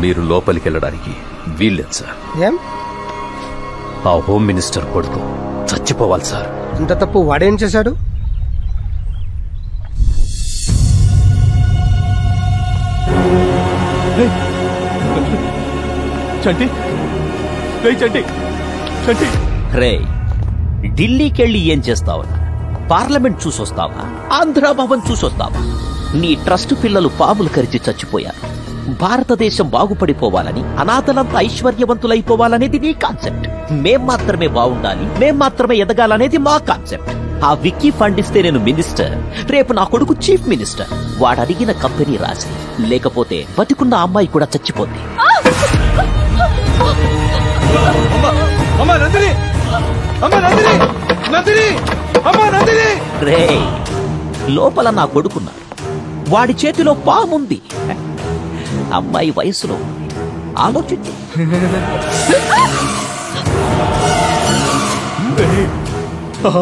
మీరు లోపలికి వెళ్ళడానికి వీల్లేదు సార్. ఏం? ఆ హోమ్ మినిస్టర్ కొడుకు చచ్చిపోవాలి సార్. ఇంత తప్పు వాడేం చేశాడు? చంటి చంటి చంటి రే ఢిల్లీకెళ్ళి ఏం చేస్తావా? పార్లమెంట్ చూసొస్తావా? ఆంధ్ర భవన్ చూసొస్తావా? నీ ట్రస్ట్ పిల్లలు పాములు కరిచి చచ్చిపోయారు. భారతదేశం బాగుపడిపోవాలని, అనాథలంతా ఐశ్వర్యవంతులైపోవాలనేది నీ కాన్సెప్ట్. మేం మాత్రమే బాగుండాలి, మేం మాత్రమే ఎదగాలనేది మా కాన్సెప్ట్. ఆ విక్కీ ఫండ్ ఇస్తే నేను మినిస్టర్, రేపు నా కొడుకు చీఫ్ మినిస్టర్. వాడు అడిగిన కంపెనీ రాసి, లేకపోతే బతికున్న అమ్మాయి కూడా చచ్చిపోద్ది. రే లోపల నా కొడుకున్నాడు. వాడి చేతిలో పాముంది. అమ్మాయి వయసులో ఆలోచించు.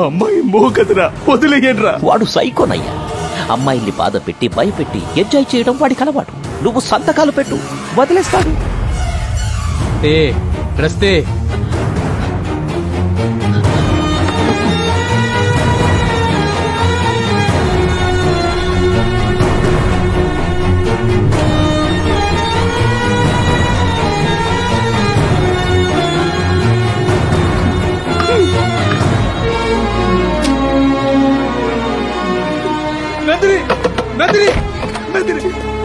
అమ్మాయి మోగదురా, వదిలేయండిరా. వాడు సైకోనయ్యా. అమ్మాయిల్ని బాధ పెట్టి భయపెట్టి ఎంజాయ్ చేయడం వాడికి అలవాటు. నువ్వు సంతకాలు పెట్టు, వదిలేస్తాడు. రస్తే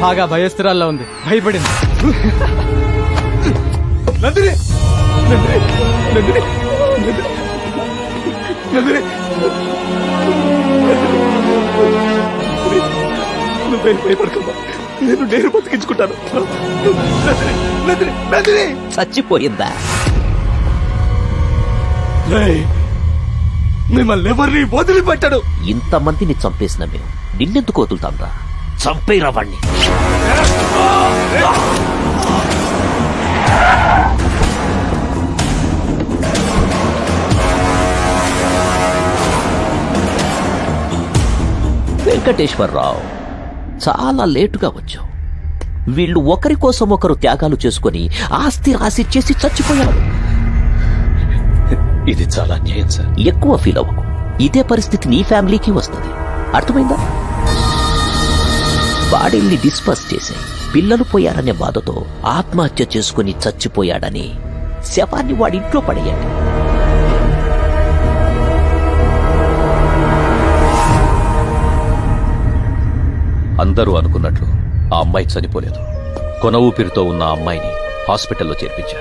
బాగా భయస్థిరాల్లో ఉంది, భయపడింది. నందిని నందిని నందిని నువ్వే భయపడకమ్మా, నేను బతికించుకుంటాను. చచ్చిపోయిందా? మిమ్మల్ని ఎవరిని వదిలిపెట్టాడు. ఇంతమందిని చంపేసిన మేము నిన్నెందుకు వదులుతాం రా? చంపేరా వాణ్ణి. వెంకటేశ్వరరావు, చాలా లేటుగా వచ్చావు. వీళ్ళు ఒకరి కోసం ఒకరు త్యాగాలు చేసుకుని ఆస్తి రాసిచ్చేసి చచ్చిపోయారు. ఇది చాలా అన్యాయం సార్. ఎక్కువ ఫీల్ అవ్వకు. ఇదే పరిస్థితి నీ ఫ్యామిలీకి వస్తుంది. అర్థమైందా? బాడీల్ని డిస్పర్స్ చేశాయి. పిల్లలు పోయారనే బాధతో ఆత్మహత్య చేసుకుని చచ్చిపోయాడని శవాన్ని వాడి ఇంట్లో పడేయండి. అందరూ అనుకున్నట్లు ఆ అమ్మాయి చనిపోలేదు. కొన ఊపిరితో ఉన్న ఆ అమ్మాయిని హాస్పిటల్లో చేర్పించా.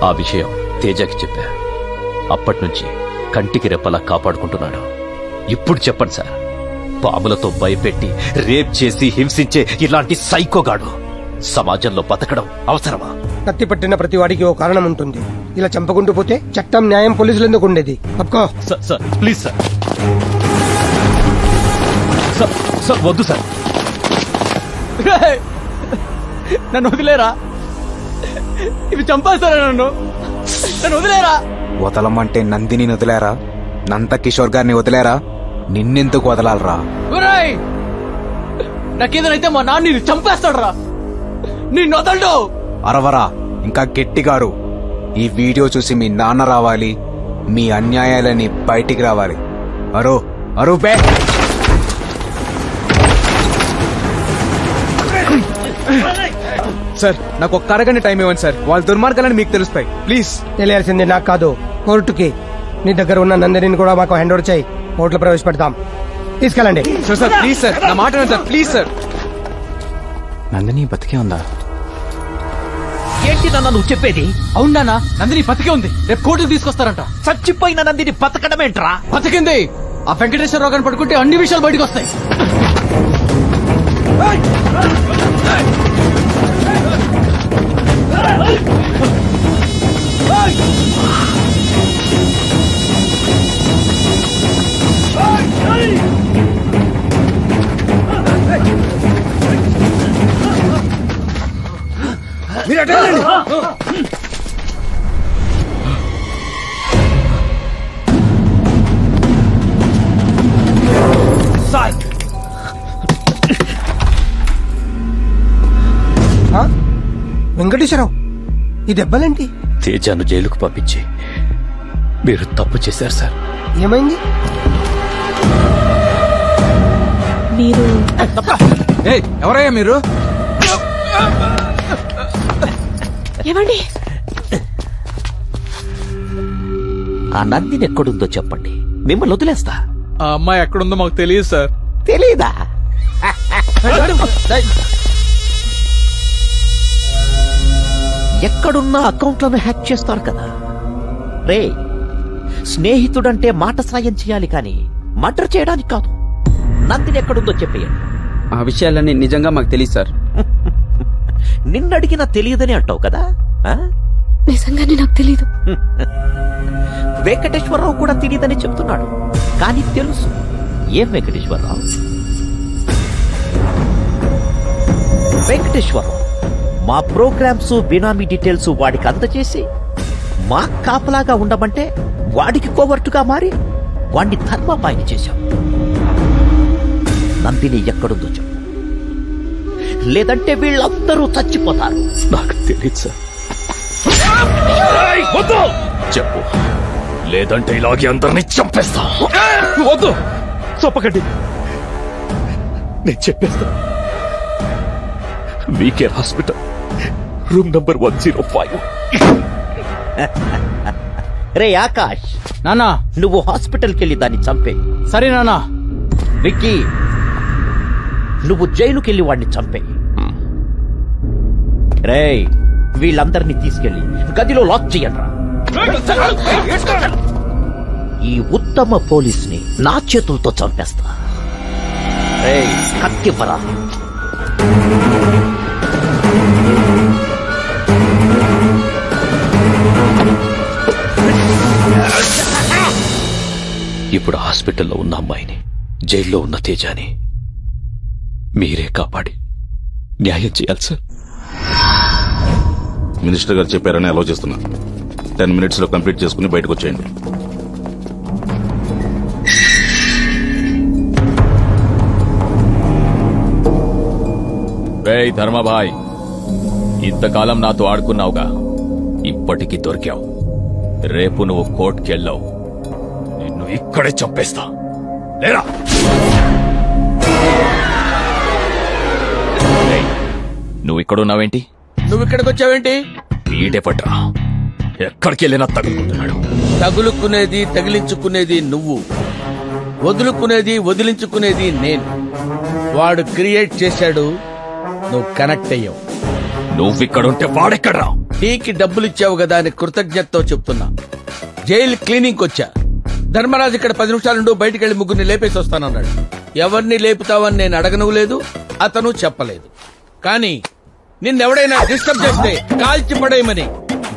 ఆ విషయం తేజకి చెప్పా. అప్పట్నుంచి కంటికి రెప్పలా కాపాడుకుంటున్నాడు. ఇప్పుడు చెప్పండి సార్, పాములతో భయపెట్టి రేప్ చేసి హింసించే ఇలాంటి సైకోగాడు సమాజంలో బతకడం అవసరమా? కత్తి పట్టిన ప్రతి వాడికి ఓ కారణం ఉంటుంది. ఇలా చంపకుంటూ పోతే చట్టం, న్యాయం, పోలీసులు ఎందుకు ఉండేది? తప్పుకో. Sir please sir. సార్ వద్దు సార్. నన్ను వదిలేరా, ఇవి చంపేస్తారా నన్ను వదిలేరా. వదలమంటే నందిని వదిలేరా, నంద కిషోర్ గారిని వదిలేరా, నిన్నెందుకు వదలాలరా? నాకేదైతే మా నాన్న చంపేస్తాడు రా, నిన్ను వదలడు. అరవరా, ఇంకా గట్టిగారు. ఈ వీడియో చూసి మీ నాన్న రావాలి, మీ అన్యాయాలని బయటికి రావాలి. అరో అరు బే. సార్ నాకు ఒక్క అరగంట టైం ఇవ్వండి సార్, వాళ్ళ దుర్మార్గాలని మీకు తెలుస్తాయి. ప్లీజ్. తెలియాల్సింది నాకు కాదు, కోర్టుకి. నీ దగ్గర ఉన్న నందిని కూడా మాకు హ్యాండ్ ఓవర్ చేయి, కోర్టులో ప్రవేశపెడతాం. తీసుకెళ్ళండి. సార్ ప్లీజ్ సార్, నా మాట వినండి సార్, ప్లీజ్ సార్. నందిని బతికే ఉందా? ఏంటి నాన్న నువ్వు చెప్పేది? అవునా, నందిని బతికే ఉంది, రేపు కోర్టుకు తీసుకొస్తారంట. చచ్చిపోయిన నందిని బతకడమేంట్రా? బతికింది. ఆ వెంకటేశ్వరరావు గారిని పడుకుంటే అన్ని విషయాలు బయటకు వస్తాయి. వెంకటేశ్వరరావు, ఈ దెబ్బలేంటి? తేజాను జైలుకు పంపించి మీరు తప్పు చేశారు సార్. ఏమైంది? మీరు ఎవరయ్యా మీరు? ఏమండి? ఆ నందిని ఎక్కడుందో చెప్పండి, మిమ్మల్ని వదిలేస్తా. ఆ అమ్మాయి ఎక్కడుందో మాకు తెలియదు సార్. తెలీదా? ఎక్కడున్నా అకౌంట్లను హ్యాక్ చేస్తారు కదా రే. స్నేహితుడంటే మాట సాయం చేయాలి కానీ మర్డర్ చేయడానికి కాదు. నందిని ఎక్కడుందో చెప్పేయండి. ఆ విషయాలన్నీ నిజంగా మాకు తెలియదు సార్. నిన్నడిగినా తెలియదని అంటావు కదా? నిజంగానే నాకు తెలీదు. వెంకటేశ్వరరావు కూడా తెలియదని చెప్తున్నాడు, కానీ తెలుసు. ఏం వెంకటేశ్వరరావు? వెంకటేశ్వరరావు మా ప్రోగ్రామ్స్, బినామీ డీటెయిల్స్ వాడికి అందజేసి మా కాపలాగా ఉండమంటే వాడికి కోవర్టుగా మారి వాడిని ధర్మపాయిని చేశాం. నందిని ఎక్కడుందో చెప్పు, లేదంటే వీళ్ళందరూ చచ్చిపోతారు. నాకు తెలియదు సార్. చెప్పు, లేదంటే ఇలాగే అందరినీ చంపేస్తా. వద్దు, చంపకండి, నేను చెప్పేస్తా. WeCare hospital, room number 105. రే ఆకాష్, నానా నువ్వు హాస్పిటల్కి వెళ్ళి దాన్ని చంపే. సరే నానా. విక్కీ, నువ్వు జైలుకెళ్ళి వాడిని చంపే. రే, వీళ్ళందరినీ తీసుకెళ్లి గదిలో లాక్ చెయ్యండ్రా. ఈ ఉత్తమ పోలీస్ని నా చేతులతో చంపేస్తా. రే, కత్తివ్వరా. ఇప్పుడు హాస్పిటల్లో ఉన్న అమ్మాయిని, జైల్లో ఉన్న తేజాని మీరే కాపాడి న్యాయం చేయాలి సార్. మినిస్టర్ గారు చెప్పారని అలౌ చేస్తున్నా. 10 minutes లో కంప్లీట్ చేసుకుని బయటకు వచ్చేయండి. రేయ్ ధర్మభాయ్, ఇంతకాలం నాతో ఆడుకున్నావుగా, ఇప్పటికీ దొరికావు. రేపు నువ్వు కోర్టుకెళ్ళావు, నిన్ను ఇక్కడే చంపేస్తా. లేరా? నువ్వు ఇక్కడున్నావేంటి? నువ్వు ఇక్కడికి వచ్చావేంటి? వీడే పట్రా, ఎక్కడికి వెళ్ళినా తగులుకుంటున్నాడు. తగులుకునేది, తగిలించుకునేది నువ్వు, వదులుకునేది, వదిలించుకునేది నేను. వాడు క్రియేట్ చేశాడు, నువ్వు కనెక్ట్ అయ్యావు. నువ్విక్కడుంటే వాడెక్కడ్రా? టీకి డబ్బులు ఇచ్చావు కదా అని కృతజ్ఞతతో చెప్తున్నా. జైలు క్లీనింగ్ వచ్చా. ధర్మరాజు ఇక్కడ 10 నిమిషాలుండు, బయటికెళ్లి ముగ్గురిని లేపేసి వస్తానన్నాడు. ఎవరిని లేపుతావని నేను అడగను లేదు, అతను చెప్పలేదు. కానీ నిన్నెవడైనా డిస్టర్బ్ చేస్తే కాల్చి పడేయమని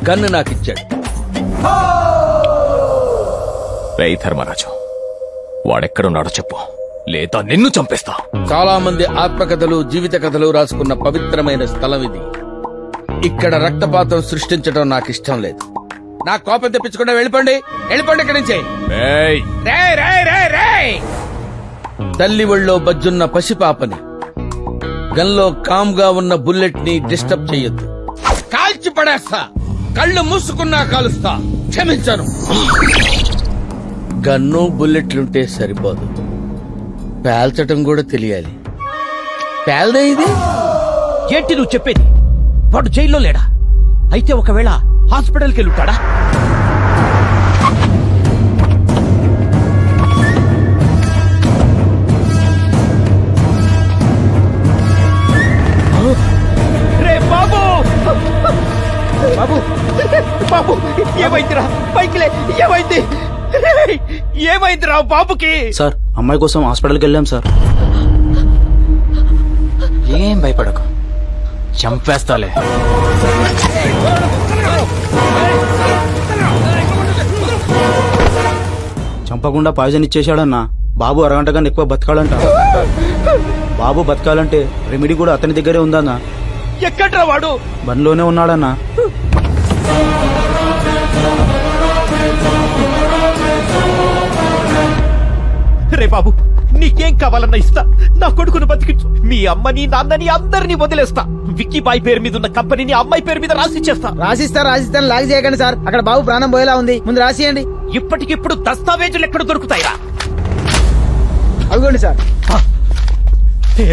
గన్ను నాకిచ్చాడు. రేయ్ ధర్మరాజు, వాడెక్కడున్నాడో చెప్పు, లేదా నిన్ను చంపేస్తా. చాలా మంది ఆత్మకథలు, జీవిత కథలు రాసుకున్న పవిత్రమైన స్థలం ఇది. ఇక్కడ రక్తపాతం సృష్టించడం నాకు ఇష్టం లేదు. నా కోపం తెప్పించకుండా వెళ్ళిపోండి ఇక్కడి నుంచి. తల్లి ఒళ్ళో బజ్జున్న పసిపాపని, గన్లో కామ్ గా ఉన్న బుల్లెట్ ని డిస్టర్బ్ చెయ్యొద్దు. కాల్చి పడేస్తా, కళ్ళు మూసుకున్నా కాలుస్తా. క్షమించను. గన్ను బుల్లెట్లుంటే సరిపోదు, పేల్చటం కూడా తెలియాలి. పేల్దే ఇది ఏంటి నువ్వు చెప్పేది? వాడు జైల్లో లేడా? అయితే ఒకవేళ హాస్పిటల్కి వెళ్ళుంటాడా? రే బాబు, బాబు, బాబు, ఏమైందిరా? పైకిలే, ఏమైంది? ఏమైందిరా బాబుకి? సార్, అమ్మాయి కోసం హాస్పిటల్కి వెళ్ళాం సార్. ఏం భయపడకు, చంపేస్తాలే. చంపకుండా పాయిజన్ ఇచ్చేశాడన్నా. బాబు అరగంట కన్నా ఎక్కువ బతకాలంట. బాబు బతకాలంటే రెమెడీ కూడా అతని దగ్గరే ఉందన్నా. ఎక్కడ్రా వాడు? బండిలోనే ఉన్నాడన్నా. రే బాబు, నీకేం కావాలన్నా ఇస్తా. నా కొడుకును బతికించు. మీ అమ్మని, నాన్నని, అందరినీ వదిలేస్తా. విక్కీ బాయ్ పేరు మీద ఉన్న కంపెనీని అమ్మాయి పేరు మీద రాసిచ్చేస్తా. రాసిస్తాను లాగ్ చేయకండి సార్. అక్కడ బాబు ప్రాణం పోయేలా ఉంది, ముందు రాసియండి. ఇప్పటికిప్పుడు దస్తావేజులు ఎక్కడ దొరుకుతాయిరా? అవిగోండి సార్.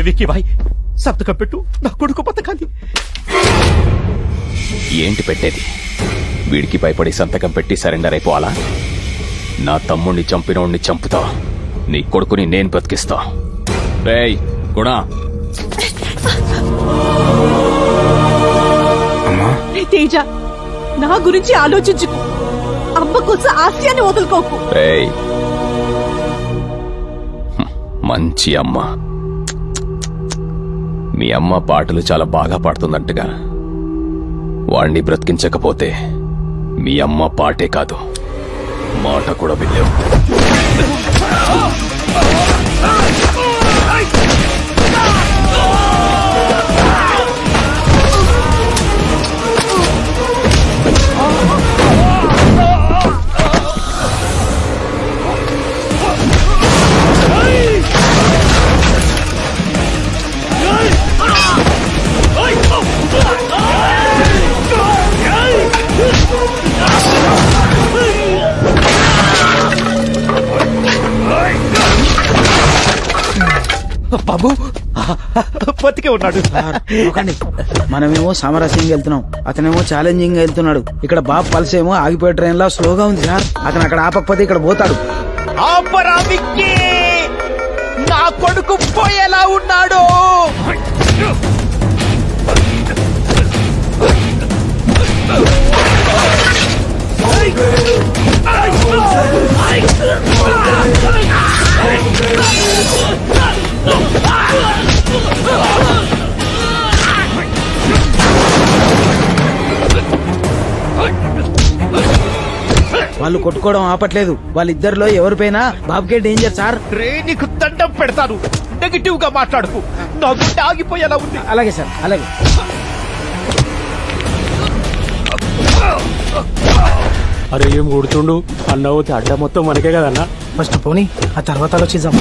విక్కీ బాయ్, సంతకం పెట్టు. నా కొడుకు బతకాలి. ఏంటి పెట్టేది? వీడికి భయపడి సంతకం పెట్టి సరెండర్ అయిపోవాలా? నా తమ్ముణ్ణి చంపినోడిని చంపుతా, నీ కొడుకుని నేను బతికిస్తా. రేయ్ గుణా, తేజ, నా గురించి ఆలోచించుకో. అమ్మ కోసం ఆశయాన్ని వదులుకోకు. రేయ్, మంచి అమ్మ. మీ అమ్మ పాటలు చాలా బాగా పాడుతుందంటగా. వాణ్ణి బ్రతికించకపోతే మీ అమ్మ పాటే కాదు, మాట కూడా వినలేవు. బాబు బతికే ఉన్నాడు. మనమేమో సామరస్యంగా వెళ్తున్నాం, అతనేమో ఛాలెంజింగ్ గా వెళ్తున్నాడు. ఇక్కడ బాబు పల్స్ ఏమో ఆగిపోయే ట్రైన్ లా స్లోగా ఉంది సార్. అతను అక్కడ ఆపకపోతే ఇక్కడ పోతాడు. ఆపరా విక్కీ, నా కొడుకు పోయేలా ఉన్నాడు. వాళ్ళు కొట్టుకోవడం ఆపట్లేదు. వాళ్ళిద్దరిలో ఎవరిపైనా బాబుకే డేంజర్ సార్. రే, నీకు దండం పెడతాను. నెగిటివ్ గా మాట్లాడుకు. నా గుండె ఆగిపోయేలా ఉంది. అలాగే సార్, అలాగే. అరే ఏం కొడుతుండు అన్న, పోతే అడ్డ మొత్తం మనకే కదన్నా. ఫస్ట్ పోనీ, ఆ తర్వాత ఆలోచిద్దాం.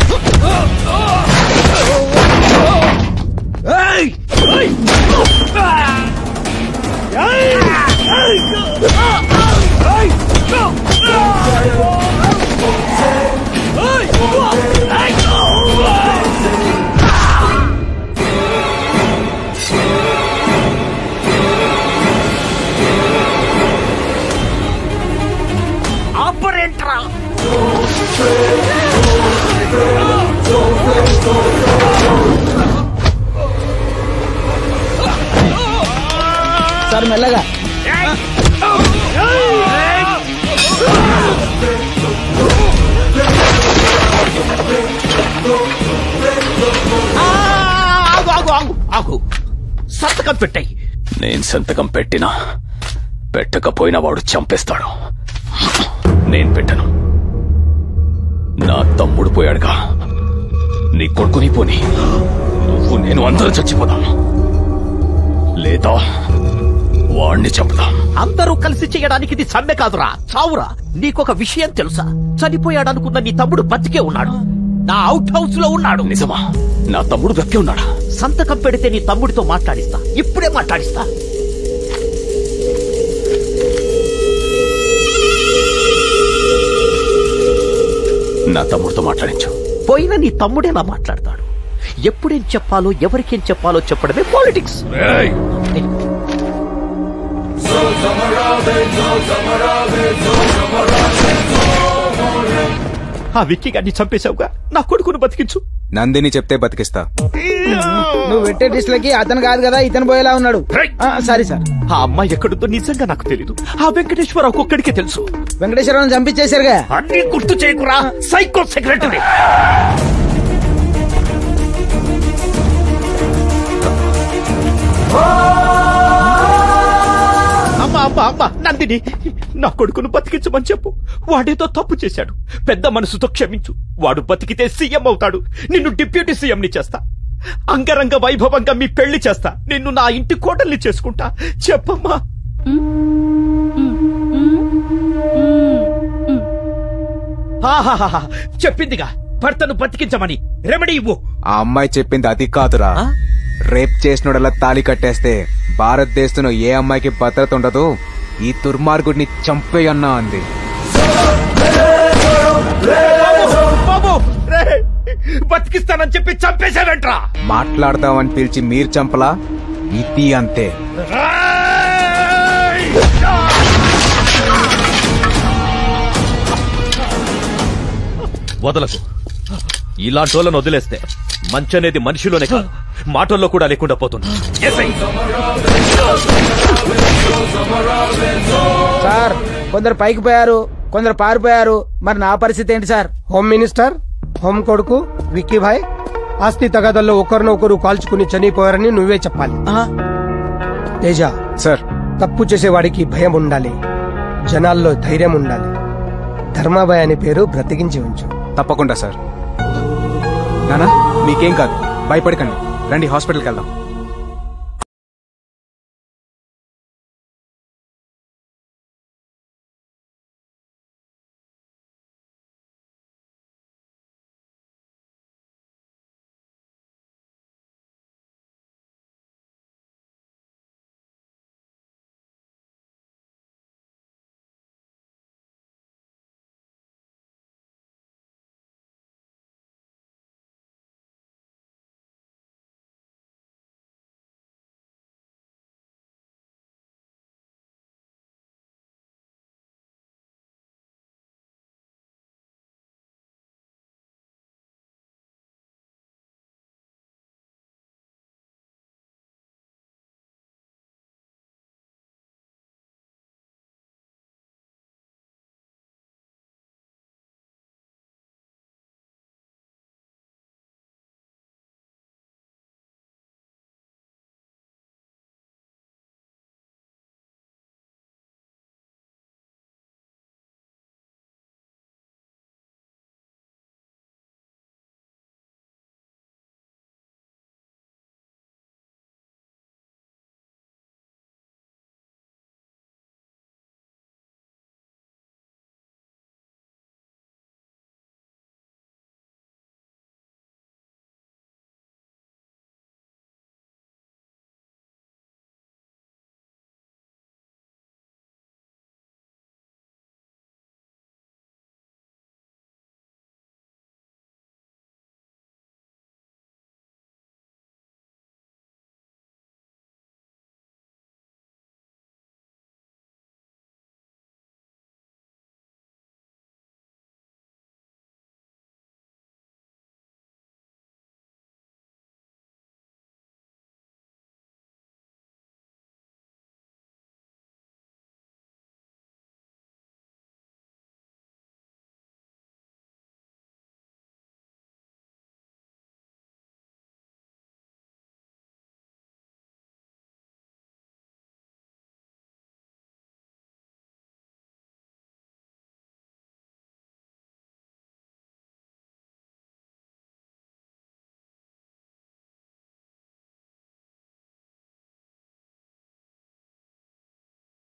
ఆపరేటరా, సార్ మెల్లగా. ఆగు ఆగు ఆగు ఆగు. సంతకం పెట్టాయి. నేను సంతకం పెట్టినా పెట్టకపోయినా వాడు చంపేస్తాడు. నేను పెట్టను. నా తమ్ముడు పోయాడుగా, నీ కొడుకుని పోని నువ్వు నేను అందరూ చచ్చిపోదాం, లేదా వాణ్ణి చంపుదాం. అందరూ కలిసి చేయడానికి ఇది సమ్మె కాదురా, చావురా. నీకొక విషయం తెలుసా? చనిపోయాడనుకున్న నీ తమ్ముడు బతికే ఉన్నాడు, నా అవుట్ హౌస్ లో ఉన్నాడు. నిజమా? నా తమ్ముడు బతికే ఉన్నాడా? సంతకం పెడితే నీ తమ్ముడితో మాట్లాడిస్తా, ఇప్పుడే మాట్లాడిస్తా. నా తమ్ముడితో మాట్లాడించు. పోయినా నీ తమ్ముడేలా మాట్లాడతాడు? ఎప్పుడేం చెప్పాలో ఎవరికేం చెప్పాలో చెప్పడమే పాలిటిక్స్. ఆ విక్కీ గారిని చంపేశావుగా, నా కొడుకును బతికించు. నందిని చెప్తే బతికిస్తా. నువ్వు పెట్టే డిస్లకి అతను కాదు కదా, ఇతను పోయేలా ఉన్నాడు. Sorry sir. ఆ అమ్మాయి ఎక్కడుందో నిజంగా నాకు తెలీదు. ఆ వెంకటేశ్వరరావు ఒక్కడికే తెలుసు. వెంకటేశ్వరరావు చంపించేశారుగా. అన్ని గుర్తు చేయకురా, సైకో సెక్రటరీ. అమ్మా నందిని, నా కొడుకును బతికించమని చెప్పు. వాడేదో తప్పు చేశాడు, పెద్ద మనసుతో క్షమించు. వాడు బతికితే సీఎం అవుతాడు, నిన్ను డిప్యూటీ సీఎంని చేస్తా. అంగరంగ వైభవంగా మీ పెళ్లి చేస్తా. నిన్ను నా ఇంటి కోడల్ని చేసుకుంటా. చెప్పమ్మా. చెప్పిందిగా భర్తను బతికించమని. రెమెడీ ఇవ్వు. ఆ అమ్మాయి చెప్పింది అది కాదురా. రేప్ చేసినోడలా తాళి కట్టేస్తే భారతదేశంలో ఏ అమ్మాయికి భద్రత ఉండదు, ఈ దుర్మార్గుడిని చంపేయన్నా అంది. బతికిస్తానని చెప్పి చంపేశాడంట్రా. మాట్లాడదామని పిలిచి మీరు చంపలా, ఇది అంతే. వదలకు. ఇలాంటి వాళ్ళని వదిలేస్తే మంచి అనేది మనిషిలోనే కాదు, మాటల్లో కూడా లేకుండా పోతుంది. సార్, కొందరు పైకి పోయారు, కొందరు పారిపోయారు. మరి నా పరిస్థితి ఏంటి సార్? హోమ్ మినిస్టర్, హోమ్ కొడుకు విక్కీ భాయ్ ఆస్తి తగాదల్లో ఒకరినొకరు కాల్చుకుని చనిపోయారని నువ్వే చెప్పాలి. తేజ సార్, తప్పు చేసేవాడికి భయం ఉండాలి, జనాల్లో ధైర్యం ఉండాలి. ధర్మాబాయ్ అనే పేరు బ్రతికించి ఉంచు. తప్పకుండా సార్. నానా, మీకేం కాదు, భయపడకండి. రండి, హాస్పిటల్కి వెళ్దాం.